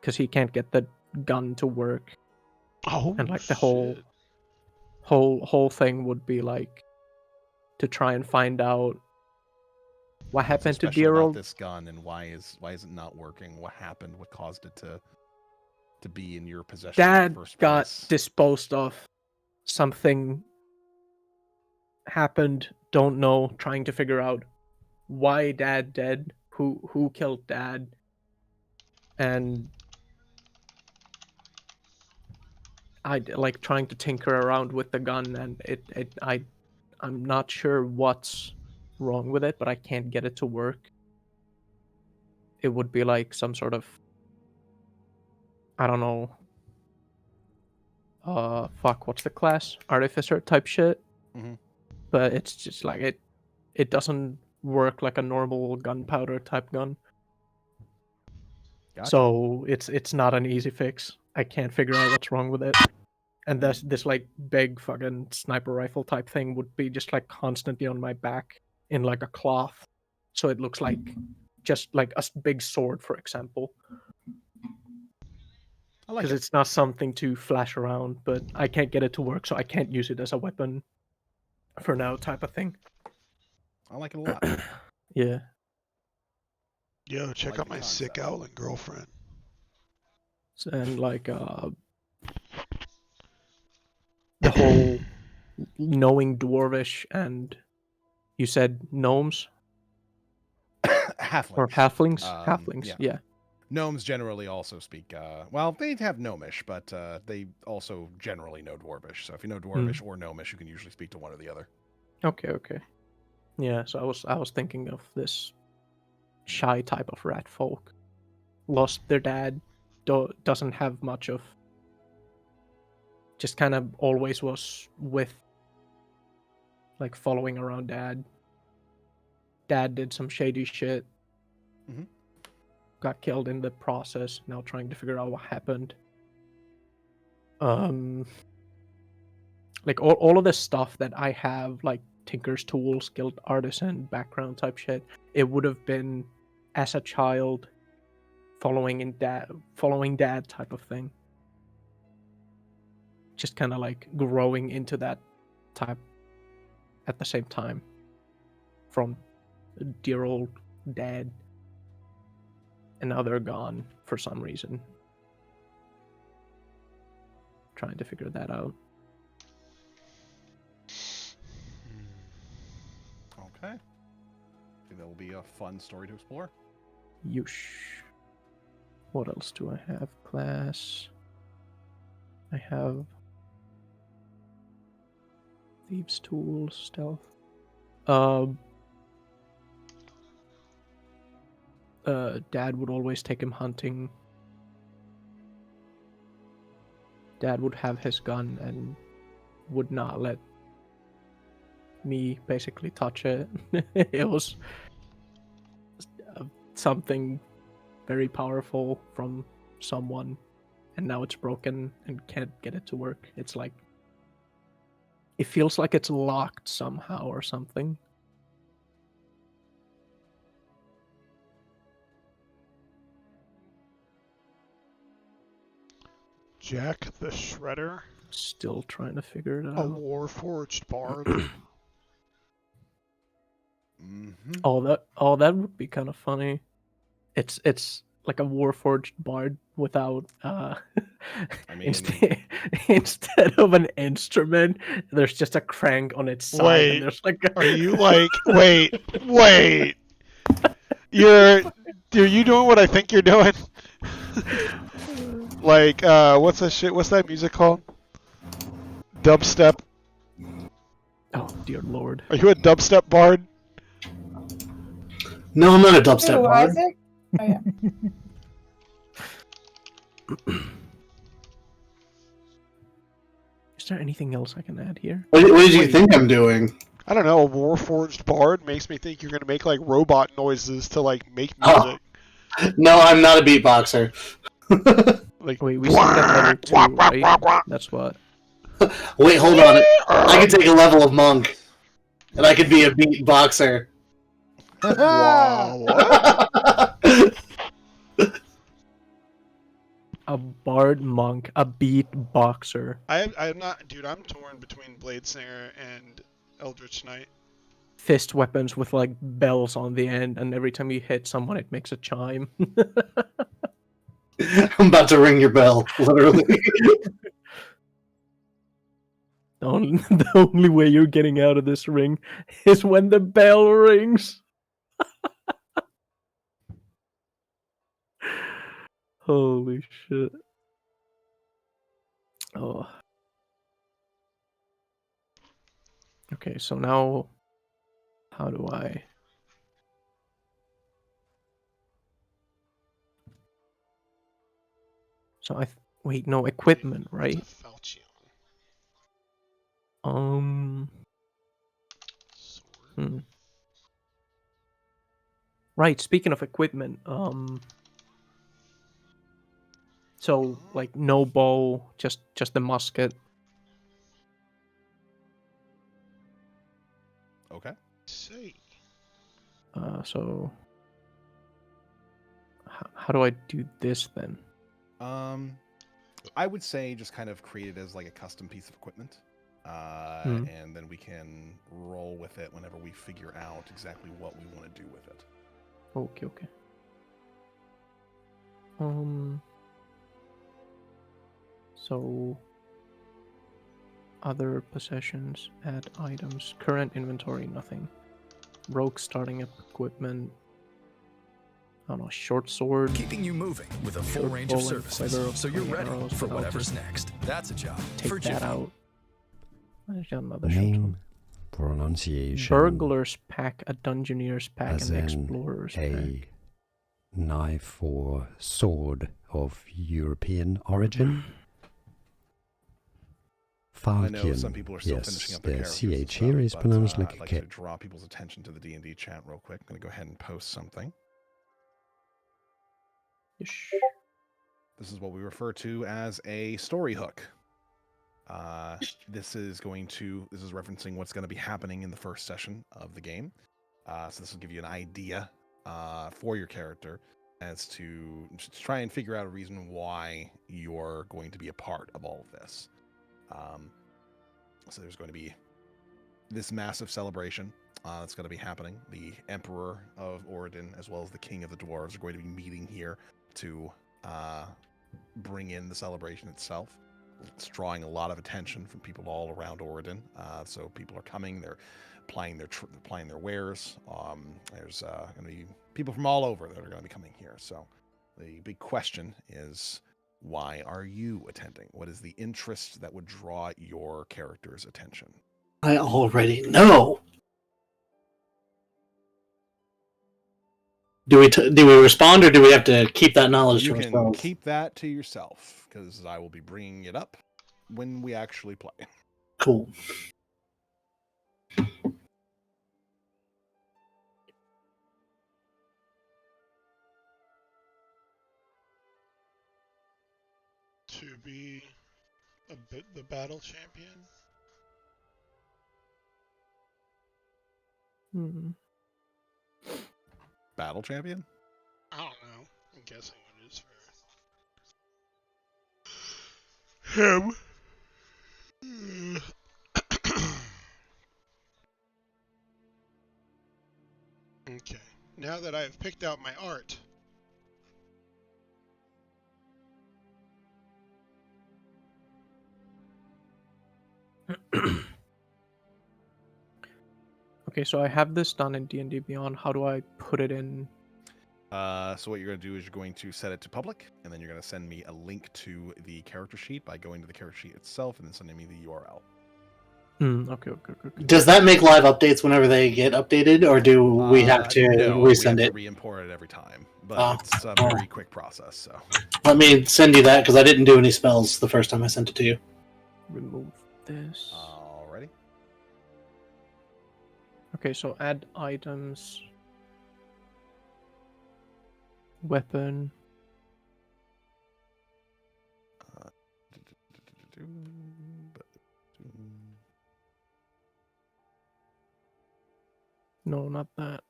because he can't get the gun to work. Oh, and like the whole thing would be like to try and find out what happened to dear old this gun and why is it not working? What happened? What caused it to be in your possession Dad in the first got place? disposed of. Something happened. Don't know. Trying to figure out why dad dead. Who killed dad? And I like trying to tinker around with the gun, and I'm not sure what's wrong with it, but I can't get it to work. It would be like some sort of, I don't know, what's the class? Artificer type shit. Mm-hmm. But it's just like it doesn't work like a normal gunpowder type gun. Gotcha. So it's not an easy fix. I can't figure out what's wrong with it. And this like big fucking sniper rifle type thing would be just like constantly on my back in like a cloth. So it looks like just like a big sword, for example. Because it's not something to flash around, but I can't get it to work, so I can't use it as a weapon for now, type of thing. I like it a lot. Yeah. Yo, check out my sick owling girlfriend. And like the whole knowing dwarvish, and you said gnomes? Halflings. Or halflings? Halflings, yeah. Gnomes generally also speak, well, they have gnomish, but they also generally know dwarvish. So if you know dwarvish or gnomish, you can usually speak to one or the other. Okay. Yeah, so I was thinking of this shy type of rat folk. Lost their dad, doesn't have much of, just kind of always was with, like, following around dad. Dad did some shady shit. Mm-hmm. Got killed in the process, now trying to figure out what happened. Like all of the stuff that I have, like Tinker's Tools, Guild Artisan, background type shit, it would have been as a child following dad type of thing. Just kind of like growing into that type at the same time from dear old dad, and now they're gone for some reason. Trying to figure that out. Okay. I think that will be a fun story to explore. Yush. What else do I have? Class. I have Thieves' Tools, Stealth. Dad would always take him hunting. Dad would have his gun and would not let me basically touch it. It was something very powerful from someone, and now it's broken and can't get it to work. It's like, it feels like it's locked somehow or something. Jack the Shredder. Still trying to figure it A out. Warforged Bard. Mm-hmm. Oh, that would be kind of funny. It's like a Warforged Bard without I mean, instead of an instrument, there's just a crank on its side. Wait, and there's like are you like wait? You're you doing what I think you're doing? Like what's that music called? Dubstep. Oh dear lord. Are you a dubstep bard? No, I'm not a dubstep Ooh, bard. Isaac? Oh, yeah. Is there anything else I can add here? What did you think I'm doing? I don't know. A Warforged Bard makes me think you're gonna make like robot noises to like make Oh. music. No, I'm not a beatboxer. Like Wait, we said that level 2, right? That's what. Wait, hold on. I could take a level of monk, and I could be a beatboxer. Wow. A bard monk, a beatboxer. I'm not, dude. I'm torn between Blade Singer and Eldritch Knight. Fist weapons with like bells on the end, and every time you hit someone, it makes a chime. I'm about to ring your bell, literally. The only way you're getting out of this ring is when the bell rings. Holy shit. Oh. Okay, so now how do I... So wait, no, equipment, right? Right, speaking of equipment, so like no bow, just the musket. Okay. See. So how do I do this then? I would say just kind of create it as like a custom piece of equipment. And then we can roll with it whenever we figure out exactly what we want to do with it. Okay. So other possessions, add items, current inventory, nothing. Rogue starting up equipment. I don't know, short sword. Keeping you moving with a full range of services, so you're ready for whatever's next. That's a job. Take that out. Another Name, pronunciation. Burglar's pack, a Dungeoneer's pack, as and in Explorer's a pack. Knife or sword of European origin. I know some people are still finishing up their characters. The CH here is pronounced like I'd a like K. to draw people's attention to the D&D chat real quick. I'm going to go ahead and post something. This is what we refer to as a story hook. This is referencing what's going to be happening in the first session of the game. So this will give you an idea for your character as to try and figure out a reason why you're going to be a part of all of this. So there's going to be this massive celebration that's going to be happening. The Emperor of Oridon, as well as the King of the Dwarves, are going to be meeting here to bring in the celebration itself. It's drawing a lot of attention from people all around Oridon. So people are coming. They're applying their wares. There's going to be people from all over that are going to be coming here. So the big question is, why are you attending? What is the interest that would draw your character's attention? I already know. Do we respond, or do we have to keep that knowledge You to can ourselves? keep that to yourself, because I will be bringing it up when we actually play. Cool. To be the battle champion. Battle champion? I don't know. I'm guessing what it is for him. Okay. Now that I've picked out my art. Okay, so I have this done in D&D Beyond. How do I put it in? So what you're going to do is you're going to set it to public, and then you're going to send me a link to the character sheet by going to the character sheet itself and then sending me the URL. Okay. Does that make live updates whenever they get updated, or do we have to No, resend we have it? to re-import it every time, but it's a very quick process. So let me send you that, because I didn't do any spells the first time I sent it to you. Remove this. Alrighty. Okay, so add items. Weapon. No, not that.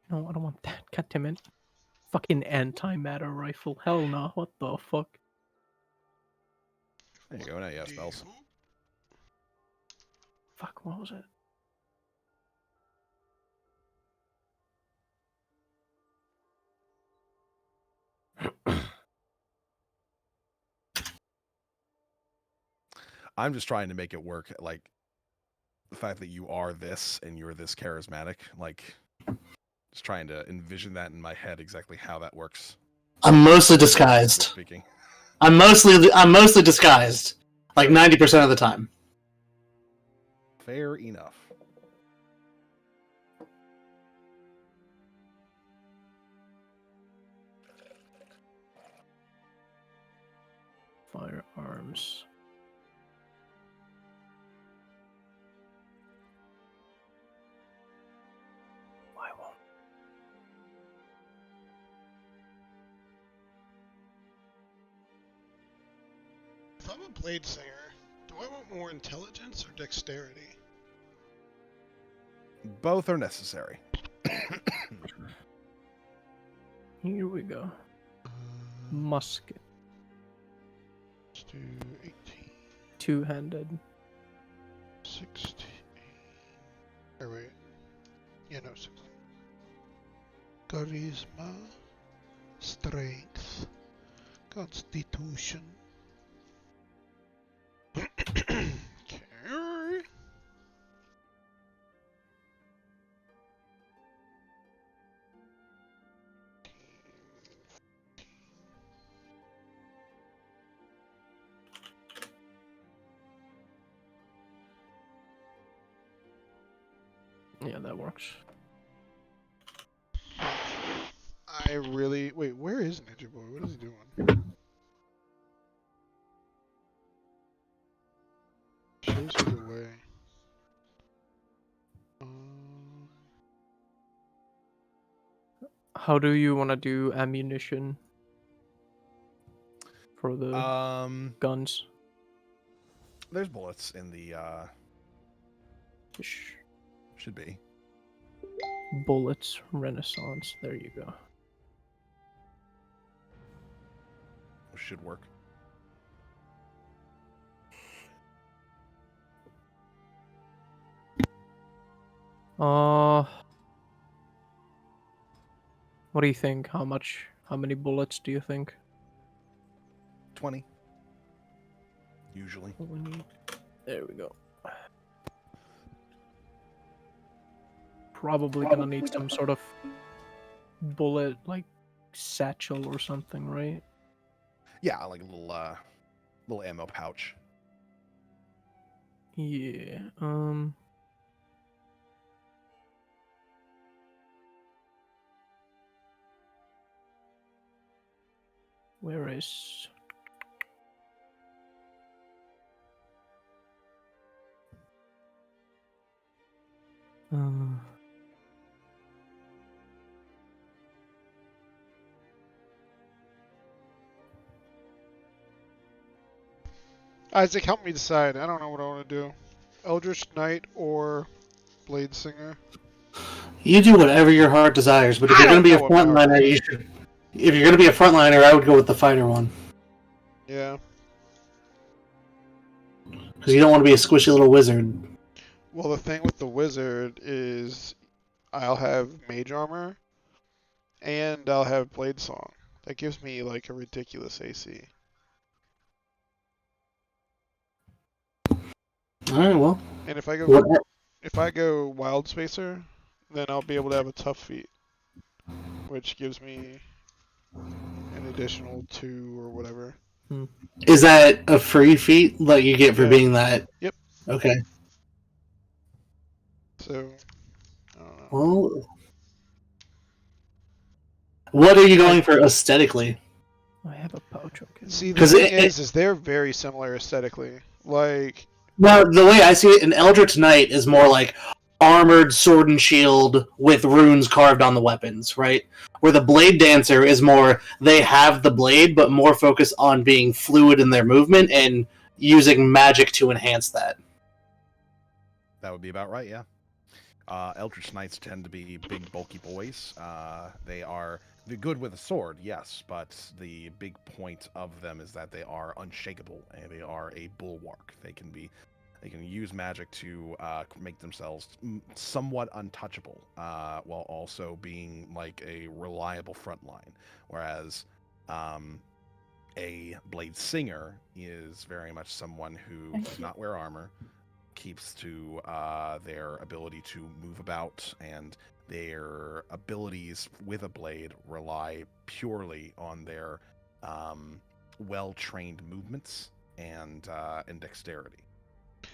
No, I don't want that. God damn it. Fucking antimatter rifle. Hell no. What the fuck? There you go. Now you have spells. Fuck, what was it? I'm just trying to make it work. Like, the fact that you are this and you're this charismatic, like, just trying to envision that in my head exactly how that works. I'm mostly disguised. Speaking. I'm mostly disguised, like 90% of the time. Fair enough. Firearms. Why won't? If I'm a blade singer, do I want more intelligence or dexterity? Both are necessary. Here we go. Musket. Let's do 18. Two-handed. 16. Or wait. Yeah, no, 16. Charisma. Strength. Constitution. Okay. Yeah, that works. I really... Wait, where is Ninja Boy? What is he doing? Shows me the way. How do you want to do ammunition for the guns? There's bullets in the should be. Bullets Renaissance. There you go. Should work. What do you think? How many bullets do you think? 20. Usually. There we go. Probably gonna need some sort of bullet, like satchel or something, right? Yeah, like a little ammo pouch. Yeah. Where is? Isaac, help me decide. I don't know what I want to do. Eldritch Knight or Blade Singer? You do whatever your heart desires, but if you're going to be a frontliner, you should. If you're going to be a frontliner, I would go with the fighter one. Yeah. Because you don't want to be a squishy little wizard. Well, the thing with the wizard is I'll have mage armor and I'll have blade song. That gives me like a ridiculous AC. Alright, well. And if I go wild spacer, then I'll be able to have a tough feat, which gives me an additional 2 or whatever. Is that a free feat that you get for being that? Yep. Okay. So, I don't know. Well, what are you going for aesthetically? I have a pouch. Okay. See, the thing is they're very similar aesthetically. Like, well, the way I see it, an Eldritch Knight is more like armored sword and shield with runes carved on the weapons, right? Where the Blade Dancer is more, they have the blade, but more focused on being fluid in their movement and using magic to enhance that. That would be about right, yeah. Eldritch Knights tend to be big, bulky boys. They're good with a sword, yes, but the big point of them is that they are unshakable, and they are a bulwark. They can use magic to make themselves somewhat untouchable, while also being like a reliable front line. Whereas a Blade Singer is very much someone who does not wear armor, keeps to their ability to move about, and their abilities with a blade rely purely on their well-trained movements and dexterity.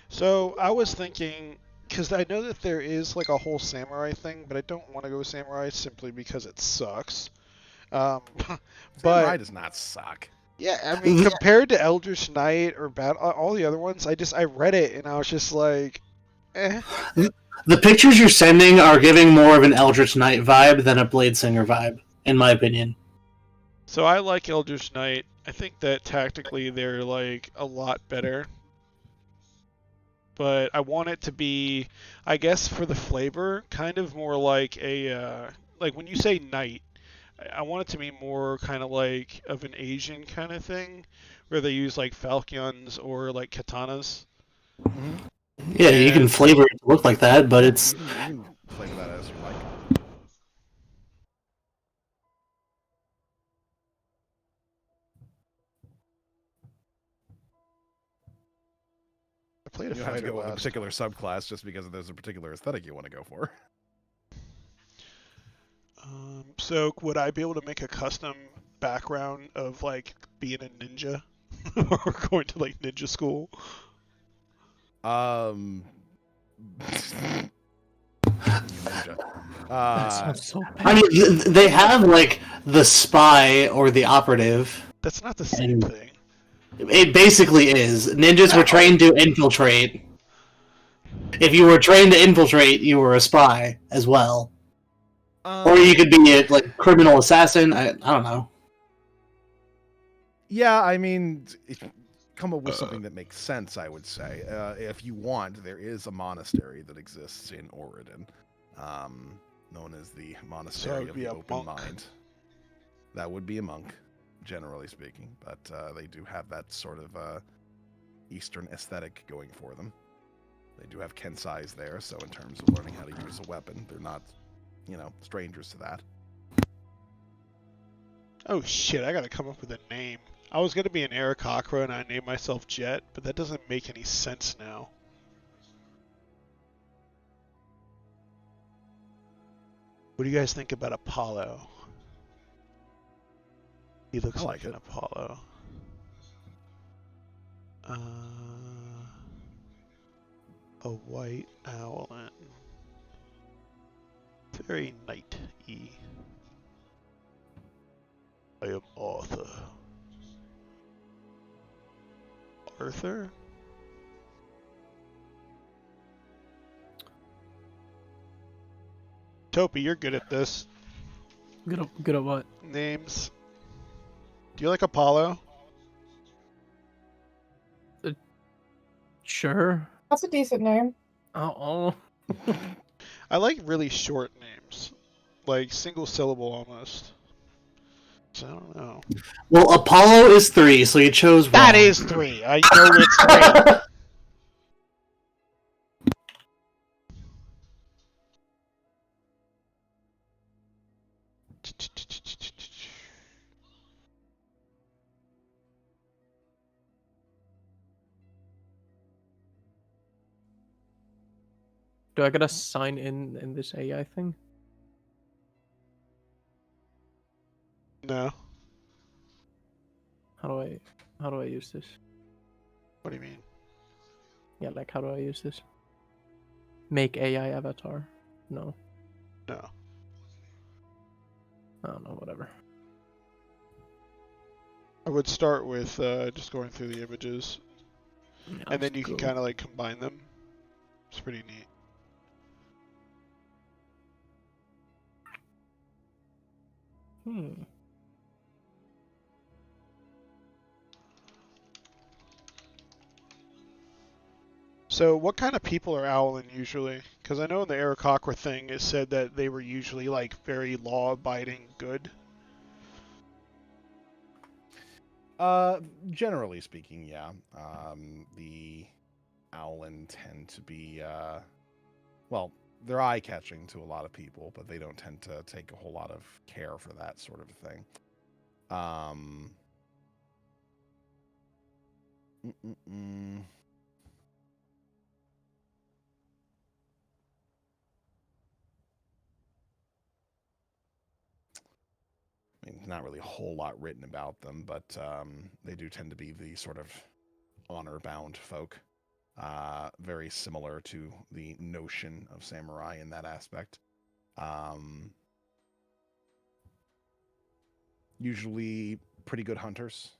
so I was thinking, because I know that there is like a whole samurai thing, but I don't want to go samurai simply because it sucks. Samurai does not suck. Yeah, I mean, compared to Eldritch Knight or all the other ones, I read it and I was just like, eh. The pictures you're sending are giving more of an Eldritch Knight vibe than a Blade Singer vibe, in my opinion. So I like Eldritch Knight. I think that tactically they're like a lot better. But I want it to be, I guess for the flavor, kind of more like a, like when you say knight, I want it to be more kind of like of an Asian kind of thing, where they use like falchions or like katanas. Mm-hmm. Yeah, you can flavor it to look like that, but it's... You can flavor that as you like. I played a you have to fighter go with a last. particular subclass just because there's a particular aesthetic you want to go for. So would I be able to make a custom background of like being a ninja or going to like ninja school? Ninja. That sounds so bad. I mean, they have like the spy or the operative. That's not the same thing. It basically is. Ninjas were trained to infiltrate. If you were trained to infiltrate, you were a spy as well. Or you could be a like criminal assassin. I don't know. Yeah, I mean, come up with something that makes sense, I would say. If you want, there is a monastery that exists in Oregon, known as the Monastery of the Open Mind. That would be a monk, generally speaking, but they do have that sort of Eastern aesthetic going for them. They do have Kensai's there, so in terms of learning how to use a weapon, they're not, strangers to that. Oh shit, I gotta come up with a name. I was gonna be an Aarakocra and I named myself Jet, but that doesn't make any sense now. What do you guys think about Apollo? He looks like an Apollo. A white owlet. Very knight-y. I am Arthur. Arthur? Topi, you're good at this. Good at what? Names. Do you like Apollo? Sure. That's a decent name. Oh. I like really short names. Like single syllable almost. So I don't know. Well, Apollo is 3, so you chose wrong. That is 3. I know it's 3. Do I gotta sign in this AI thing? No. How do I use this? What do you mean? Yeah, like how do I use this? Make AI avatar? No. No. I don't know, whatever. I would start with just going through the images. Yeah, and then you go. can kind of like combine them. It's pretty neat. So what kind of people are Owlin usually? Because I know in the Aarakocra thing it said that they were usually like very law-abiding good. Generally speaking, yeah. The Owlin tend to be, well, they're eye-catching to a lot of people, but they don't tend to take a whole lot of care for that sort of thing. I mean, not really a whole lot written about them, but they do tend to be the sort of honor-bound folk. Very similar to the notion of samurai in that aspect. Usually pretty good hunters.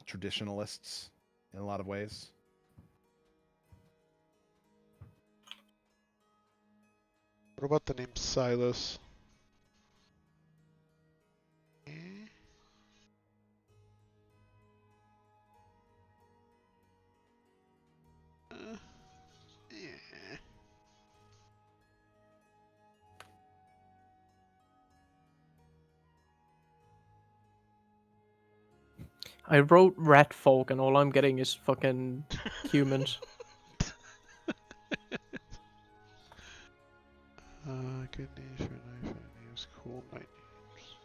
Traditionalists in a lot of ways. What about the name Silas? I wrote rat folk and all I'm getting is fucking humans. Good names for knife names, cool night names.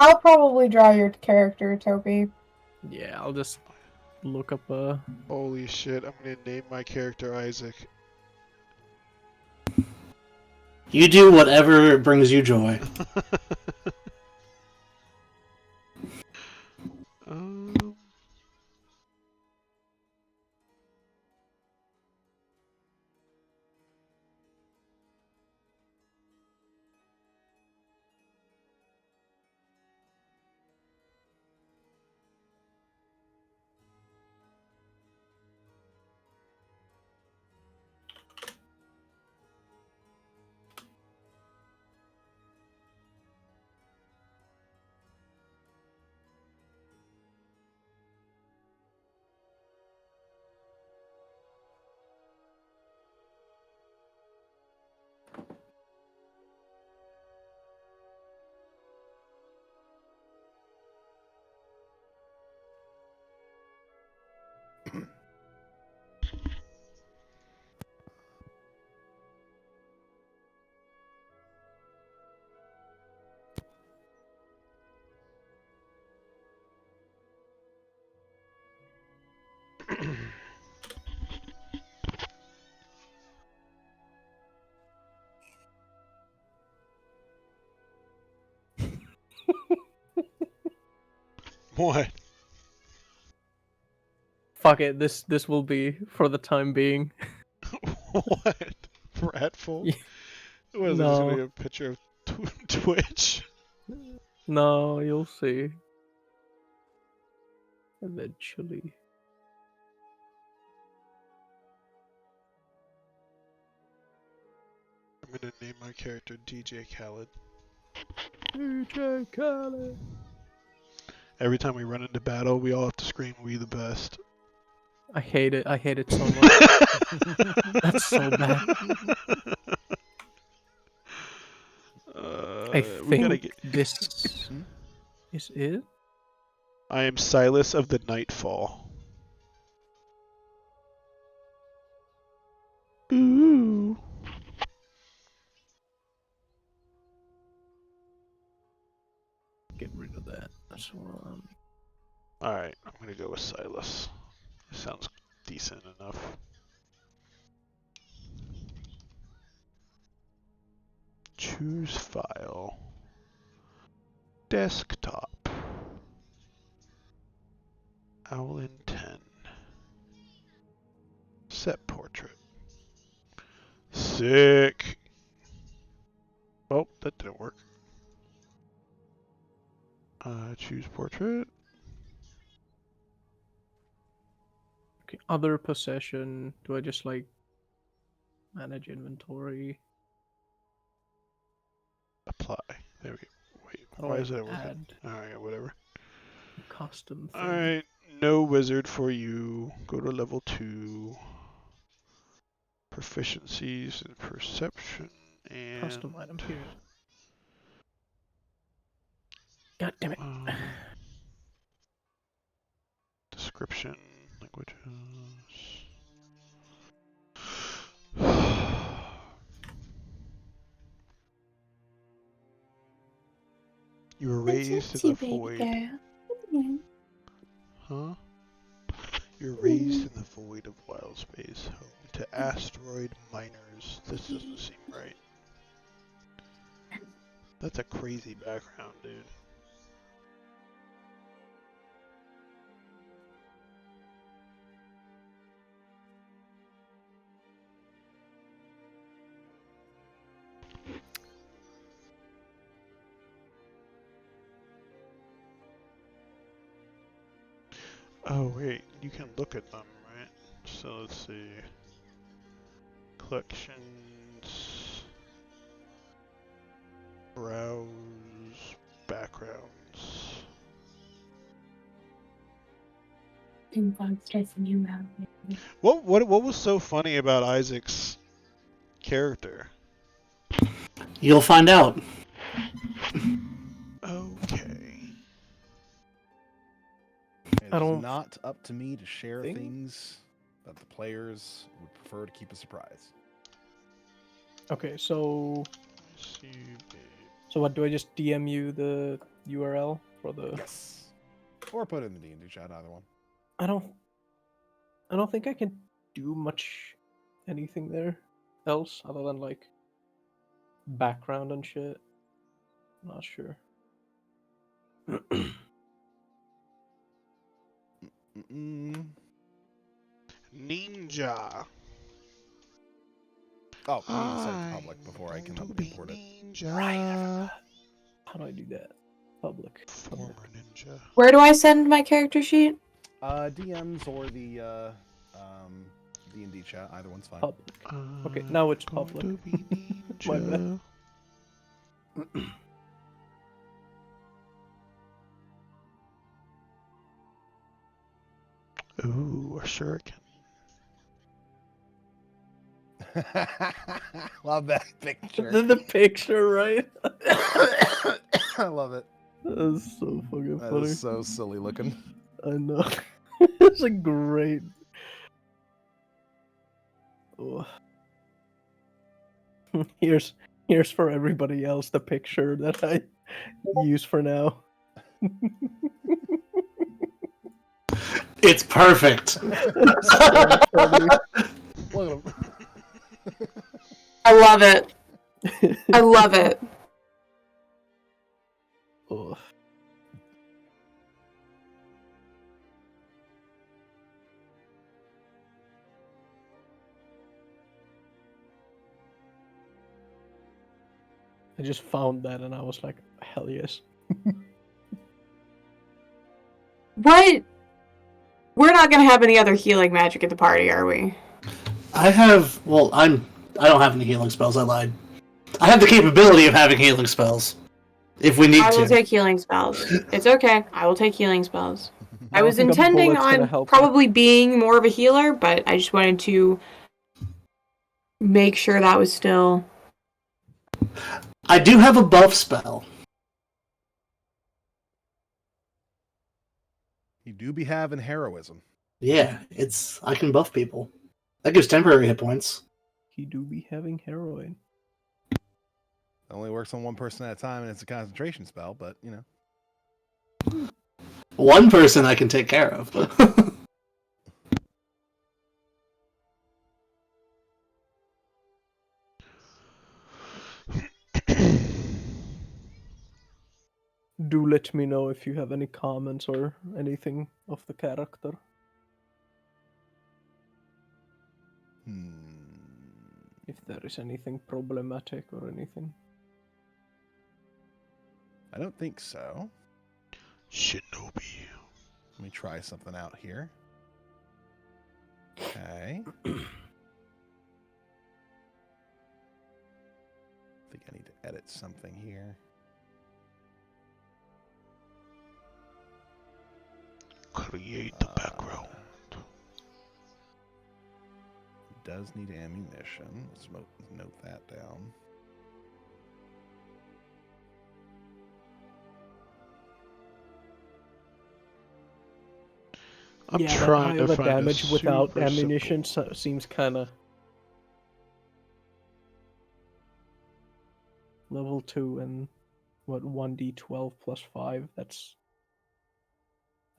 I'll probably draw your character, Topi. Yeah, I'll just look up Holy shit, I'm gonna name my character Isaac. You do whatever brings you joy. What? Fuck it. This will be for the time being. What? Bratful? Yeah. What is this No. gonna be a picture of Twitch? No, you'll see. Eventually. I'm gonna name my character DJ Khaled. DJ Khaled. Every time we run into battle, we all have to scream, "We the best." I hate it. I hate it so much. That's so bad. I we gotta think get... this is it. I am Silas of the Nightfall. Ooh. Get rid of that. That's one. Alright, I'm gonna go with Silas. Sounds decent enough. Choose file. Desktop. Owlin 10. Set portrait. Sick. Oh, that didn't work. Choose portrait. Okay, other possession. Do I just like manage inventory? Apply. There we go. Wait, How do why I is that working? add Alright, whatever. custom thing? Alright, no wizard for you. Go to level 2. Proficiencies in perception and... Custom item here. God damn it. Description, languages... You were raised in the void. Huh? You're raised in the void of wild space, home to asteroid miners. This doesn't seem right. That's a crazy background, dude. Oh wait, you can look at them, right? So let's see. Collections. Browse. Backgrounds. What was so funny about Isaac's character? You'll find out. Okay. It is not up to me to share things that the players would prefer to keep a surprise. Okay, so what do I just DM you the URL for the? Yes. Or put it in the D&D chat, either one. I don't think I can do much anything there else other than like background and shit. I'm not sure. Ninja. Oh, you need to set it to public before I can import it. Ninja. Right. How do I do that? Public. Former ninja. Where do I send my character sheet? DMs or the D&D chat, either one's fine. Public. Okay, now it's public. My bad. Ooh, a shuriken. Love that picture. The picture, right? I love it. That's so fucking funny. That is so silly looking. I know. It's a great. Oh. Here's for everybody else the picture that I use for now. It's perfect. I love it. I love it. Oh. just found that and I was like, hell yes. What? We're not gonna have any other healing magic at the party, are we? I don't have any healing spells, I lied. I have the capability of having healing spells. If we need to. I will take healing spells. It's okay. I will take healing spells. I was intending on probably being more of a healer, but I just wanted to make sure that was still... I do have a buff spell. You do be having heroism. Yeah, I can buff people. That gives temporary hit points. He do be having heroin. It only works on one person at a time, and it's a concentration spell, but, you know. One person I can take care of. Do let me know if you have any comments or anything of the character. If there is anything problematic or anything. I don't think so. Shinobi. Let me try something out here. Okay. I think I need to edit something here. Create the background. Does need ammunition. Let's note that down. I'm trying to find damage without super ammunition simple... seems kind of level 2 and what 1d12 plus 5. That's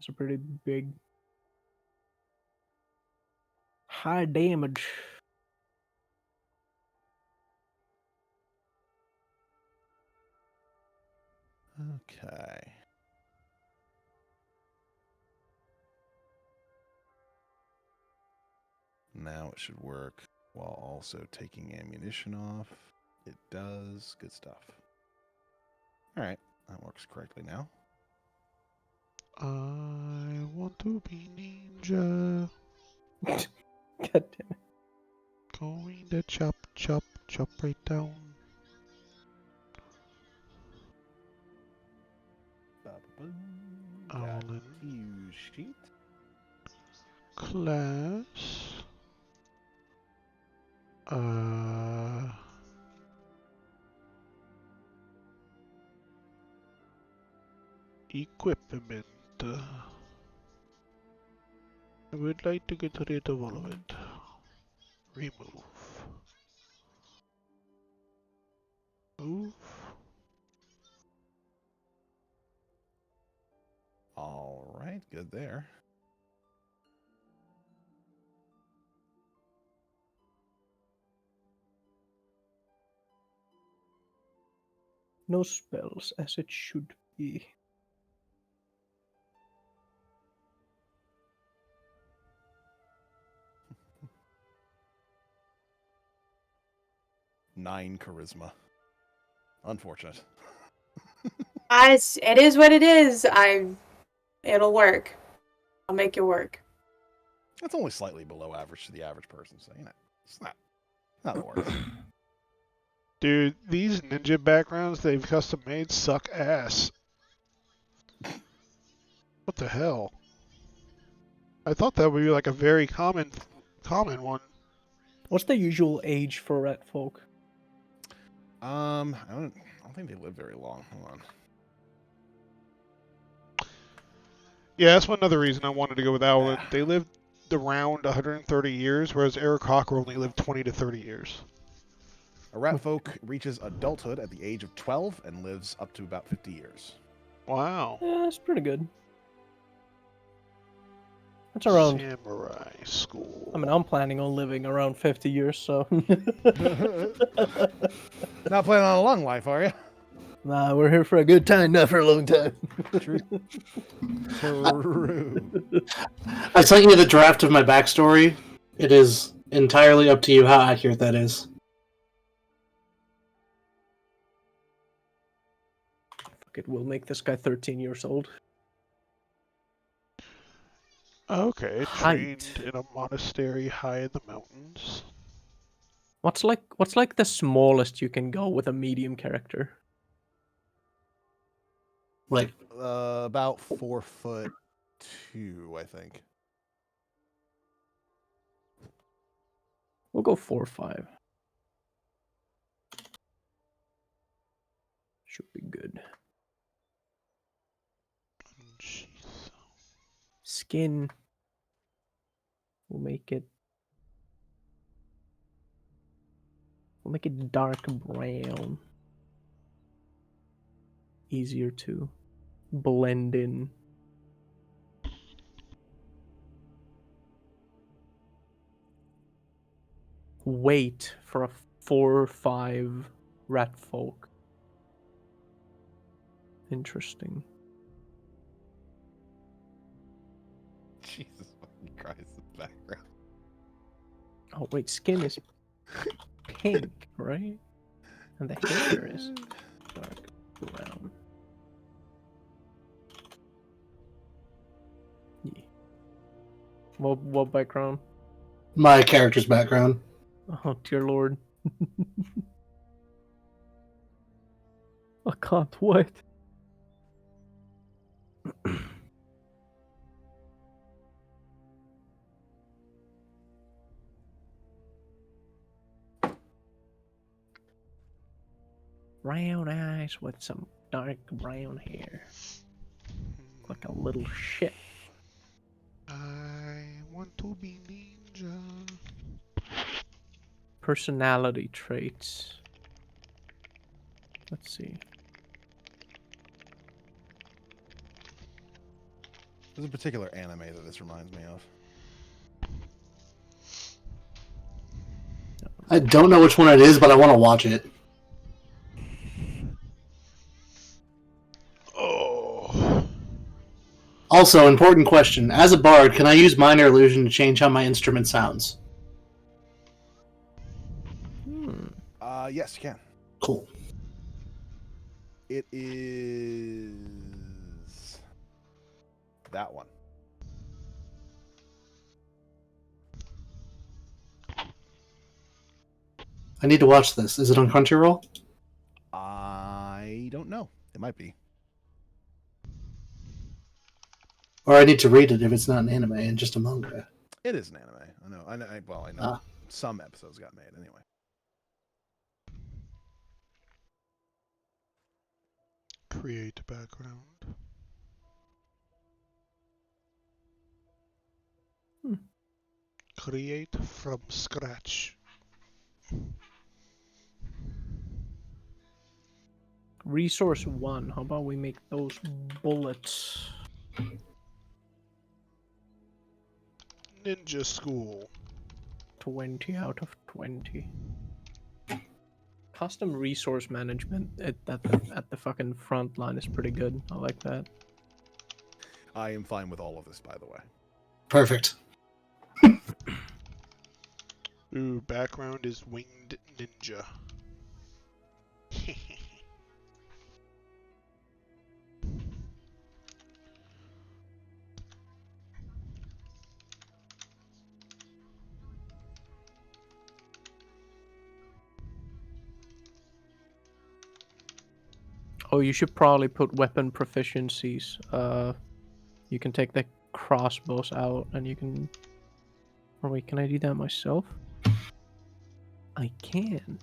a pretty big high damage. Okay. Now it should work while also taking ammunition off. It does. Good stuff. Alright, that works correctly now. I want to be ninja. God damn it. Going to chop right down. Got fuse sheet. Class. Equipment. I would like to get rid of all of it. Remove. Move. All right, good there. No spells as it should be. Nine charisma. Unfortunate. It is what it is. It'll work. I'll make it work. That's only slightly below average to the average person, so you know, it's not the worst. Dude, these ninja backgrounds they've custom made suck ass. What the hell? I thought that would be like a very common one. What's the usual age for rat folk? I don't think they live very long. Hold on. Yeah, that's one other reason I wanted to go with Owlet. They lived around 130 years, whereas Eric Cocker only lived 20 to 30 years. A rat folk reaches adulthood at the age of 12 and lives up to about 50 years. Wow. Yeah, that's pretty good. That's around... Samurai school. I mean, I'm planning on living around 50 years, so... Not planning on a long life, are you? Nah, we're here for a good time, not for a long time. True. True. I sent you the draft of my backstory. It is entirely up to you how accurate that is. fuck it, we'll make this guy 13 years old. Okay, Height. trained in a monastery high in the mountains. What's like the smallest you can go with a medium character? Like, About 4'2", I think. We'll go 4'5". Should be good. Jeez. Skin. We'll make it dark brown. Easier to blend in. Weight for a 4'5" rat folk. Interesting. Jesus fucking Christ, the background. Oh wait, skin is pink, right? And the hair is dark brown. Yeah. What background? my character's background. Oh dear lord. I can't wait. Brown eyes with some dark brown hair. Like a little shit. I want to be ninja. Personality traits. Let's see. There's a particular anime that this reminds me of. I don't know which one it is, but I want to watch it. Oh. Also, important question. As a bard, can I use minor illusion to change how my instrument sounds? Yes, you can. Cool. It is that one. I need to watch this. Is it on Crunchyroll? I don't know. It might be. Or I need to read it if it's not an anime and just a manga. It is an anime. I know. I know. Some episodes got made anyway. Create background. Create from scratch. Resource 1. How about we make those bullets? Ninja school. 20 out of 20. Custom resource management at the fucking front line is pretty good. I like that. I am fine with all of this, by the way. Perfect. Ooh, background is winged ninja. Oh, you should probably put weapon proficiencies. You can take the crossbows out, and you can. Or wait, can I do that myself? I can.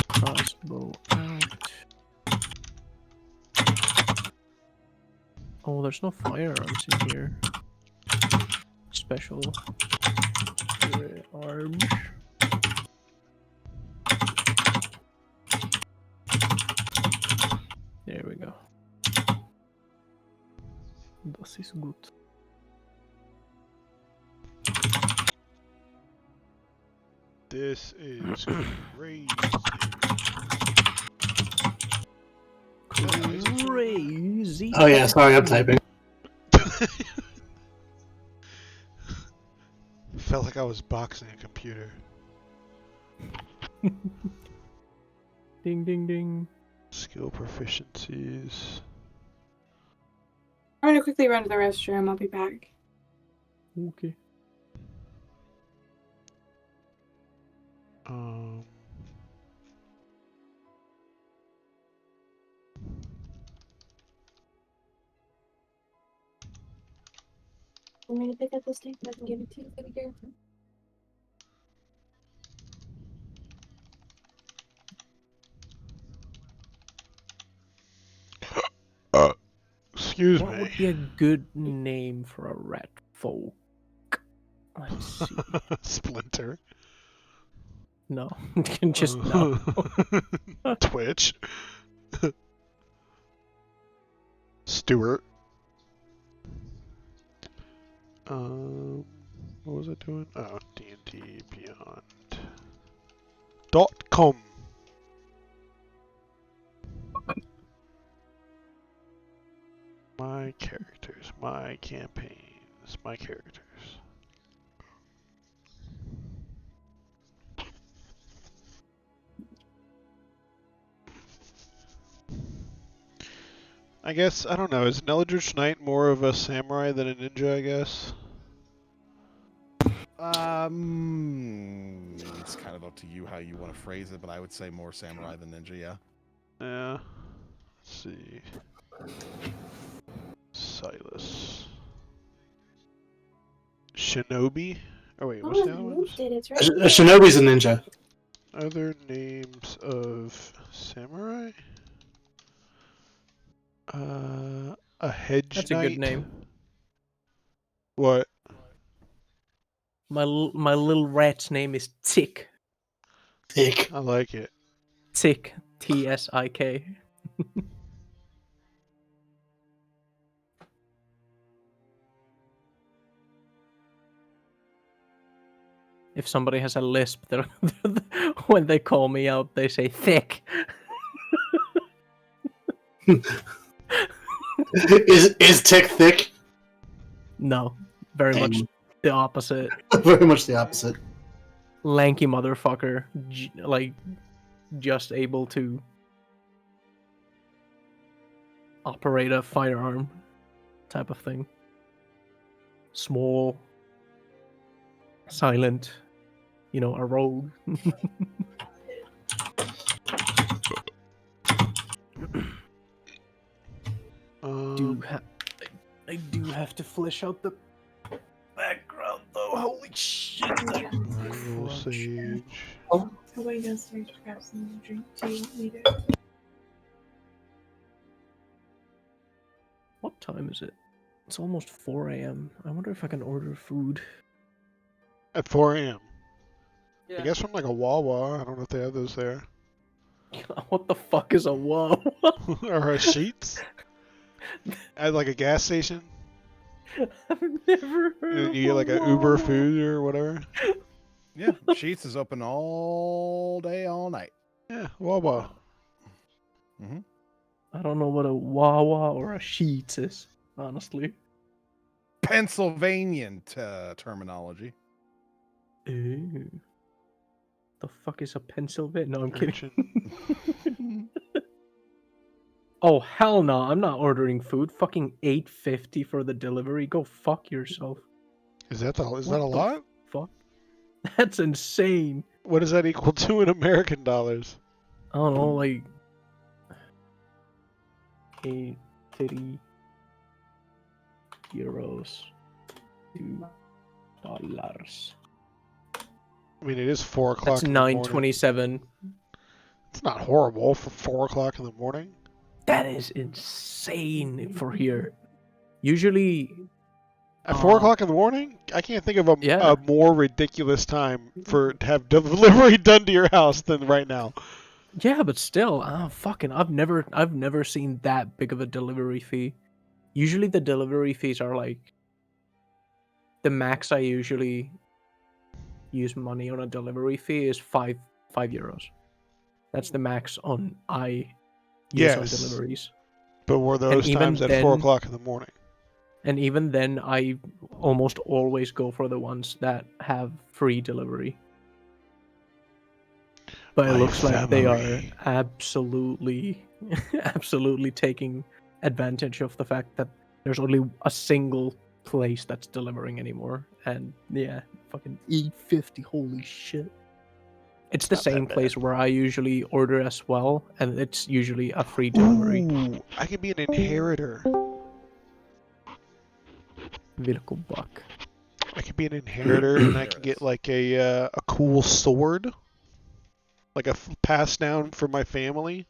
Crossbow out. Oh, there's no firearms in here. Special arms. There we go. Das ist gut. This is crazy. Crazy. Oh yeah, sorry, I'm typing. Felt like I was boxing a computer. Ding ding ding. Skill proficiencies. I'm gonna quickly run to the restroom. I'll be back. Okay. Want me to pick up this tape and I can give it to you later? Excuse What me. would be a good name for a rat folk? Let's see. Splinter. No, just no. Twitch. Stewart. What was I doing? Oh, D&D Beyond. .com. My characters, my campaigns, my characters. I guess, I don't know, is an Eldritch Knight more of a samurai than a ninja, I guess? It's kind of up to you how you want to phrase it, but I would say more samurai than ninja, yeah. Yeah. Let's see. Silas. Shinobi? Oh wait, what's the other one? A shinobi's a ninja. Other names of samurai? A hedge That's knight? a good name. What? My little rat's name is Tick. Tick. I like it. Tick. T-S-I-K. If somebody has a lisp, when they call me out, they say thick. Is Tick thick? No, very much the opposite. Very much the opposite. Lanky motherfucker, like just able to operate a firearm type of thing. Small, silent, a rogue. I do have to flesh out the background though. Holy shit! Ritual Sage. I'll go downstairs to grab some drink. Do you want me to? What time is it? It's almost 4 a.m. I wonder if I can order food. At 4 a.m. Yeah. I guess from like a Wawa. I don't know if they have those there. What the fuck is a Wawa? Or a Sheets? At like a gas station? I've never heard And of you get like a Wawa. Uber food or whatever? Yeah, Sheets is open all day, all night. Yeah, Wawa. Mm-hmm. I don't know what a Wawa or a Sheets is, honestly. Pennsylvanian terminology. Ooh. The fuck is a Pennsylvania? No, I'm kidding. Oh, hell no. I'm not ordering food. Fucking $8.50 for the delivery. Go fuck yourself. Is that a lot? Fuck. That's insane. What does that equal to in American dollars? I don't know, like 80 euros to dollars. I mean, it is 4 o'clock. That's $9.27. It's not horrible for 4 o'clock in the morning. That is insane for here. Usually, at 4 o'clock in the morning, I can't think of a more ridiculous time to have delivery done to your house than right now. Yeah, but still, I've never seen that big of a delivery fee. Usually, the delivery fees are like the max I usually use money on a delivery fee is 5 euros. That's the max on on deliveries. But were those times at 4 o'clock in the morning? And even then, I almost always go for the ones that have free delivery. But it My looks like they are family. absolutely, absolutely taking advantage of the fact that there's only a single place that's delivering anymore. And yeah, fucking E50, holy shit. It's the Not that same bad. place where I usually order as well, and it's usually a free delivery. Ooh, I can be an inheritor. Vilko buck. I can be an inheritor, and I can get like a cool sword, like a pass down for my family.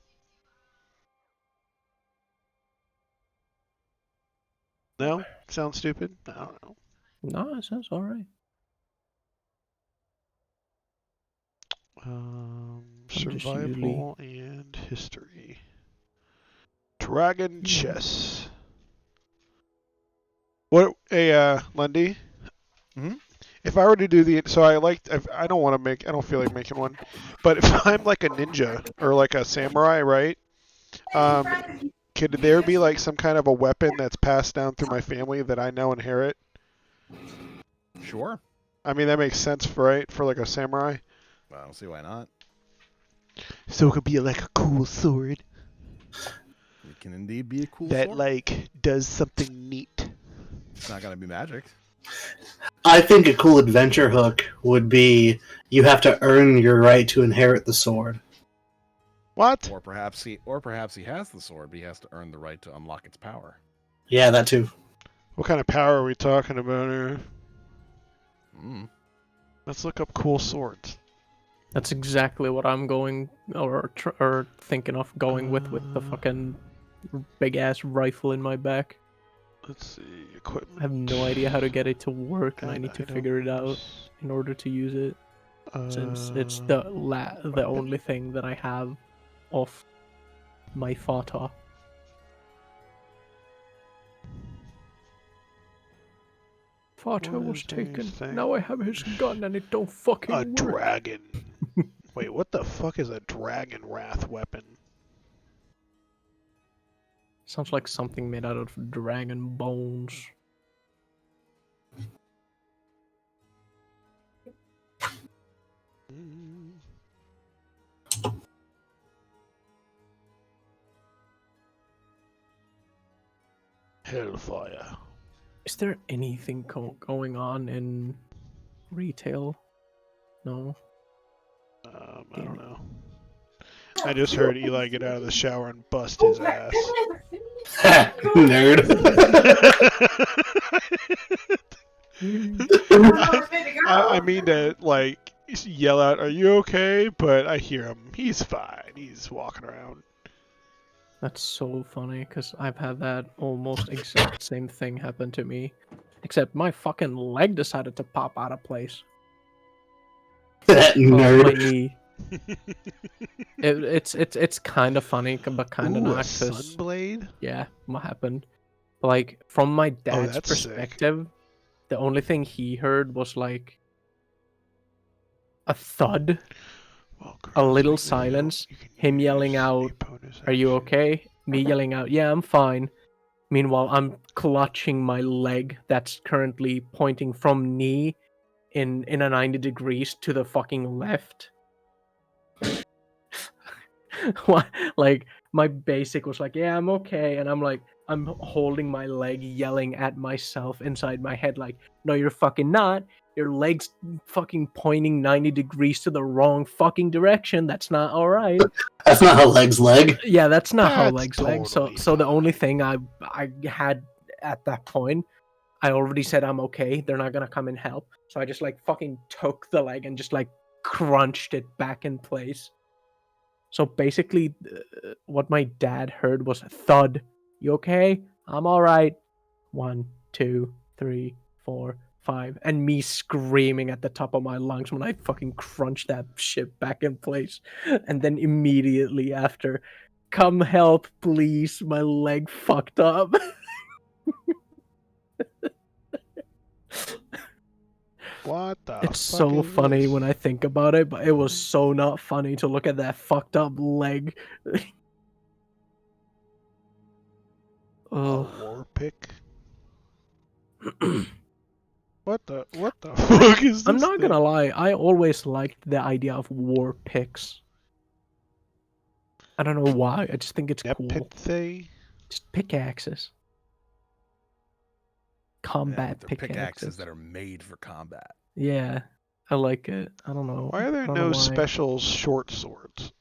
No, sounds stupid. I don't know. No, it sounds alright. just Survival and history. Dragon chess. What? Hey, Lundy. Mhm. If I were to do I don't want to make. I don't feel like making one. But if I'm like a ninja or like a samurai, right? Could there be like some kind of a weapon that's passed down through my family that I now inherit? Sure. I mean, that makes sense, right? For like a samurai. I don't see why not. So it could be like a cool sword It can indeed be a cool that sword. like does something neat. It's not gonna be magic. I think a cool adventure hook would be you have to earn your right to inherit the sword. What? Or perhaps he has the sword, but he has to earn the right to unlock its power. Yeah, that too. What kind of power are we talking about here? Let's look up cool swords. That's exactly what I'm going or thinking of going with the fucking big ass rifle in my back. Let's see, equipment. I have no idea how to get it to work, and I need to figure it out in order to use it. Since it's the only thing that I have of my fata. Fata was taken. Now I have his gun, and it don't fucking work. Dragon. Wait, what the fuck is a dragon wrath weapon? Sounds like something made out of dragon bones. Hellfire. Is there anything going on in retail? No. I don't know. I just heard Eli get out of the shower and bust his ass. Nerd. I mean to like yell out, "Are you okay?" But I hear him. He's fine. He's walking around. That's so funny, because I've had that almost exact same thing happen to me. Except my fucking leg decided to pop out of place. That nerd. nerd. My knee. It's kind of funny, but kind of not. A sunblade? Yeah, what happened? Like, from my dad's that's perspective, the only thing he heard was like a thud, a little silence, him yelling out, "Are you okay?" Me yelling out, "Yeah, I'm fine." Meanwhile, I'm clutching my leg that's currently pointing from knee in a 90 degrees to the fucking left. What? Like, my basic was like, "Yeah, I'm okay," and I'm holding my leg, yelling at myself inside my head like, "No, you're fucking not. Your leg's fucking pointing 90 degrees to the wrong fucking direction. That's not alright." That's not how legs leg. Yeah, that's not how That's legs leg. totally So the only thing I had at that point, I already said I'm okay. They're not gonna come and help. So I just like fucking took the leg and just like crunched it back in place. So basically, what my dad heard was thud. "You okay?" "I'm all right." 1, 2, 3, 4, 5, and me screaming at the top of my lungs when I fucking crunched that shit back in place. And then immediately after, "Come help, please. My leg fucked up." What the It's fuck so is funny this? when I think about it, but it was so not funny to look at that fucked up leg. A war pick? What the fuck is this? I'm not gonna lie, I always liked the idea of war picks. I don't know why. I just think it's cool. Nepenthe? Just pickaxes. Combat they're pickaxes that are made for combat. Yeah, I like it. I don't know. Why are there no special short swords?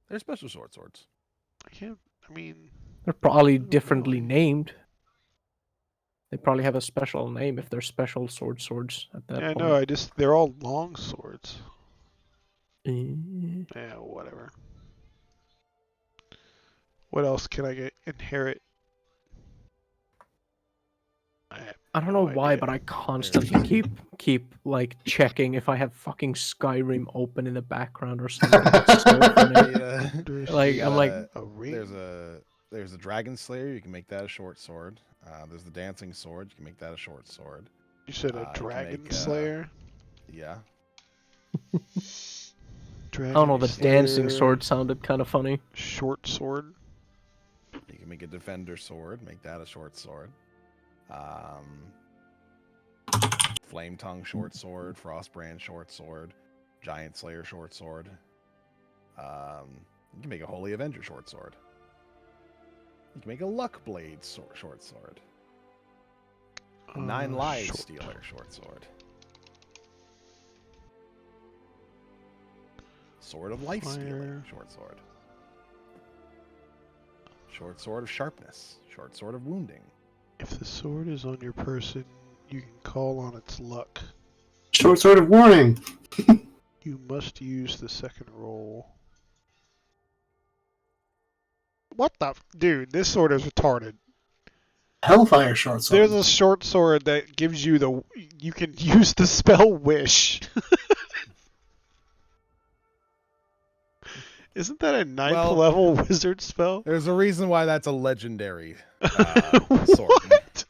They're special short swords. I mean... They're probably differently named. They probably have a special name if they're special swords at that point. Yeah, no, they're all long swords. Yeah, whatever. What else can I inherit? I don't know why, but I constantly keep like checking if I have fucking Skyrim open in the background or something. It's so funny. Like I'm like, there's a dragon slayer. You can make that a short sword. There's the dancing sword. You can make that a short sword. You said a dragon slayer? Yeah. I don't know. The dancing sword sounded kind of funny. Short sword. You can make a defender sword. Make that a short sword. Flame tongue short sword, frostbrand short sword, giant slayer short sword. You can make a holy avenger short sword. You can make a luck blade short sword. A 9 lives stealer short sword. Sword of life stealing short sword. Short sword of sharpness. Short sword of wounding. If the sword is on your person, you can call on its luck. Short sword of warning. You must use the second roll. What the... Dude, this sword is retarded. Hellfire short sword. There's a short sword that gives you the... You can use the spell Wish. Isn't that a 9th level wizard spell? There's a reason why that's a legendary sword. What?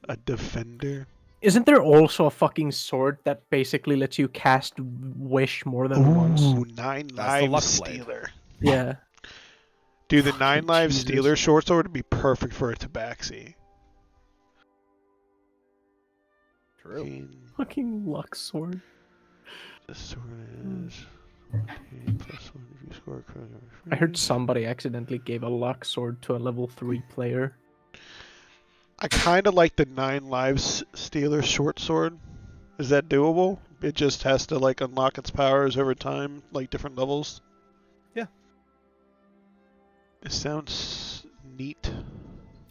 A defender? Isn't there also a fucking sword that basically lets you cast Wish more than once? Ooh, 9 lives stealer. Yeah. Dude, the 9 lives stealer short sword would be perfect for a tabaxi. True. Fucking luck sword. The sword is... I heard somebody accidentally gave a luck sword to a level 3 player. I kind of like the 9 lives stealer short sword. Is that doable? It just has to like unlock its powers over time, like different levels. Yeah. It sounds neat.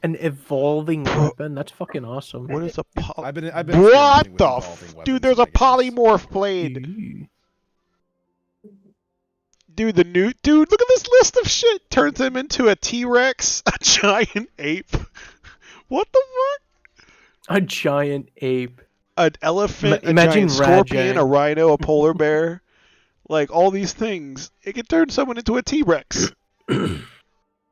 An evolving weapon? That's fucking awesome. What is a I've been what the dude? There's a polymorph blade. Dude, dude, look at this list of shit. Turns him into a T-Rex, a giant ape. What the fuck? A giant ape. An elephant, a giant scorpion, a rhino, a polar bear. Like, all these things. It can turn someone into a T-Rex.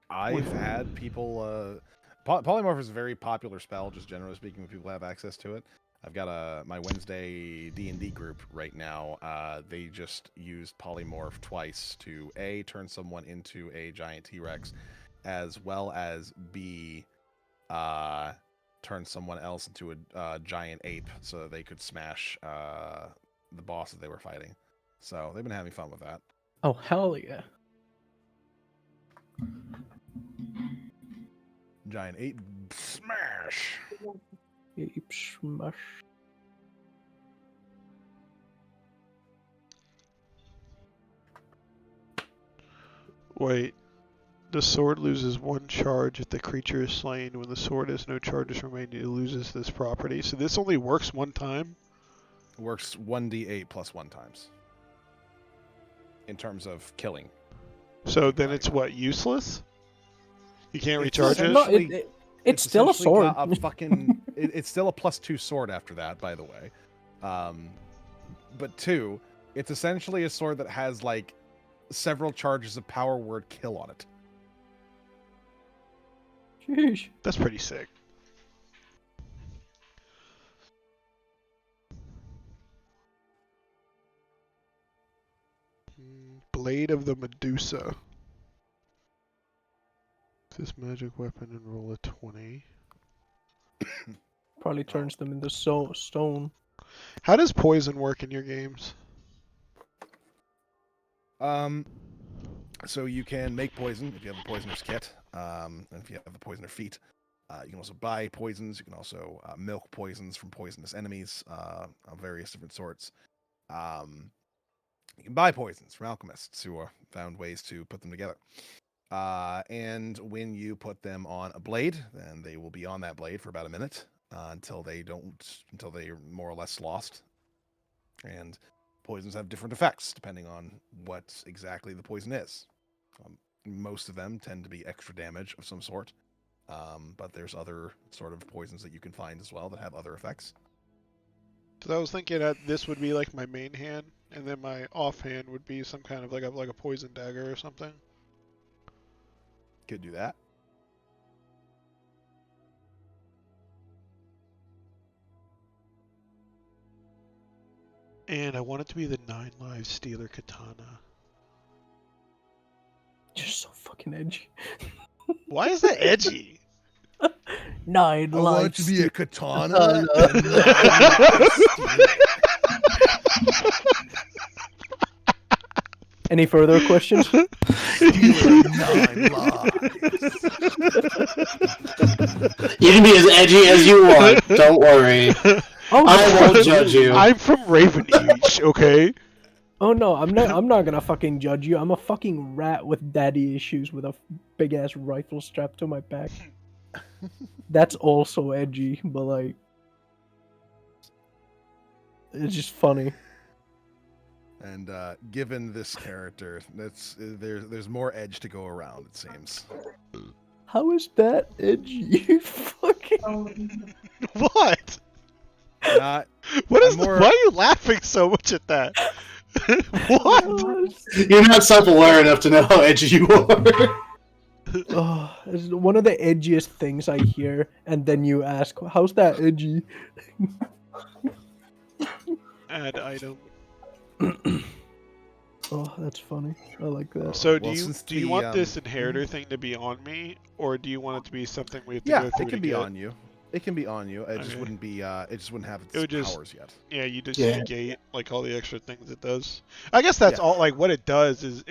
I've had people... Polymorph is a very popular spell, just generally speaking, when people have access to it. I've got my Wednesday D&D group right now. They just used Polymorph twice to A, turn someone into a giant T-Rex, as well as B, turn someone else into a giant ape so that they could smash the boss that they were fighting. So they've been having fun with that. Oh, hell yeah. Giant ape smash! Ape smash. Wait. The sword loses 1 charge if the creature is slain. When the sword has no charges remaining, it loses this property. So this only works 1 time? It works 1d8 plus 1 times. In terms of killing. So then it's what, useless? You can't recharge it? It's still a sword. It's still a +2 sword after that, by the way. But 2, it's essentially a sword that has like several charges of power word kill on it. Sheesh. That's pretty sick. Blade of the Medusa. This magic weapon and roll a 20. Probably turns them into stone. How does poison work in your games? So you can make poison if you have the poisoner's kit, and if you have the poisoner feat. You can also buy poisons. You can also milk poisons from poisonous enemies of various different sorts. You can buy poisons from alchemists who have found ways to put them together. And when you put them on a blade, then they will be on that blade for about a minute until they're more or less lost. And poisons have different effects depending on what exactly the poison is. Most of them tend to be extra damage of some sort, but there's other sort of poisons that you can find as well that have other effects. So I was thinking that this would be like my main hand, and then my offhand would be some kind of like a poison dagger or something. Could do that. And I want it to be the 9 Lives Stealer Katana. You're so fucking edgy. Why is that edgy? 9 I want lives. it to be a katana. Any further questions? Stealer 9 lives. You can be as edgy as you want. Don't worry. Oh, I won't judge you. I'm from Ravenage, okay? Oh no, I'm not gonna fucking judge you. I'm a fucking rat with daddy issues with a big ass rifle strapped to my back. That's also edgy, but like, it's just funny. And given this character, there's more edge to go around. It seems. How is that edgy? Fucking. What? Not. What is? more- Why are you laughing so much at that? What? You're not self-aware enough to know how edgy you are. Oh, it's one of the edgiest things I hear, and then you ask, "How's that edgy?" Add item. Oh, that's funny. I like that. So Well, do since you the, want this inheritor thing to be on me, or do you want it to be something we have to Yeah, go through it can to be get? on you. It can be on you. It just Okay. wouldn't be. It just wouldn't have its It would just- powers yet. Yeah, you just Yeah. negate like all the extra things it does. I guess that's Yeah. all. Like what it does is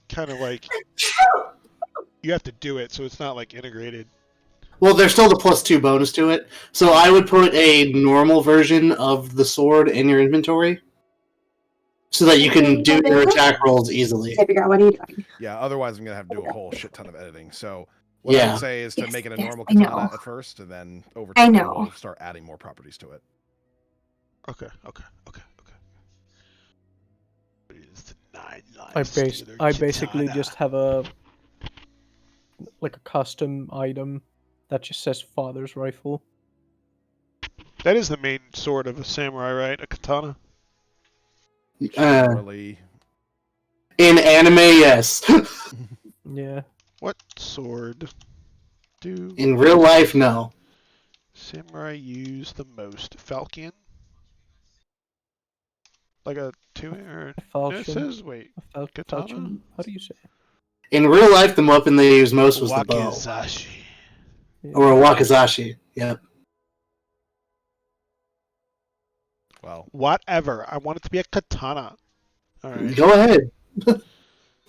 kind of like you have to do it, so it's not like integrated. Well, there's still the +2 bonus to it. So I would put a normal version of the sword in your inventory, so that you can do your attack rolls easily. I figure out what are you doing? Yeah. Otherwise, I'm gonna have to do a whole shit ton of editing. So what I Yeah. would say is to Yes, make it a yes, normal I know. katana at first, and then over I time know. we'll start adding more properties to it. Okay. What is the 9 lives stealer I basically katana? just have a custom item that just says father's rifle. That is the main sword of a samurai, right? A katana. Generally, In anime, yes. Yeah. What sword do In real life, no. samurai use the most? Falcon? Like a two or Falchion. it says wait. Katana? Falchion. How do you say it? In real life, the weapon they use most was the bow. Wakizashi. Yeah. Or a wakizashi. Yep. well, Whatever. I want it to be a katana. Alright. Go ahead.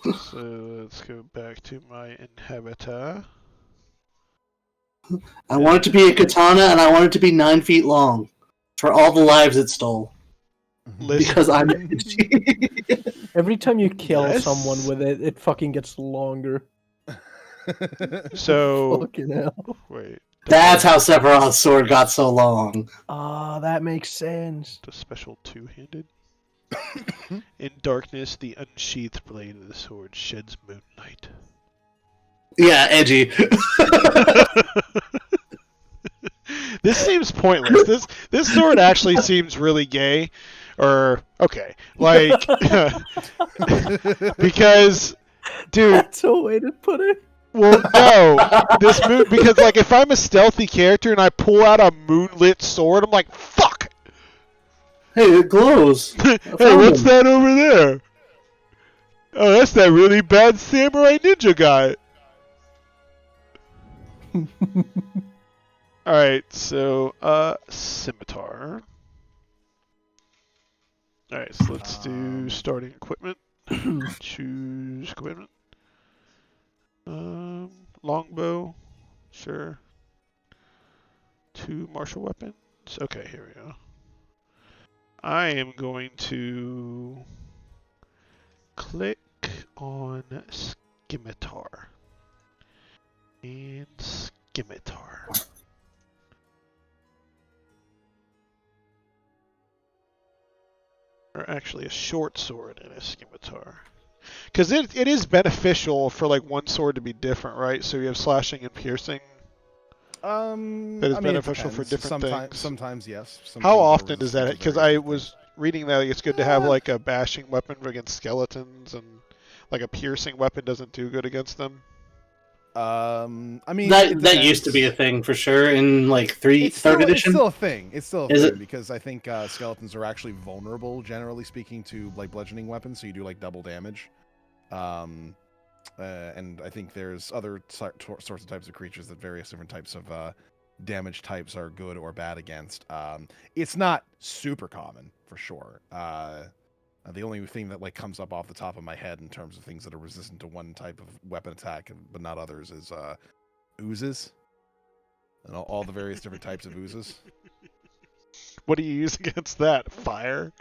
So let's go back to my inhabitor. I want it to be a katana, and I want it to be 9 feet long. For all the lives it stole. Listen, Because I'm edgy. Every time you kill Yes. someone with it, it fucking gets longer. so Fucking hell. wait. That's how Sephiroth's sword got so long. Ah, that makes sense. The special two-handed. In darkness, the unsheathed blade of the sword sheds moonlight. Yeah, edgy. This seems pointless. This sword actually seems really gay. Or okay, like because, dude. That's a way to put it. Well, no, this moon because like if I'm a stealthy character and I pull out a moonlit sword, I'm like, fuck. Hey, it glows. Hey, what's that over there? Oh, that's that really bad samurai ninja guy. Alright, so, scimitar. Alright, so let's do starting equipment. Choose equipment. Longbow. Sure. 2 martial weapons. Okay, here we go. I am going to click on scimitar. And scimitar. Or actually a short sword and a scimitar. Because it is beneficial for like one sword to be different, right? So you have slashing and piercing. That is beneficial for different things. Sometimes yes. Some How things are often does that? resistant to Because very I different was reading that it's good to have like a bashing weapon against skeletons, and like a piercing weapon doesn't do good against them. I mean, that used to be a thing for sure in like third edition. It's still a thing. It's still a Is thing it? because I think skeletons are actually vulnerable, generally speaking, to like bludgeoning weapons. So you do like double damage. And I think there's other sorts of types of creatures that various different types of damage types are good or bad against. It's not super common for sure. The only thing that like comes up off the top of my head in terms of things that are resistant to one type of weapon attack but not others is oozes and all the various different types of oozes. What do you use against that? Fire?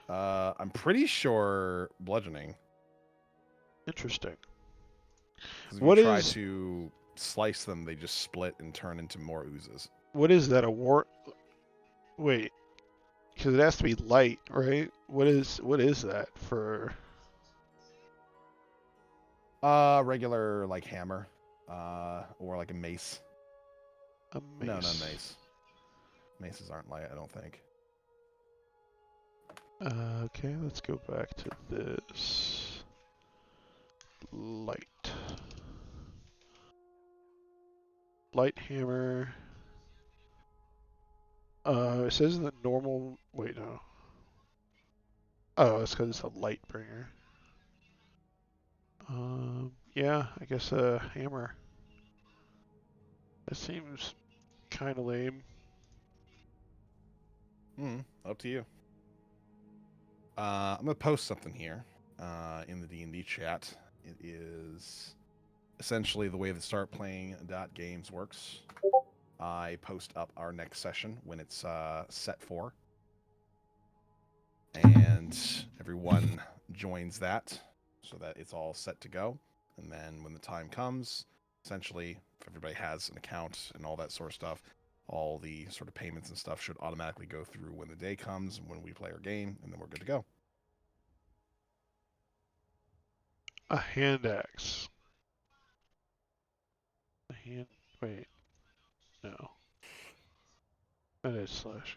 I'm pretty sure bludgeoning. Interesting. If you try to slice them, they just split and turn into more oozes. What is that? A war? Wait, because it has to be light, right? What is that for? Regular like hammer, or like a mace. A mace. No, not mace. Maces aren't light, I don't think. Okay, let's go back to this. Light. Light hammer. It says the normal. Wait, no. Oh, it's because it's a light bringer. Yeah, I guess a hammer. That seems kind of lame. Up to you. I'm gonna post something here in the D&D chat. It is essentially the way the startplaying.games works. I post up our next session when it's set for, and everyone joins that so that it's all set to go. And then when the time comes, essentially, if everybody has an account and all that sort of stuff, all the sort of payments and stuff should automatically go through when the day comes and when we play our game, and then we're good to go. A hand axe. Wait. No. That is slash.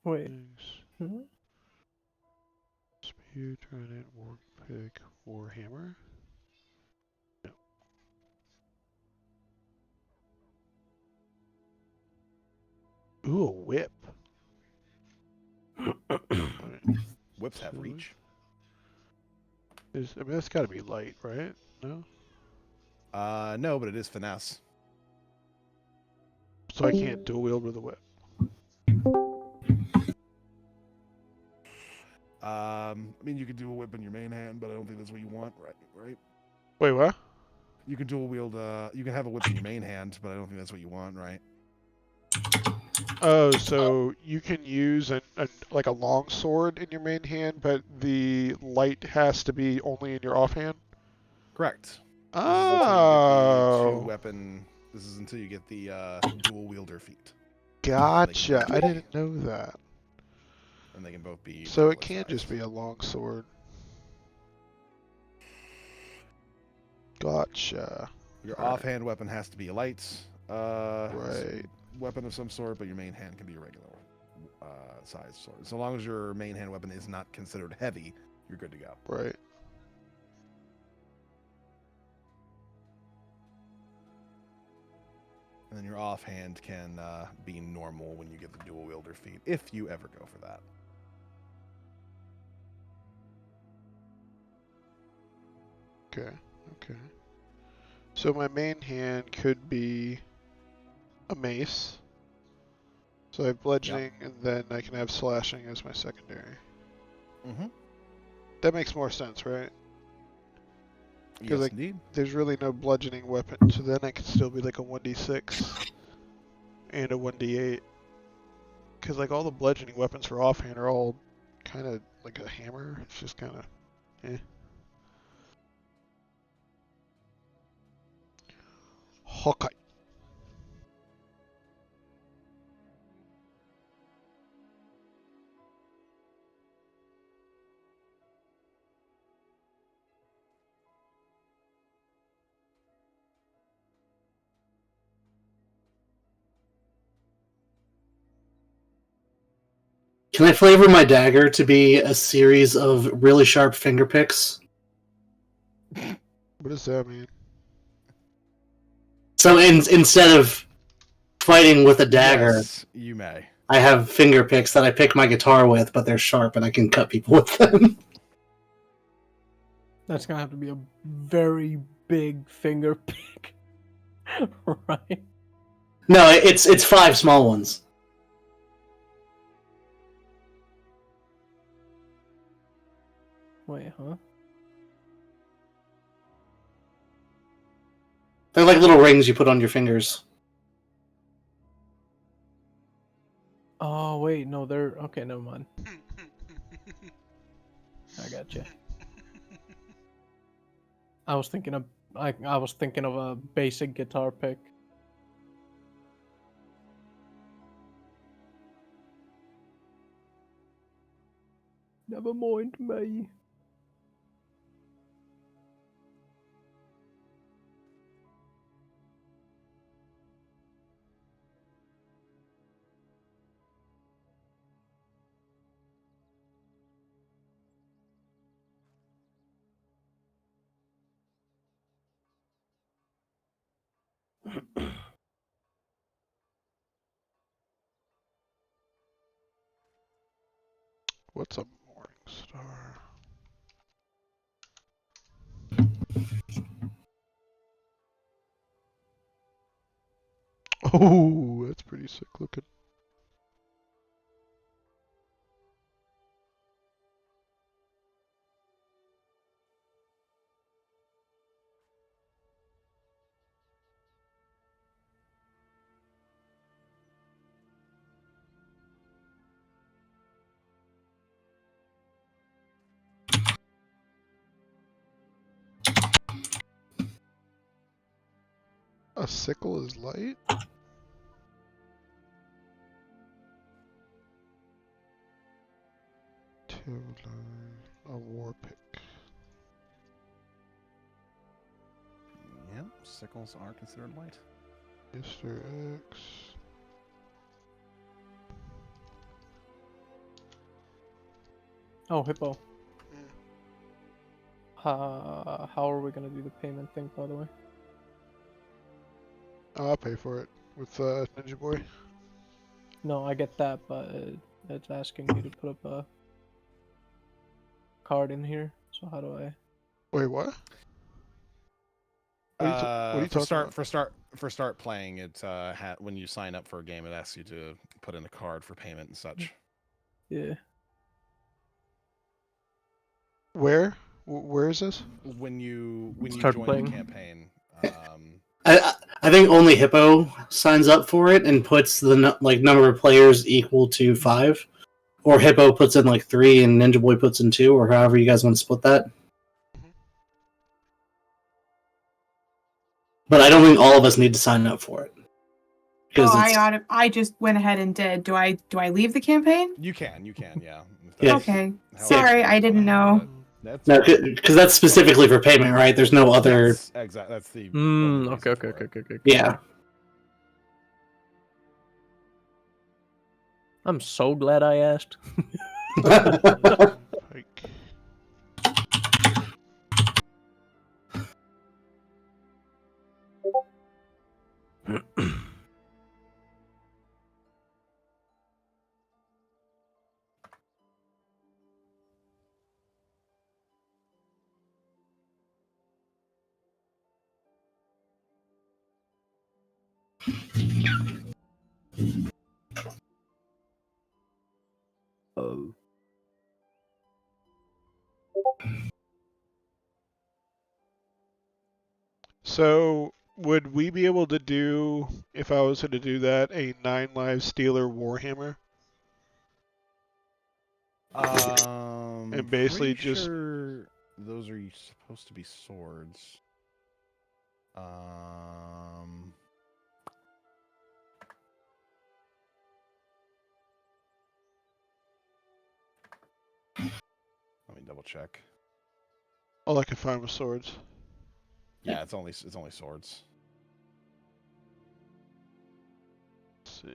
Wait. Spear, trident, war pick, warhammer. No. Ooh, a whip. Whips have reach. I mean, that's got to be light, right? No. No, but it is finesse. So I can't dual wield with a whip. I mean, you could do a whip in your main hand, but I don't think that's what you want, right? Wait, what? You can dual wield. You can have a whip in your main hand, but I don't think that's what you want, right? Oh, so you can use like a long sword in your main hand, but the light has to be only in your offhand? Correct. Oh. This is until you get the dual wielder feat. Gotcha. I didn't know that. And they can both be. So it can't just be a long sword. Gotcha. Your offhand weapon has to be a light. Right. Weapon of some sort, but your main hand can be a regular size sword. So long as your main hand weapon is not considered heavy, you're good to go. Right. And then your offhand can be normal when you get the dual wielder feat, if you ever go for that. Okay. So my main hand could be a mace. So I have bludgeoning, and then I can have slashing as my secondary. Mm-hmm. That makes more sense, right? Yes, like, indeed. There's really no bludgeoning weapon, so then I could still be like a 1d6 and a 1d8. Because like all the bludgeoning weapons for offhand are all kind of like a hammer. It's just kind of, eh. Hawkeye. Can I flavor my dagger to be a series of really sharp finger picks? What does that mean? So instead of fighting with a dagger, Yes, you may. I have finger picks that I pick my guitar with, but they're sharp and I can cut people with them. That's gonna have to be a very big finger pick, right? No, it's 5 small ones. Wait, huh? They're like little rings you put on your fingers. Oh wait, no, they're okay. Never mind. I gotcha. I was thinking of a basic guitar pick. Never mind me. What's a morning star? Oh, that's pretty sick looking. A sickle is light? A war pick. Yep, sickles are considered light. Mr. X. Oh, Hippo. How are we gonna do the payment thing, by the way? I'll pay for it with Ninja Boy. No, I get that, but it's asking me to put up a card in here. So how do I? Wait, what? What are you talking about? For start playing, it when you sign up for a game, it asks you to put in a card for payment and such. Yeah. Where? Where is this? When you Start join playing. the campaign. I think only Hippo signs up for it and puts the number of players equal to 5, or Hippo puts in like 3 and Ninja Boy puts in 2, or however you guys want to split that. But I don't think all of us need to sign up for it. Oh, I just went ahead and did. Do I leave the campaign? You can, yeah. Okay. Sorry, I didn't know. No, because that's specifically for payment, right? There's no other. Exactly. That's the. Okay. Yeah. I'm so glad I asked. Oh. So, would we be able to do, if I was going to do that, a 9 Lives Stealer Warhammer? And basically pretty just sure those are supposed to be swords. Let me double check. all I could find was swords. Yeah, it's only swords. Let's see.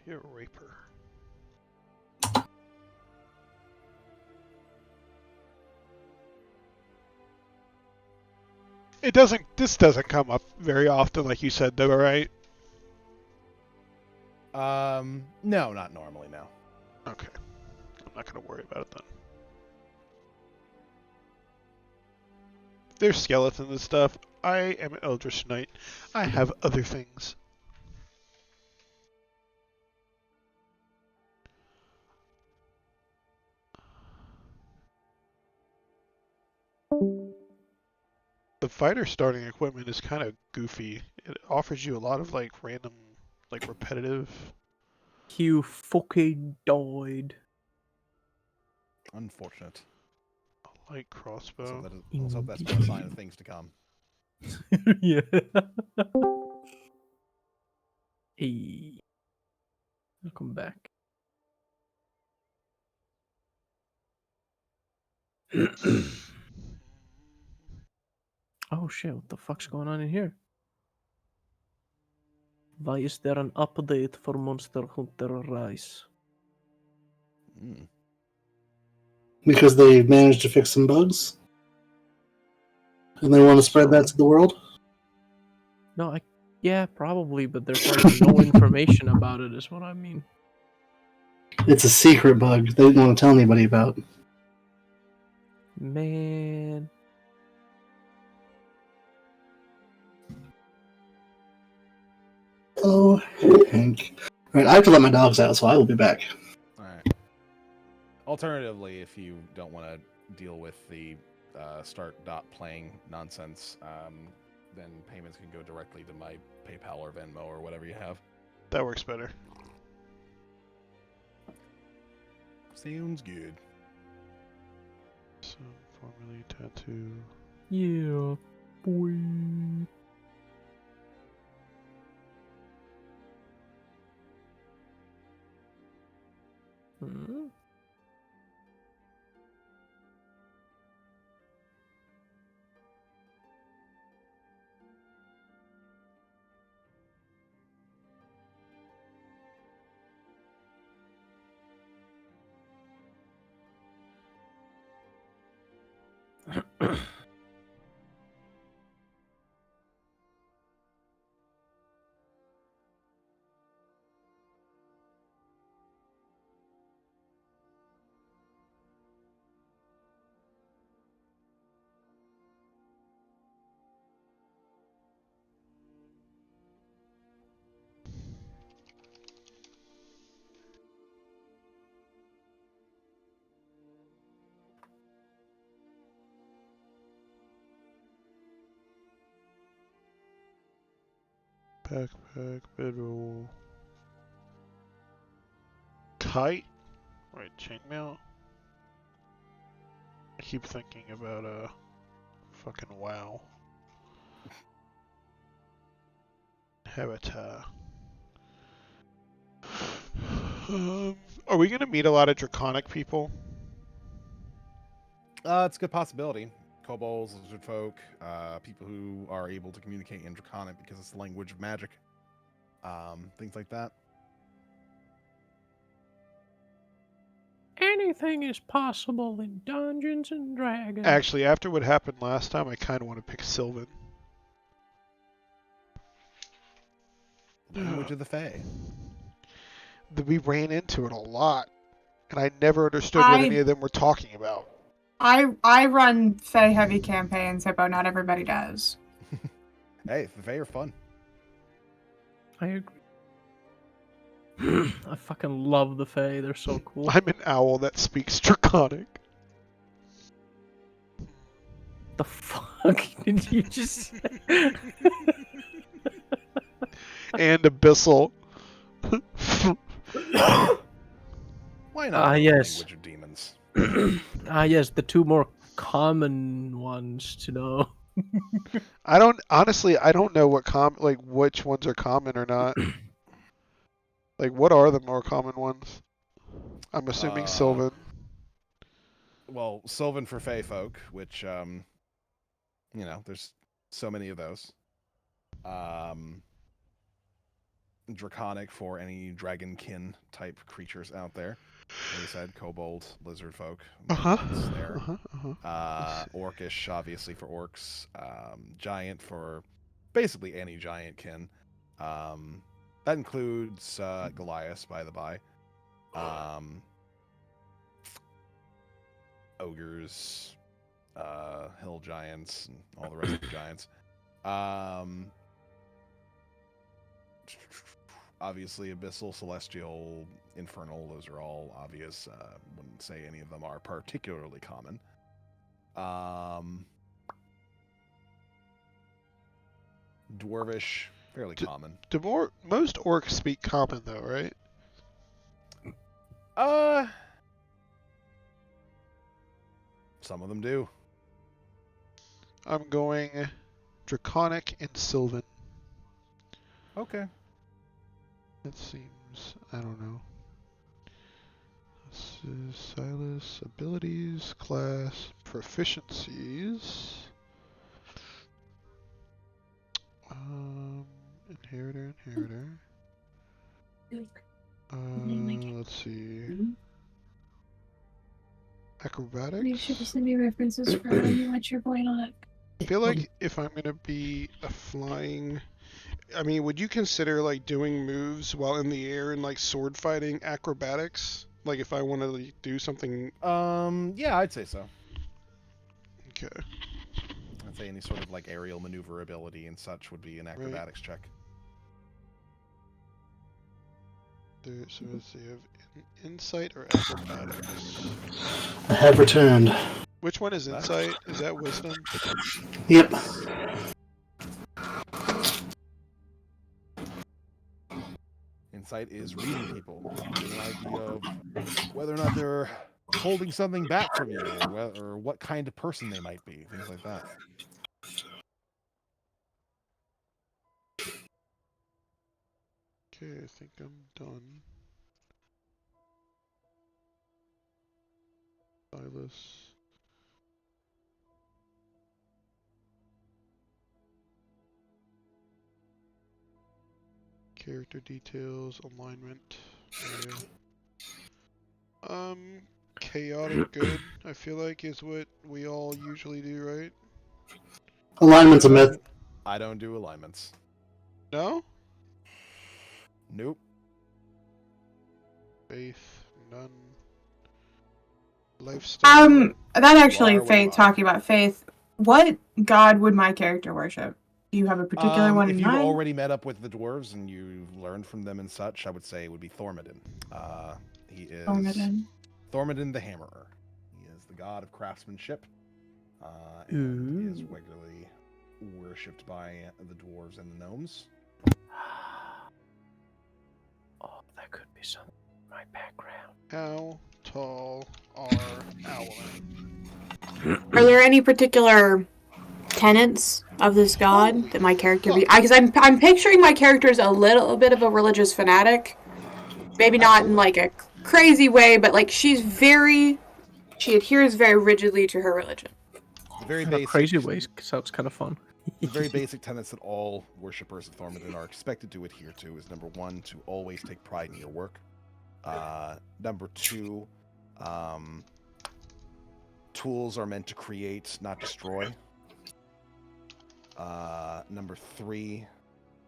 You're a raper. This doesn't come up very often, like you said, though, right? No, not normally, no. Okay. I'm not going to worry about it then. There's skeletons and stuff. I am an Eldritch Knight. I have other things. The fighter starting equipment is kind of goofy. It offers you a lot of like random, like repetitive. You fucking died. Unfortunate. Light crossbow. Let's hope that's been a sign of things to come. Yeah. Hey. Welcome back. Oh shit, what the fuck's going on in here? Why is there an update for Monster Hunter Rise? Because they managed to fix some bugs? And they want to spread that to the world? No, yeah, probably, but there's like no information about it, is what I mean. It's a secret bug they didn't want to tell anybody about. Man. Oh, Hank. Alright, I have to let my dogs out, so I will be back. Alright. Alternatively, if you don't want to deal with the start.playing nonsense, then payments can go directly to my PayPal or Venmo or whatever you have. That works better. Sounds good. So, formerly tattoo. Yeah, boy. Hmm? Backpack, bedroll. Kite? Right, chainmail? I keep thinking about fucking WoW. Habitat. Are we gonna meet a lot of draconic people? It's a good possibility. Kobolds, lizard folk, people who are able to communicate in Draconic because it's the language of magic. Things like that. Anything is possible in Dungeons and Dragons. Actually, after what happened last time, I kind of want to pick Sylvan. Language of the Fae. we ran into it a lot, and I never understood what any of them were talking about. I run Fae heavy campaigns, but not everybody does. Hey, the Fae are fun. I agree. I fucking love the Fae. They're so cool. I'm an owl that speaks Draconic. The fuck did you just say? And Abyssal. Why not? Yes. Language of demons. Yes, the two more common ones to know. I don't know which ones are common or not. Like, what are the more common ones? I'm assuming Sylvan. Well, Sylvan for Fae folk, which there's so many of those. Draconic for any dragonkin type creatures out there. Like I said, kobold, lizard folk. Orcish, obviously, for orcs. Giant for basically any giant kin. That includes Goliath, by the by. Ogres, hill giants, and all the rest of the giants. Obviously, abyssal, celestial, infernal, those are all obvious. Wouldn't say any of them are particularly common. Dwarvish, fairly common. Most orcs speak common, though, right? Some of them do. I'm going Draconic and Sylvan. Okay. It seems, I don't know. This is Silas, abilities, class, proficiencies. Inheritor. Let's see. Acrobatics. You should send me references for when you watch your boy on it. I feel like if I'm gonna be a flying, I mean, would you consider like doing moves while in the air and like sword fighting acrobatics? Like if I want to like, do something. Yeah, I'd say so. Okay. I'd say any sort of like aerial maneuverability and such would be an acrobatics check. So let's see, have insight or acrobatics? I have returned. Which one is insight? Is that wisdom? Yep. Insight is reading people. Getting an idea of whether or not they're holding something back from you, or what kind of person they might be, things like that. Okay, I think I'm done. Silas. Character details, alignment. Yeah. Chaotic good, I feel like, is what we all usually do, right? Alignment's a myth. I don't do alignments. No? Nope. Faith, none. Lifestyle. That actually, Faith, talking about Faith, what god would my character worship? Do you have a particular one in mind? If you've already met up with the dwarves and you've learned from them and such, I would say it would be Thormodin. He is Thormodin the Hammerer. He is the god of craftsmanship. And he is regularly worshipped by the dwarves and the gnomes. Oh, that could be some of my background. How tall are owlmen? Are there any particular tenets of this god that my character be? Because I'm picturing my character as a little bit of a religious fanatic. Maybe not in like a crazy way, but like she adheres very rigidly to her religion. The very basic, crazy ways sounds kind of fun. The very basic tenets that all worshippers of Thormodin are expected to adhere to is number one, to always take pride in your work. Number two, tools are meant to create, not destroy. Number three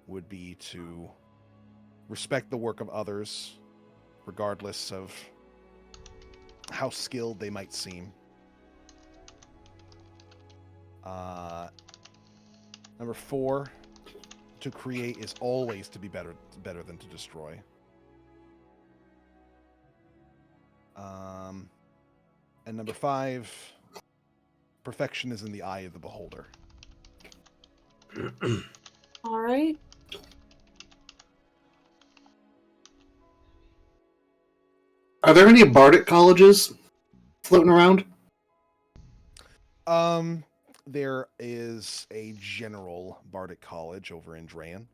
would be to respect the work of others regardless of how skilled they might seem. Number 4, to create is always to be better than to destroy. And number 5, perfection is in the eye of the beholder. All right. Are there any bardic colleges floating around? There is a general bardic college over in Drayan,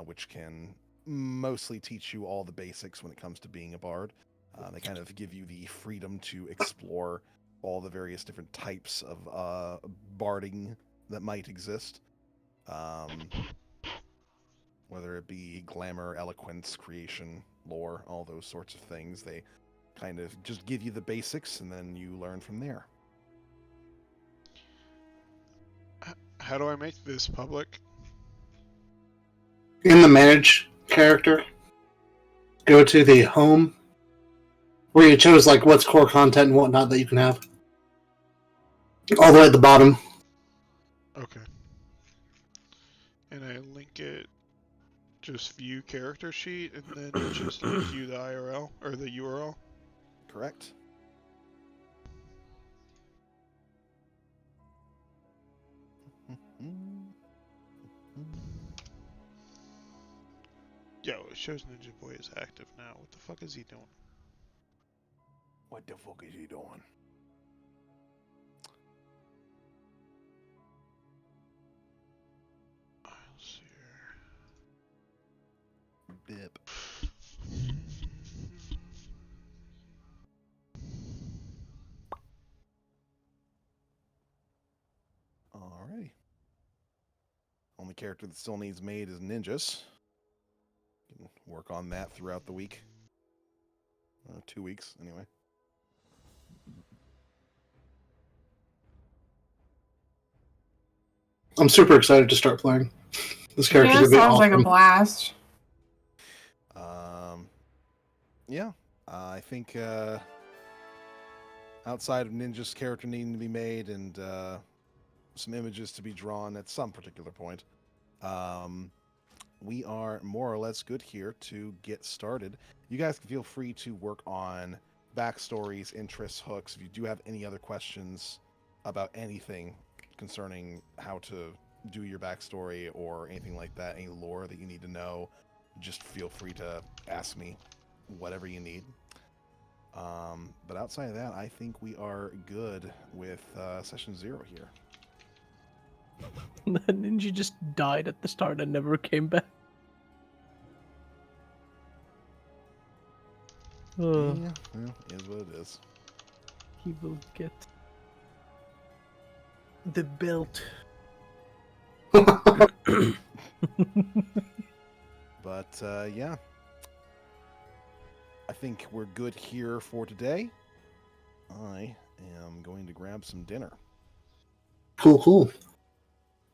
which can mostly teach you all the basics when it comes to being a bard. They kind of give you the freedom to explore all the various different types of barding that might exist. Whether it be glamour, eloquence, creation, lore, all those sorts of things. They kind of just give you the basics, and then you learn from there. How do I make this public? In the manage character, go to the home, where you chose like what's core content and whatnot that you can have. All the way at the bottom. Okay. And I link it, just view character sheet, and then just link you the IRL, or the URL? Correct. Yo, it shows Ninja Boy is active now. What the fuck is he doing? What the fuck is he doing? Let's see here. Bip. Alrighty. Only character that still needs made is ninjas. You can work on that throughout the week. 2 weeks, anyway. I'm super excited to start playing. This character's Yeah, gonna be sounds like a awesome. blast. Yeah, I think outside of Ninja's character needing to be made and some images to be drawn at some particular point, we are more or less good here to get started. You guys can feel free to work on backstories, interests, hooks. If you do have any other questions about anything concerning how to do your backstory or anything like that, any lore that you need to know, just feel free to ask me whatever you need. But outside of that, I think we are good with session 0 here. The ninja just died at the start and never came back. Yeah, well, is what it is. He will get the belt. But yeah, I think we're good here for today. I am going to grab some dinner. Cool.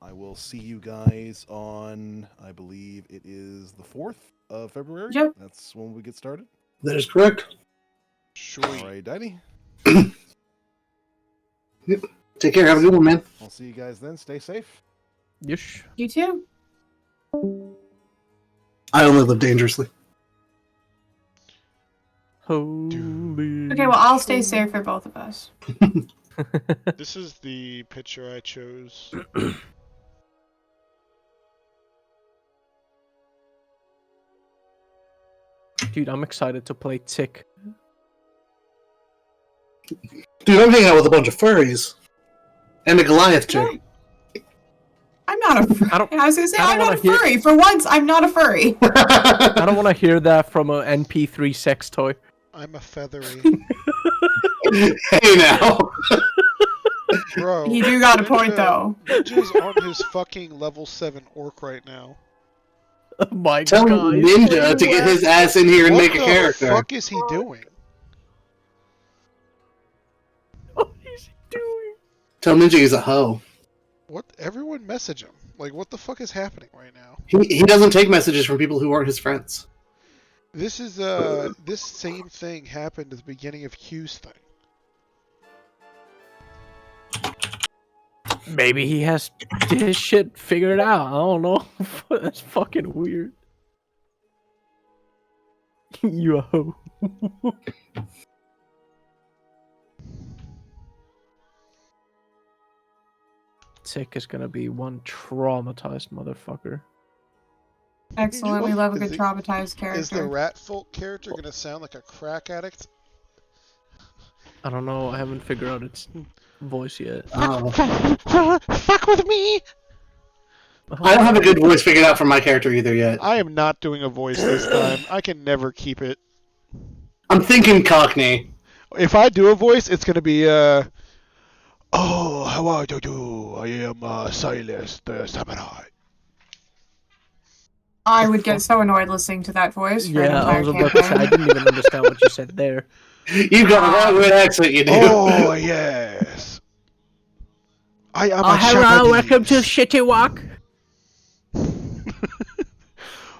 I will see you guys on, I believe it is the 4th of February. Yep. That's when we get started. That is correct. Sweet. All right, Daddy. Yep. Take care. Have a good one, man. I'll see you guys then. Stay safe. Yush. You too. I only live dangerously. Holy. Okay, well, I'll stay safe for both of us. This is the picture I chose. Dude, I'm excited to play Tick. Dude, I'm hanging out with a bunch of furries. And a Goliath chick. I'm not a furry. I was gonna say, I'm not a hear- furry. For once, I'm not a furry. I don't want to hear that from an NP3 sex toy. I'm a feathery. Hey now. Bro. You do got a point, though. Ninja's on his fucking level 7 orc right now. Oh my Tell god. Ninja to get his ass in here and make a character. What the fuck is he doing? What is he doing? Tell Ninja he's a hoe. What? Everyone message him. Like, what the fuck is happening right now? He doesn't take messages from people who aren't his friends. This is this same thing happened at the beginning of Q's thing. Maybe he has his shit figured out. I don't know. That's fucking weird. You a hoe. Tick is gonna be one traumatized motherfucker. Excellent. We love a good traumatized character. Is the rat folk character gonna sound like a crack addict? I don't know. I haven't figured out its voice yet. Fuck with me! I don't have a good voice figured out for my character either yet. I am not doing a voice this time. I can never keep it. I'm thinking Cockney. If I do a voice, it's gonna be oh, how are you? I am Silas the Samurai. I would get so annoyed listening to that voice for an Yeah, I entire was about to say, campaign. I didn't even understand what you said there. You've got a right weird accent, you do. Oh yes. I am a hello, Japanese. welcome to Shitty Walk.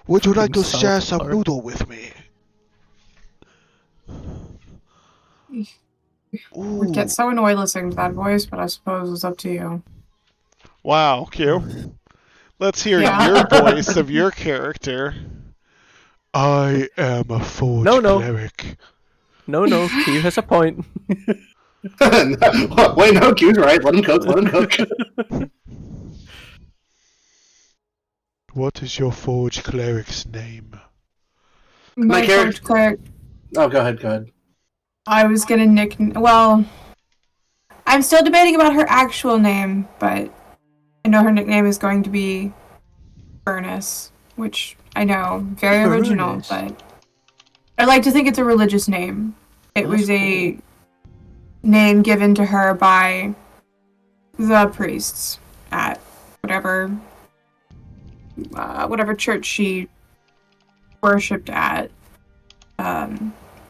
Would you like to South share some Park. noodle with me? Would get so annoyed listening to that voice, but I suppose it's up to you. Wow, Q. Let's hear Yeah. your voice of your character. I am a forge cleric. No, Q has a point. Wait, no, Q's right. Let him cook, let him cook. What is your forge cleric's name? My character- forge cleric. Oh, go ahead. I was gonna well, I'm still debating about her actual name, but I know her nickname is going to be Furnace, which I know, very original, but I like to think it's a religious name. It was a name given to her by the priests at whatever church she worshipped at,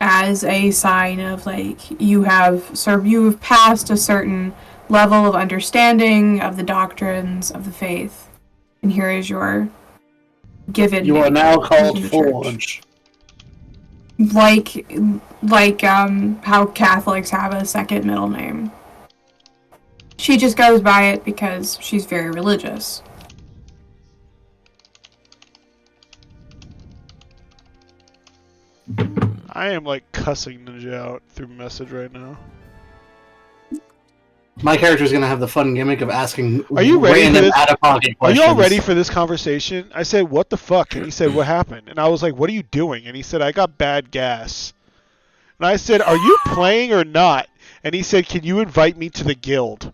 as a sign of like you have passed a certain level of understanding of the doctrines of the faith, and here is your given. You are name now called in the Forge. church. Like how Catholics have a second middle name. She just goes by it because she's very religious. I am like cussing Ninja out through message right now. My character's gonna have the fun gimmick of asking Are you ready for random this? out-of-pocket Are questions. you all ready for this conversation? I said, what the fuck? And he said, what happened? And I was like, what are you doing? And he said, I got bad gas. And I said, are you playing or not? And he said, can you invite me to the guild?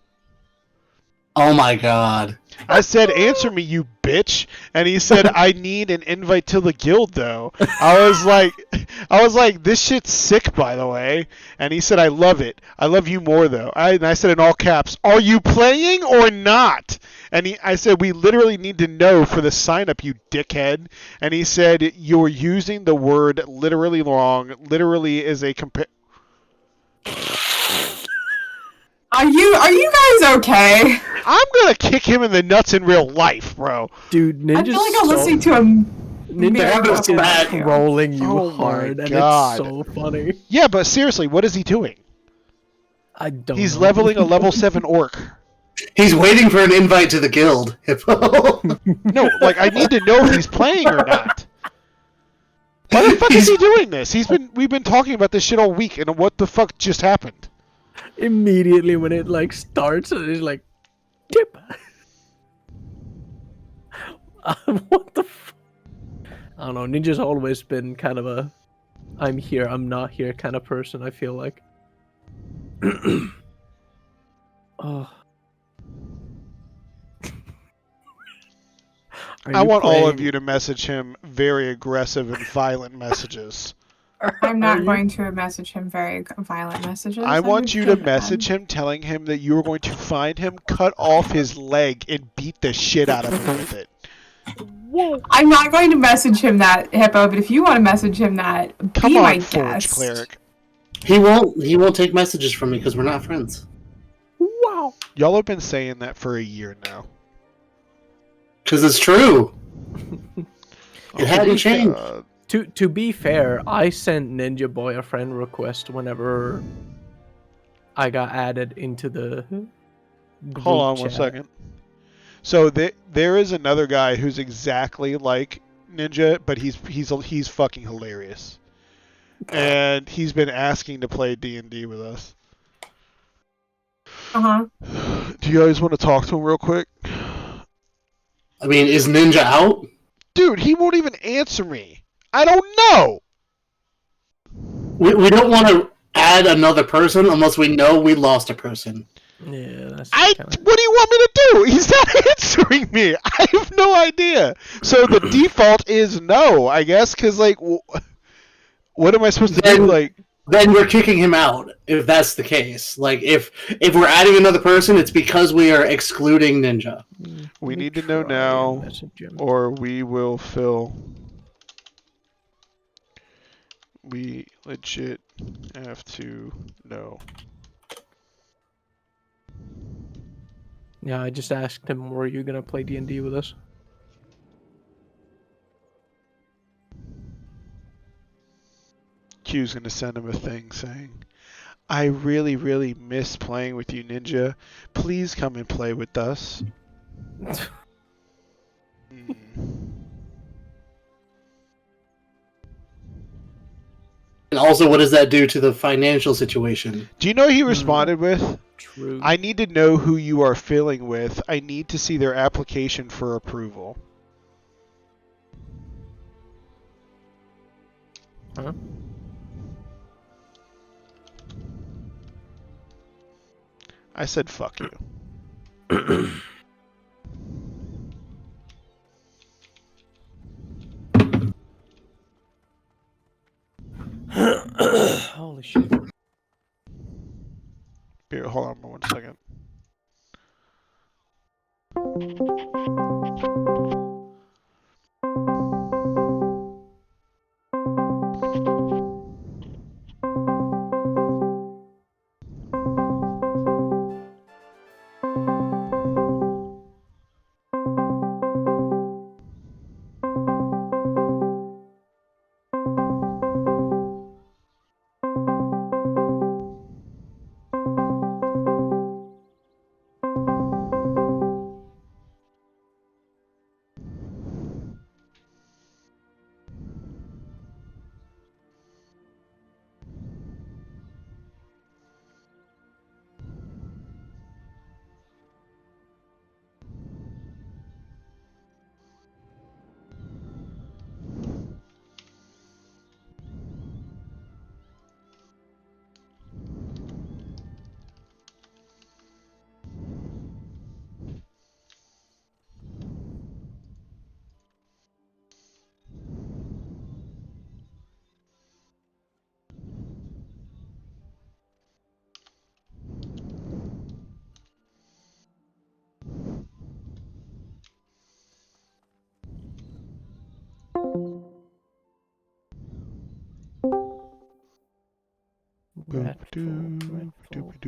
Oh my god. I said, answer me, you bitch. And he said, I need an invite to the guild, though. I was like, this shit's sick, by the way. And he said, I love it. I love you more, though. And I said in all caps, are you playing or not? And I said, we literally need to know for the sign-up, you dickhead. And he said, you're using the word literally wrong. Literally is a Are you guys okay? I'm gonna kick him in the nuts in real life, bro. Dude, Ninja's I feel like I'm listening to him. Ninja is trolling you Oh hard, my and God. it's so funny. Yeah, but seriously, what is he doing? I don't He's know. leveling a level 7 orc. He's waiting for an invite to the guild, Hippo. No, like, I need to know if he's playing or not. Why the fuck is he doing this? We've been talking about this shit all week, and what the fuck just happened? Immediately when it like starts, it's like, tip. What the? I don't know. Ninja's always been kind of a, I'm here, I'm not here kind of person. I feel like. Oh. I want all of you to message him very aggressive and violent messages. I'm not going to message him very violent messages. I want you to would message him telling him that you are going to find him, cut off his leg, and beat the shit out of him with it. I'm not going to message him that, Hippo, but if you want to message him that, Come be on, my Forge guest. Cleric. He won't take messages from me because we're not friends. Wow. Y'all have been saying that for a year now. Because it's true. It hadn't changed. To be fair, I sent Ninja Boy a friend request whenever I got added into the group Hold on chat. 1 second. So there is another guy who's exactly like Ninja, but he's fucking hilarious, and he's been asking to play D&D with us. Do you guys want to talk to him real quick? I mean, is Ninja out? Dude, he won't even answer me. I don't know. We don't want to add another person unless we know we lost a person. Yeah, that's What do you want me to do? He's not answering me. I have no idea. So the default is no, I guess, because, like, what am I supposed to do? Like, then we're kicking him out, if that's the case. Like, if we're adding another person, it's because we are excluding Ninja. We need to know now, or we will fill. We legit have to know. Yeah, I just asked him, were you gonna play D&D with us? Q's gonna send him a thing saying, I really, really miss playing with you, Ninja. Please come and play with us. And also, what does that do to the financial situation? Do you know what he responded with? True. I need to know who you are filling with. I need to see their application for approval. Huh? I said fuck you. Holy shit. Here, hold on 1 second.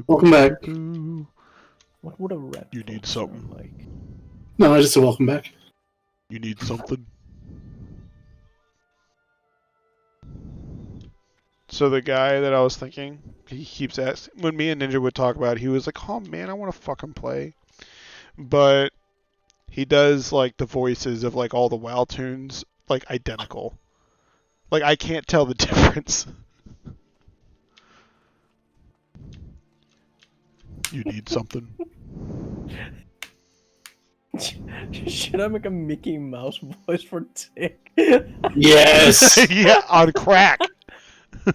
Welcome back. What would a red You need sound something. like? No, just a welcome back. You need something? So the guy that I was thinking, he keeps asking, when me and Ninja would talk about it, he was like, oh man, I want to fucking play. But he does like the voices of like all the WoW tunes, like identical. Like I can't tell the difference. You need something? Should I make a Mickey Mouse voice for Tick? Yes! Yeah, on crack.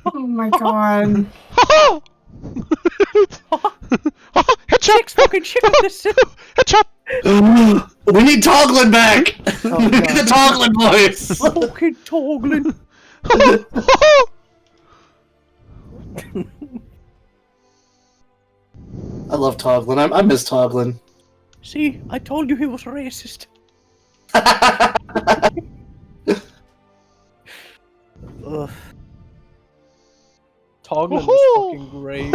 Oh my god. Tick's fucking shit on this. We need Toglin back! Oh, we need the Toglin voice! Fucking Toglin. I love Toglin. I miss Toglin. See, I told you he was racist. Ugh. Toglin was fucking great.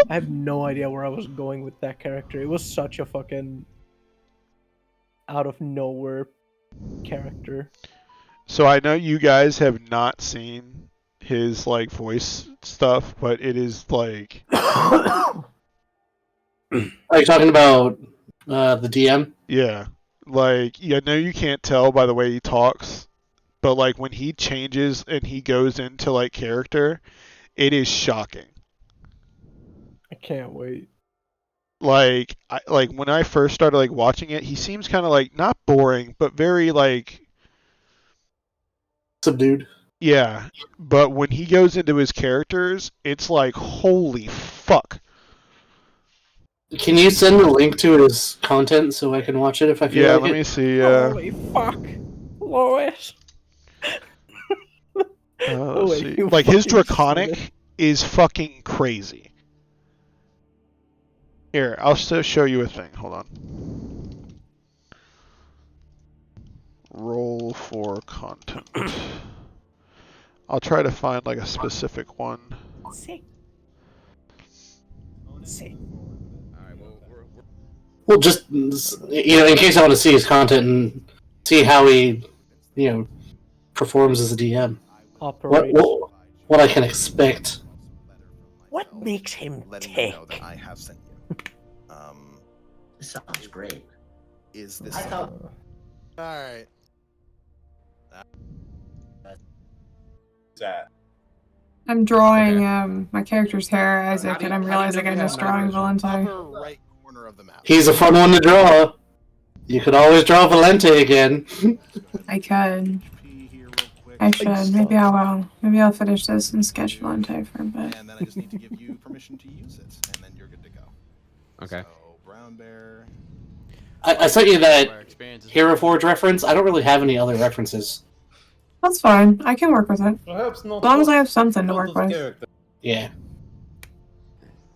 I have no idea where I was going with that character. It was such a fucking out of nowhere character. So I know you guys have not seen his like voice stuff, but it is like. Are you talking about the DM? Yeah, like I know you can't tell by the way he talks, but like when he changes and he goes into like character, it is shocking. I can't wait. Like when I first started like watching it, he seems kind of like not boring, but very like Subdued. yeah. But when he goes into his characters, it's like holy fuck. Can you send a link to his content so I can watch it if I feel Yeah, like let it? me see. Holy fuck, Lois. Let's see. Like his draconic is fucking crazy. Here, I'll still show you a thing. Hold on. Roll for content. I'll try to find like a specific one. Sick. Well, just in case I want to see his content and see how he, performs as a DM. What I can expect. What makes him tick? Know that I have sent you. This sounds great. Is this? I thought. All right. That. I'm drawing my character's hair, Isaac, and I'm realizing I missed drawing Valente. Right corner of the map. He's a fun one to draw. You could always draw Valente again. I could. I should. Maybe I will. Maybe I'll finish this and sketch Valente for a bit. And then I just need to give you permission to use it, and then you're good to go. Okay. So, Brown Bear. I sent you that Hero Forge reference. I don't really have any other references. That's fine. I can work with it. Perhaps not As long as I have something to work with. Yeah.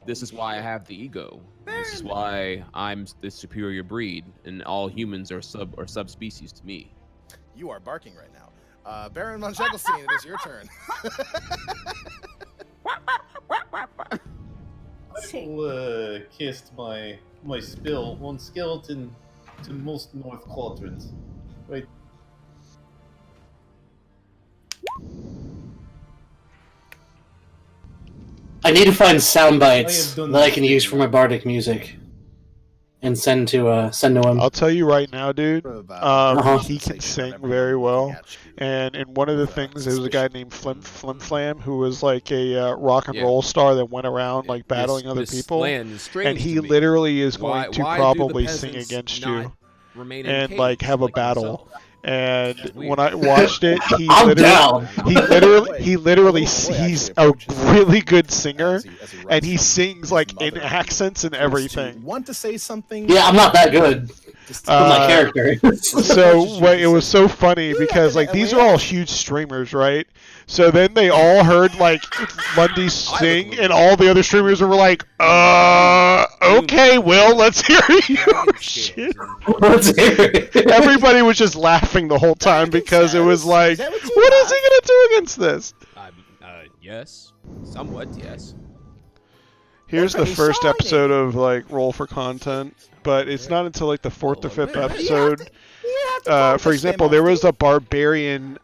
This is why I have the ego. This is why I'm the superior breed, and all humans are subspecies to me. You are barking right now. Baron von Scheckelstein, it is your turn. I'll cast my spell on skeleton to most north quadrants. Right. I need to find sound bites that I can use for my bardic music and send to him. I'll tell you right now, dude. He can sing very well, and in one of the things, there was a guy named Flim Flam who was like a rock and roll star that went around like battling other people, and he literally is going to probably sing against you and like have a battle. And when I watched it, he's a really good singer, and he sings like in accents and everything. Want to say something? Yeah, I'm not that good. With my character. It was so funny because like these are all huge streamers, right? So then they all heard like Lundy sing, and all the other streamers were like, okay, Will, let's hear your shit. Let's hear it. Everybody was just laughing the whole time because it was like, what is he gonna do against this? Yes, somewhat, yes. Here's the first episode of like Roll for Content, but it's not until like the 4th or 5th episode. For example, there was a barbarian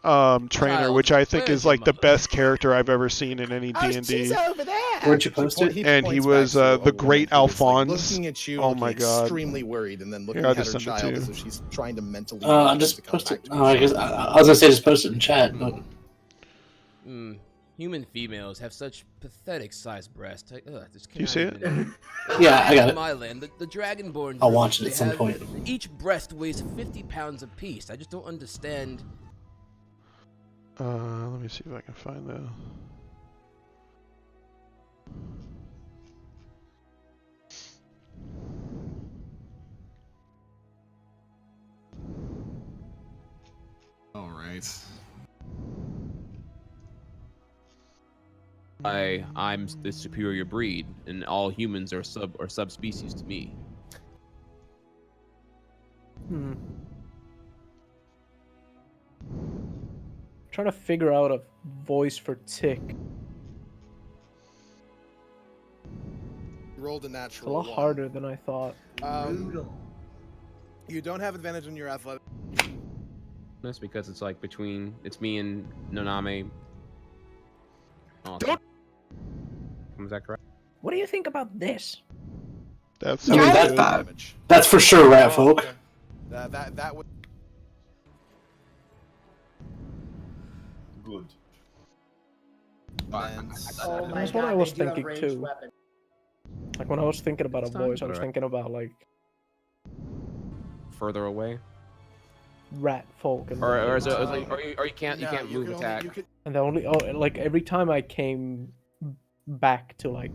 trainer, which I think is like the best character I've ever seen in any D&D. Where'd you post it? And he was the Great Alphonse. Looking at you, oh my god! Extremely worried, and then looking Here, at her child as if she's trying to mentally. I just posted. Oh, I guess I was gonna say just post it in chat, but. Human females have such pathetic sized breasts. You see it? Yeah, I got it. In my land, the Dragonborn. I'll watch it at some point. Each breast weighs 50 pounds apiece. I just don't understand. Let me see if I can find the. All right. I'm the superior breed, and all humans are subspecies to me. Trying to figure out a voice for Tick. Rolled a It's a natural. lot harder than I thought. You don't have advantage on your athletic. this because it's like it's me and Noname. Oh, Don't. is that correct? What do you think about this? That's I mean, that's for sure, rat folk. Okay. That would. Good. That's what I was thinking too. Like when I was thinking about a voice, I was thinking about like further away. Rat folk and Or is it like, or you can't move attack. And the only like every time I came back to like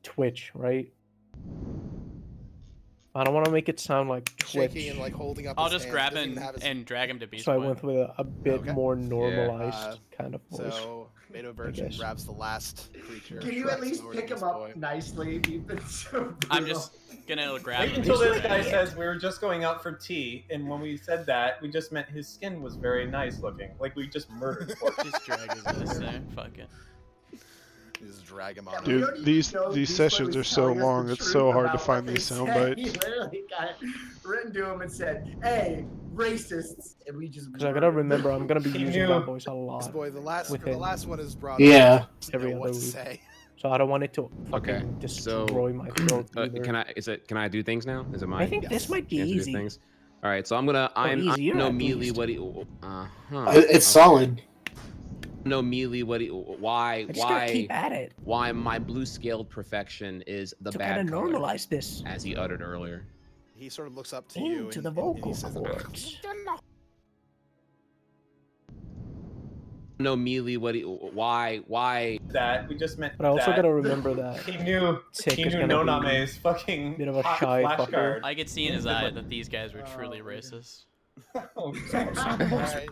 Twitch, right? I don't want to make it sound like Twitch. Shaking and like holding up. I'll just grab him and drag him to Beast So I Boy. went with a bit more normalized kind of voice. So Beta Virgin grabs the last creature. Can you at least pick him up nicely? You've been so I'm just gonna grab Wait him. until this guy says we were just going out for tea, and when we said that, we just meant his skin was very nice looking. Like we just murdered him. Just drag his ass there. Fuck it. Just drag him on. Dude, these sessions are so long. It's so hard to find these sound bites. He literally got it written to him and said, "Hey, racists," and we just. Because I gotta remember, I'm gonna be using that voice a lot. Boy, the last one is brought. Yeah. Every other week. So I don't want it to fucking destroy my throat. Can I do things now? Is it mine? I think this might be Can I do easy. things? All right, so I'm gonna easier, know at immediately least. what he. It's solid. Know immediately what why just gotta keep at it. Why my blue scaled perfection is the To bad kinda color, normalize this. as he uttered earlier. He sort of looks up to you Into and, the vocal and he says, cords. Know immediately what why that we just meant. But I also that gotta remember that he knew Tick is No gonna be Name's fucking bit of a hot shy flashcard. fucker. I could see in his eye that these guys were truly racist. Oh,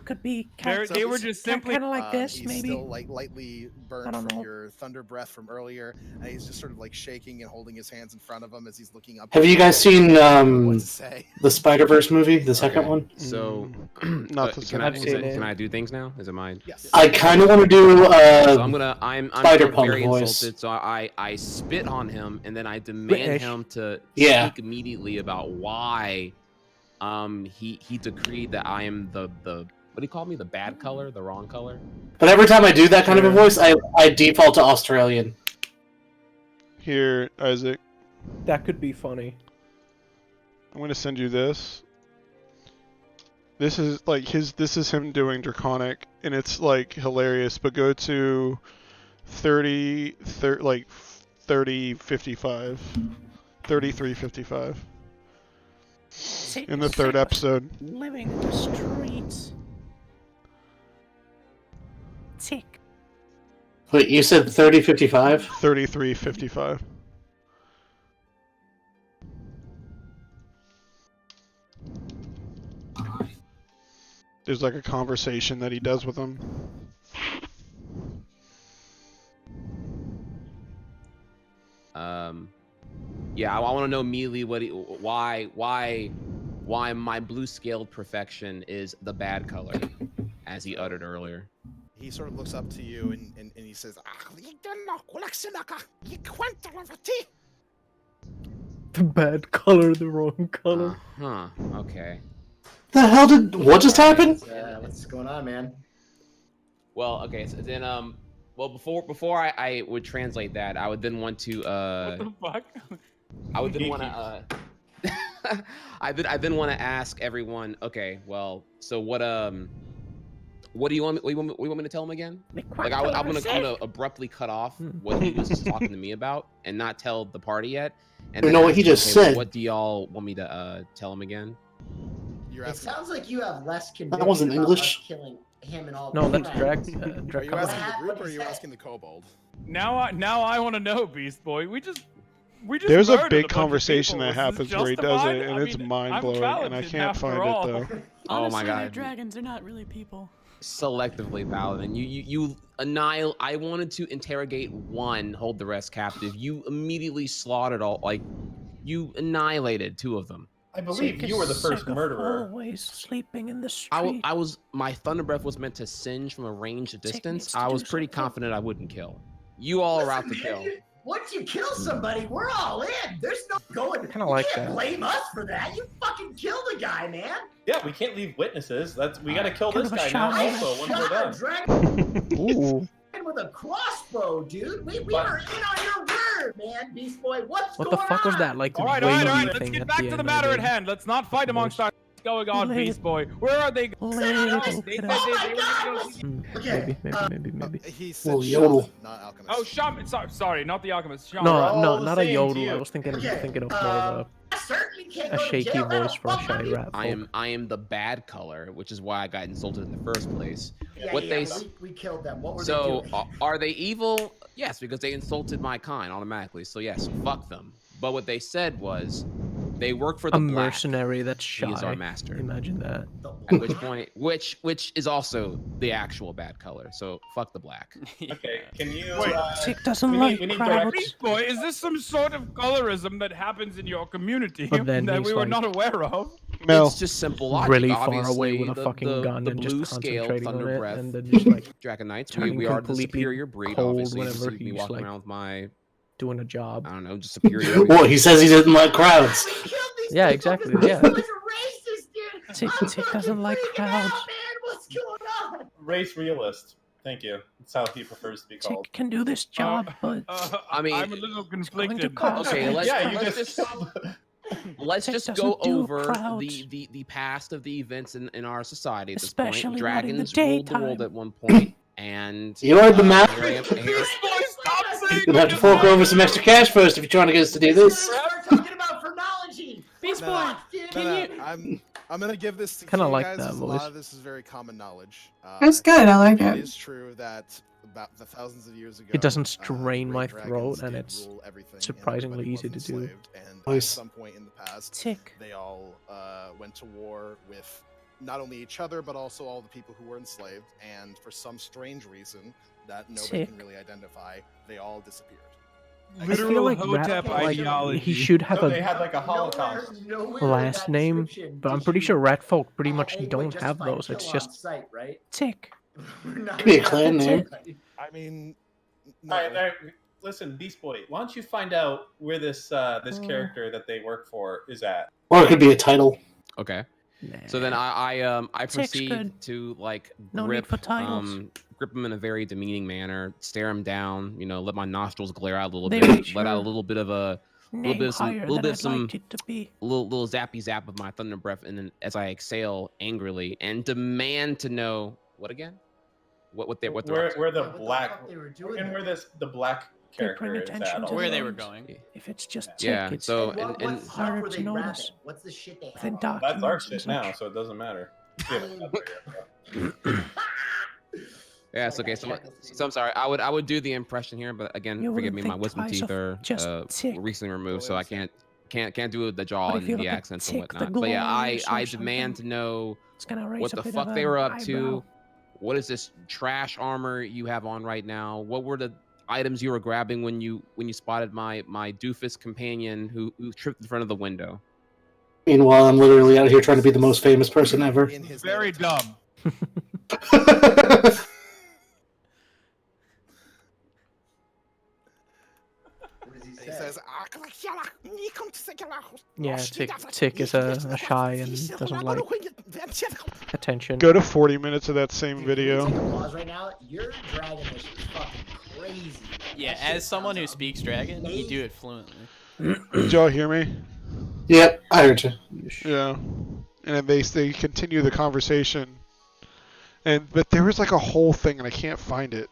Could be they were just simply kind of like this, he's maybe. still like lightly I burned don't from know. your thunder breath from earlier, and he's just sort of like shaking and holding his hands in front of him as he's looking up. Have you guys seen What to say. the Spider-Verse movie, the second one? So Not the can I second one. can I do things now? Is it mine? Yes. I kind of want to do So I'm Spider-Punk very voice. insulted. So I spit on him and then I demand British. him to Yeah. speak immediately about why he decreed that I am the what do you call me, the bad color, the wrong color. But every time I do that kind of a voice, I default to Australian. Here, Isaac, That could be funny. I'm gonna send you this. This is like this is him doing Draconic, and it's like hilarious. But go to 3055, 3355. In the third episode. Living in the streets. Tick. Wait, you said 3055? 3355. There's like a conversation that he does with him. Yeah, I want to know immediately why my blue scaled perfection is the bad color, as he uttered earlier. He sort of looks up to you and he says, The bad color, the wrong color. Okay. The hell what just happened? Yeah, what's going on, man? Well, okay, so then well before I would translate that, I would then want to What the fuck? I would then want to I then want to ask everyone, okay, well, so what do you want me, what you want me to tell him again? Like I'm gonna abruptly cut off what he was talking to me about and not tell the party yet. And You then know what ask he him, just okay, said. What do y'all want me to tell him again? It sounds like you have less conviction wasn't about English. us killing him and all. No, the that's friends. Are you Draconic. asking the group or are you asking the kobold? Now I want to know, Beast Boy. We just There's a murdered big bunch of conversation people. that Is this happens where he does justified? it, and I it's mean, mind I'm a blowing, and I paladin can't after find all. it though. Oh my Honestly, they're god. dragons. They're not really people. Selectively paladin. You annihilate. I wanted to interrogate one, hold the rest captive. You immediately slaughtered all. Like, you annihilated two of them. I believe you were the first murderer. Always sleeping in the street. I was. My thunder breath was meant to singe from a range of distance. I was pretty confident I wouldn't kill. You all are out to kill. once you kill somebody, we're all in. There's no going. Kinda You like can't that. blame us for that. You fucking killed the guy, man. Yeah, we can't leave witnesses. We gotta kill Kind this of a guy now shot. also when we're done. Dragon Ooh. with a crossbow, dude. We were in on your word, man, Beast Boy. What's What the going fuck on? was that? Like All right, wavy Let's thing get at back the to the end matter I at did? hand. Let's not fight amongst ourselves. What's going on, Lady. Beast Boy? Where are they? Oh He said Well, yodel. shaman, not alchemist. Oh, Shaman. Sorry, not the alchemist. Shaman. No, all no, the not a same to yodel. you. I was thinking of more of I certainly can't a go to shaky jail. voice for a shy rat I folk. am the bad color, which is why I got insulted in the first place. Yeah, What yeah, they but we killed them. What were So they doing? are they evil? Yes, because they insulted my kind automatically. So yes, fuck them. But what they said was they work for the A black. mercenary that's shy. He is our master. Imagine that. At which point, which is also the actual bad color. So fuck the black. Okay, can you? Tick doesn't we like need crowds. Beast Boy, is this some sort of colorism that happens in your community But then that he's we were like- not aware of? Mel. It's just simple logic. Really far Obviously, away with a the, fucking the, gun the and blue just scale concentrating on thunder it, breath and then just like Dragon Knights. turning We are the completely superior breed. cold Obviously, you whenever see me he's, walking like, around with my doing a job. I don't know, just superior. What? He says he didn't like crowds. Yeah, exactly. Yeah. Tick doesn't like crowds. What's going on? Race realist. Thank you. That's how he prefers to be called. Tick can do this job, but I mean, I'm a little going to conflicted. cost okay, me. let's, Yeah, you let's just just let's Tick just doesn't go do over crowds. the past of the events in our society at this Especially point. not in the Dragons ruled the world daytime. at one point, and You heard the math. here I am- here- You're gonna have to fork over some extra cash first if you're trying to get us to do this. We're talking about phrenology. Beast No, Boy, no, can no, you? I'm gonna give this to Kinda you like guys, that 'cause a voice. lot of this is very common knowledge. That's good. I like It it. is true that about the thousands of years ago, It doesn't strain great my dragons throat, and did it's rule everything, and surprisingly everybody easy was to do. enslaved, and Nice. at some point in the past, Tick. they all went to war with not only each other but also all the people who were enslaved. And for some strange reason that nobody can Tick. really identify, they all disappeared. I Literal feel like Hotep Rat, like ideology. he should have No, they a had like a Holocaust. last name, but I'm pretty sure rat folk pretty much Hey, wait, don't just have fight, those. kill It's on just sight, right? Tick. We're not Could be a clan name. I mean, no. All right, listen, Beast Boy. Why don't you find out where this this character that they work for is at? Or it could be a title. Okay. So then I Tick's proceed good. to like No need grip for titles. grip him in a very demeaning manner, stare him down, let my nostrils glare out a little They bit, reach let out a your little bit of a Name bit of some- higher little than bit of I'd some- like it to be. little zappy zap of my thunder breath, and then as I exhale angrily and demand to know what again? What they're Where up to. where the What the black fuck they were doing and where there? the black They character bring is attention at. to Where the they were names. going. If it's just Tick, Yeah, it's so What and stuff harder were to they notice. rapping? What's the shit they within had? That's our documents and shit now, such. so it doesn't matter. yeah, it's okay. So I'm sorry. I would do the impression here, but again, You forgive wouldn't me. My think wisdom twice teeth of are just Tick. recently removed, so I can't do the jaw What and if you the look at accents and Tick the whatnot. But yeah, Glorious or I demand to something? know It's gonna raise what a the bit fuck of they an were up eyebrow. to. What is this trash armor you have on right now? What were the items you were grabbing when you spotted my doofus companion who tripped in front of the window? Meanwhile, I'm literally out here trying to be the most famous person ever. In his Very native tongue. dumb. What does he He say? says, yeah. Tick is a shy and doesn't like attention. Go to 40 minutes of that same video. Take a pause right now. Your dragon is fucking crazy. Yeah, as someone who speaks dragon, you do it fluently. Did y'all hear me? Yep, I heard you. Yeah. And they continue the conversation. But there was like a whole thing and I can't find it.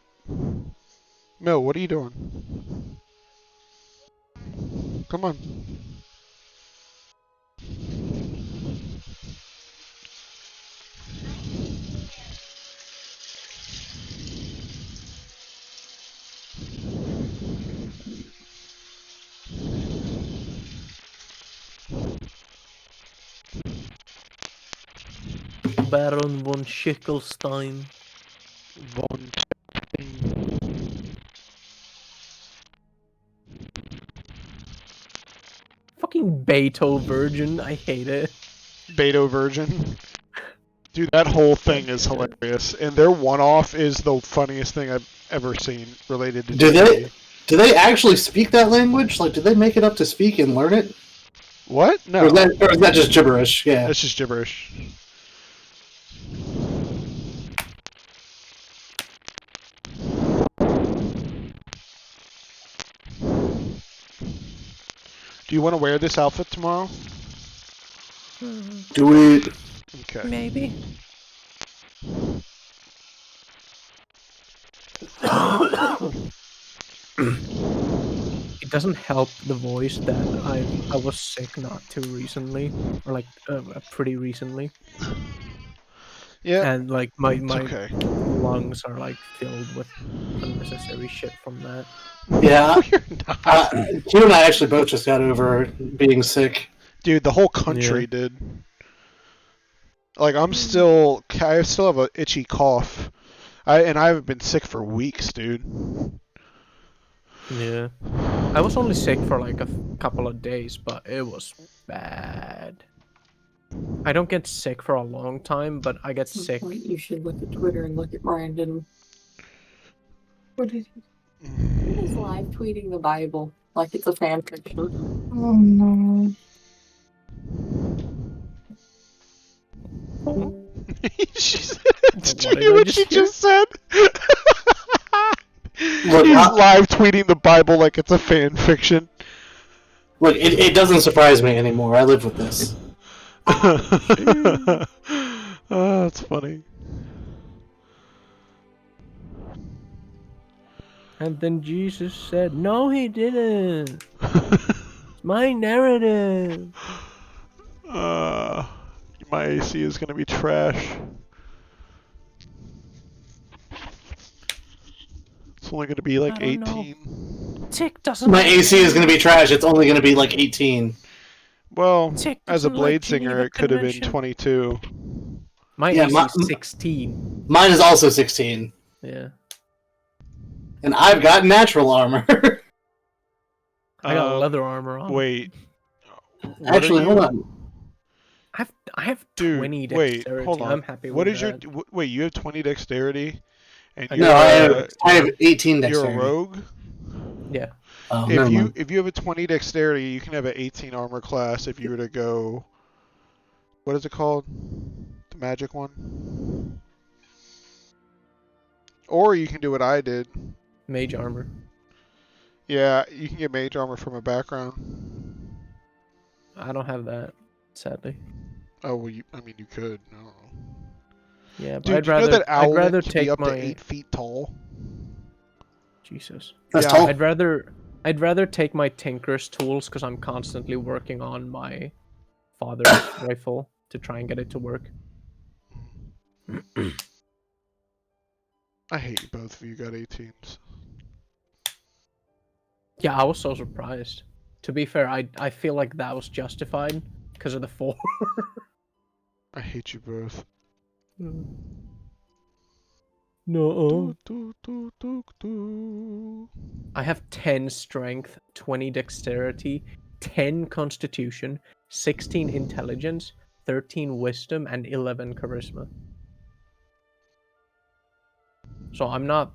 Mel, what are you doing? Come on. Baron von Schickelstein. Von. Fucking Beto Virgin. I hate it. Beto Virgin. Dude, that whole thing is hilarious. And their one-off is the funniest thing I've ever seen related to Do D&D. they? Do they actually speak that language? Like, did they make it up to speak and learn it? What? No. Or is that just gibberish? Yeah. That's just gibberish. Do you want to wear this outfit tomorrow? Do it. Okay. Maybe. It doesn't help the voice that I was sick not too recently, or like pretty recently. Yeah. And like my okay. lungs are like filled with unnecessary shit from that. Yeah. No, you're not. You and I actually both just got over being sick. Dude, the whole country did. Like, I still have an itchy cough. I haven't been sick for weeks, dude. Yeah. I was only sick for like a couple of days, but it was bad. I don't get sick for a long time, but I get sick. You should look at Twitter and look at Brandon. What did he? He was live tweeting the Bible like it's a fan fiction. Oh no. Did you hear what she just said? Look, He's live tweeting the Bible like it's a fan fiction. Look, it doesn't surprise me anymore. I live with this. Oh, that's funny. And then Jesus said, "No, he didn't. It's my narrative." My AC is gonna be trash. It's only gonna be like 18. Tick doesn't. My AC is going to be trash. It's only going to be like 18. Well, Tick as a doesn't blade like singer, Geneva it could have been Convention. 22. My Yeah, AC my- is 16. Mine is also 16. Yeah. And I've got natural armor. I got leather armor on. Wait. What Actually, are hold you- on. I have Dude, 20 wait, dexterity. hold on. I'm happy What with is that. your... Wait, you have 20 dexterity? And No, you're, I have 18 You're dexterity. a rogue? Yeah. Oh, never mind. If you have a 20 dexterity, you can have an 18 armor class if you were to go... What is it called? The magic one? Or you can do what I did. Mage armor. Yeah, you can get mage armor from a background. I don't have that, sadly. Oh, well, you could. I don't know. Yeah, but Dude, I'd you rather know that I'd Owlin rather can take be up my to 8 feet tall? Jesus. That's tall. I'd rather take my tinker's tools because I'm constantly working on my father's rifle to try and get it to work. I hate you both of you got 18s. Yeah, I was so surprised. To be fair, I feel like that was justified because of the 4. I hate you both. No. I have 10 strength, 20 dexterity, 10 constitution, 16 intelligence, 13 wisdom, and 11 charisma. So I'm not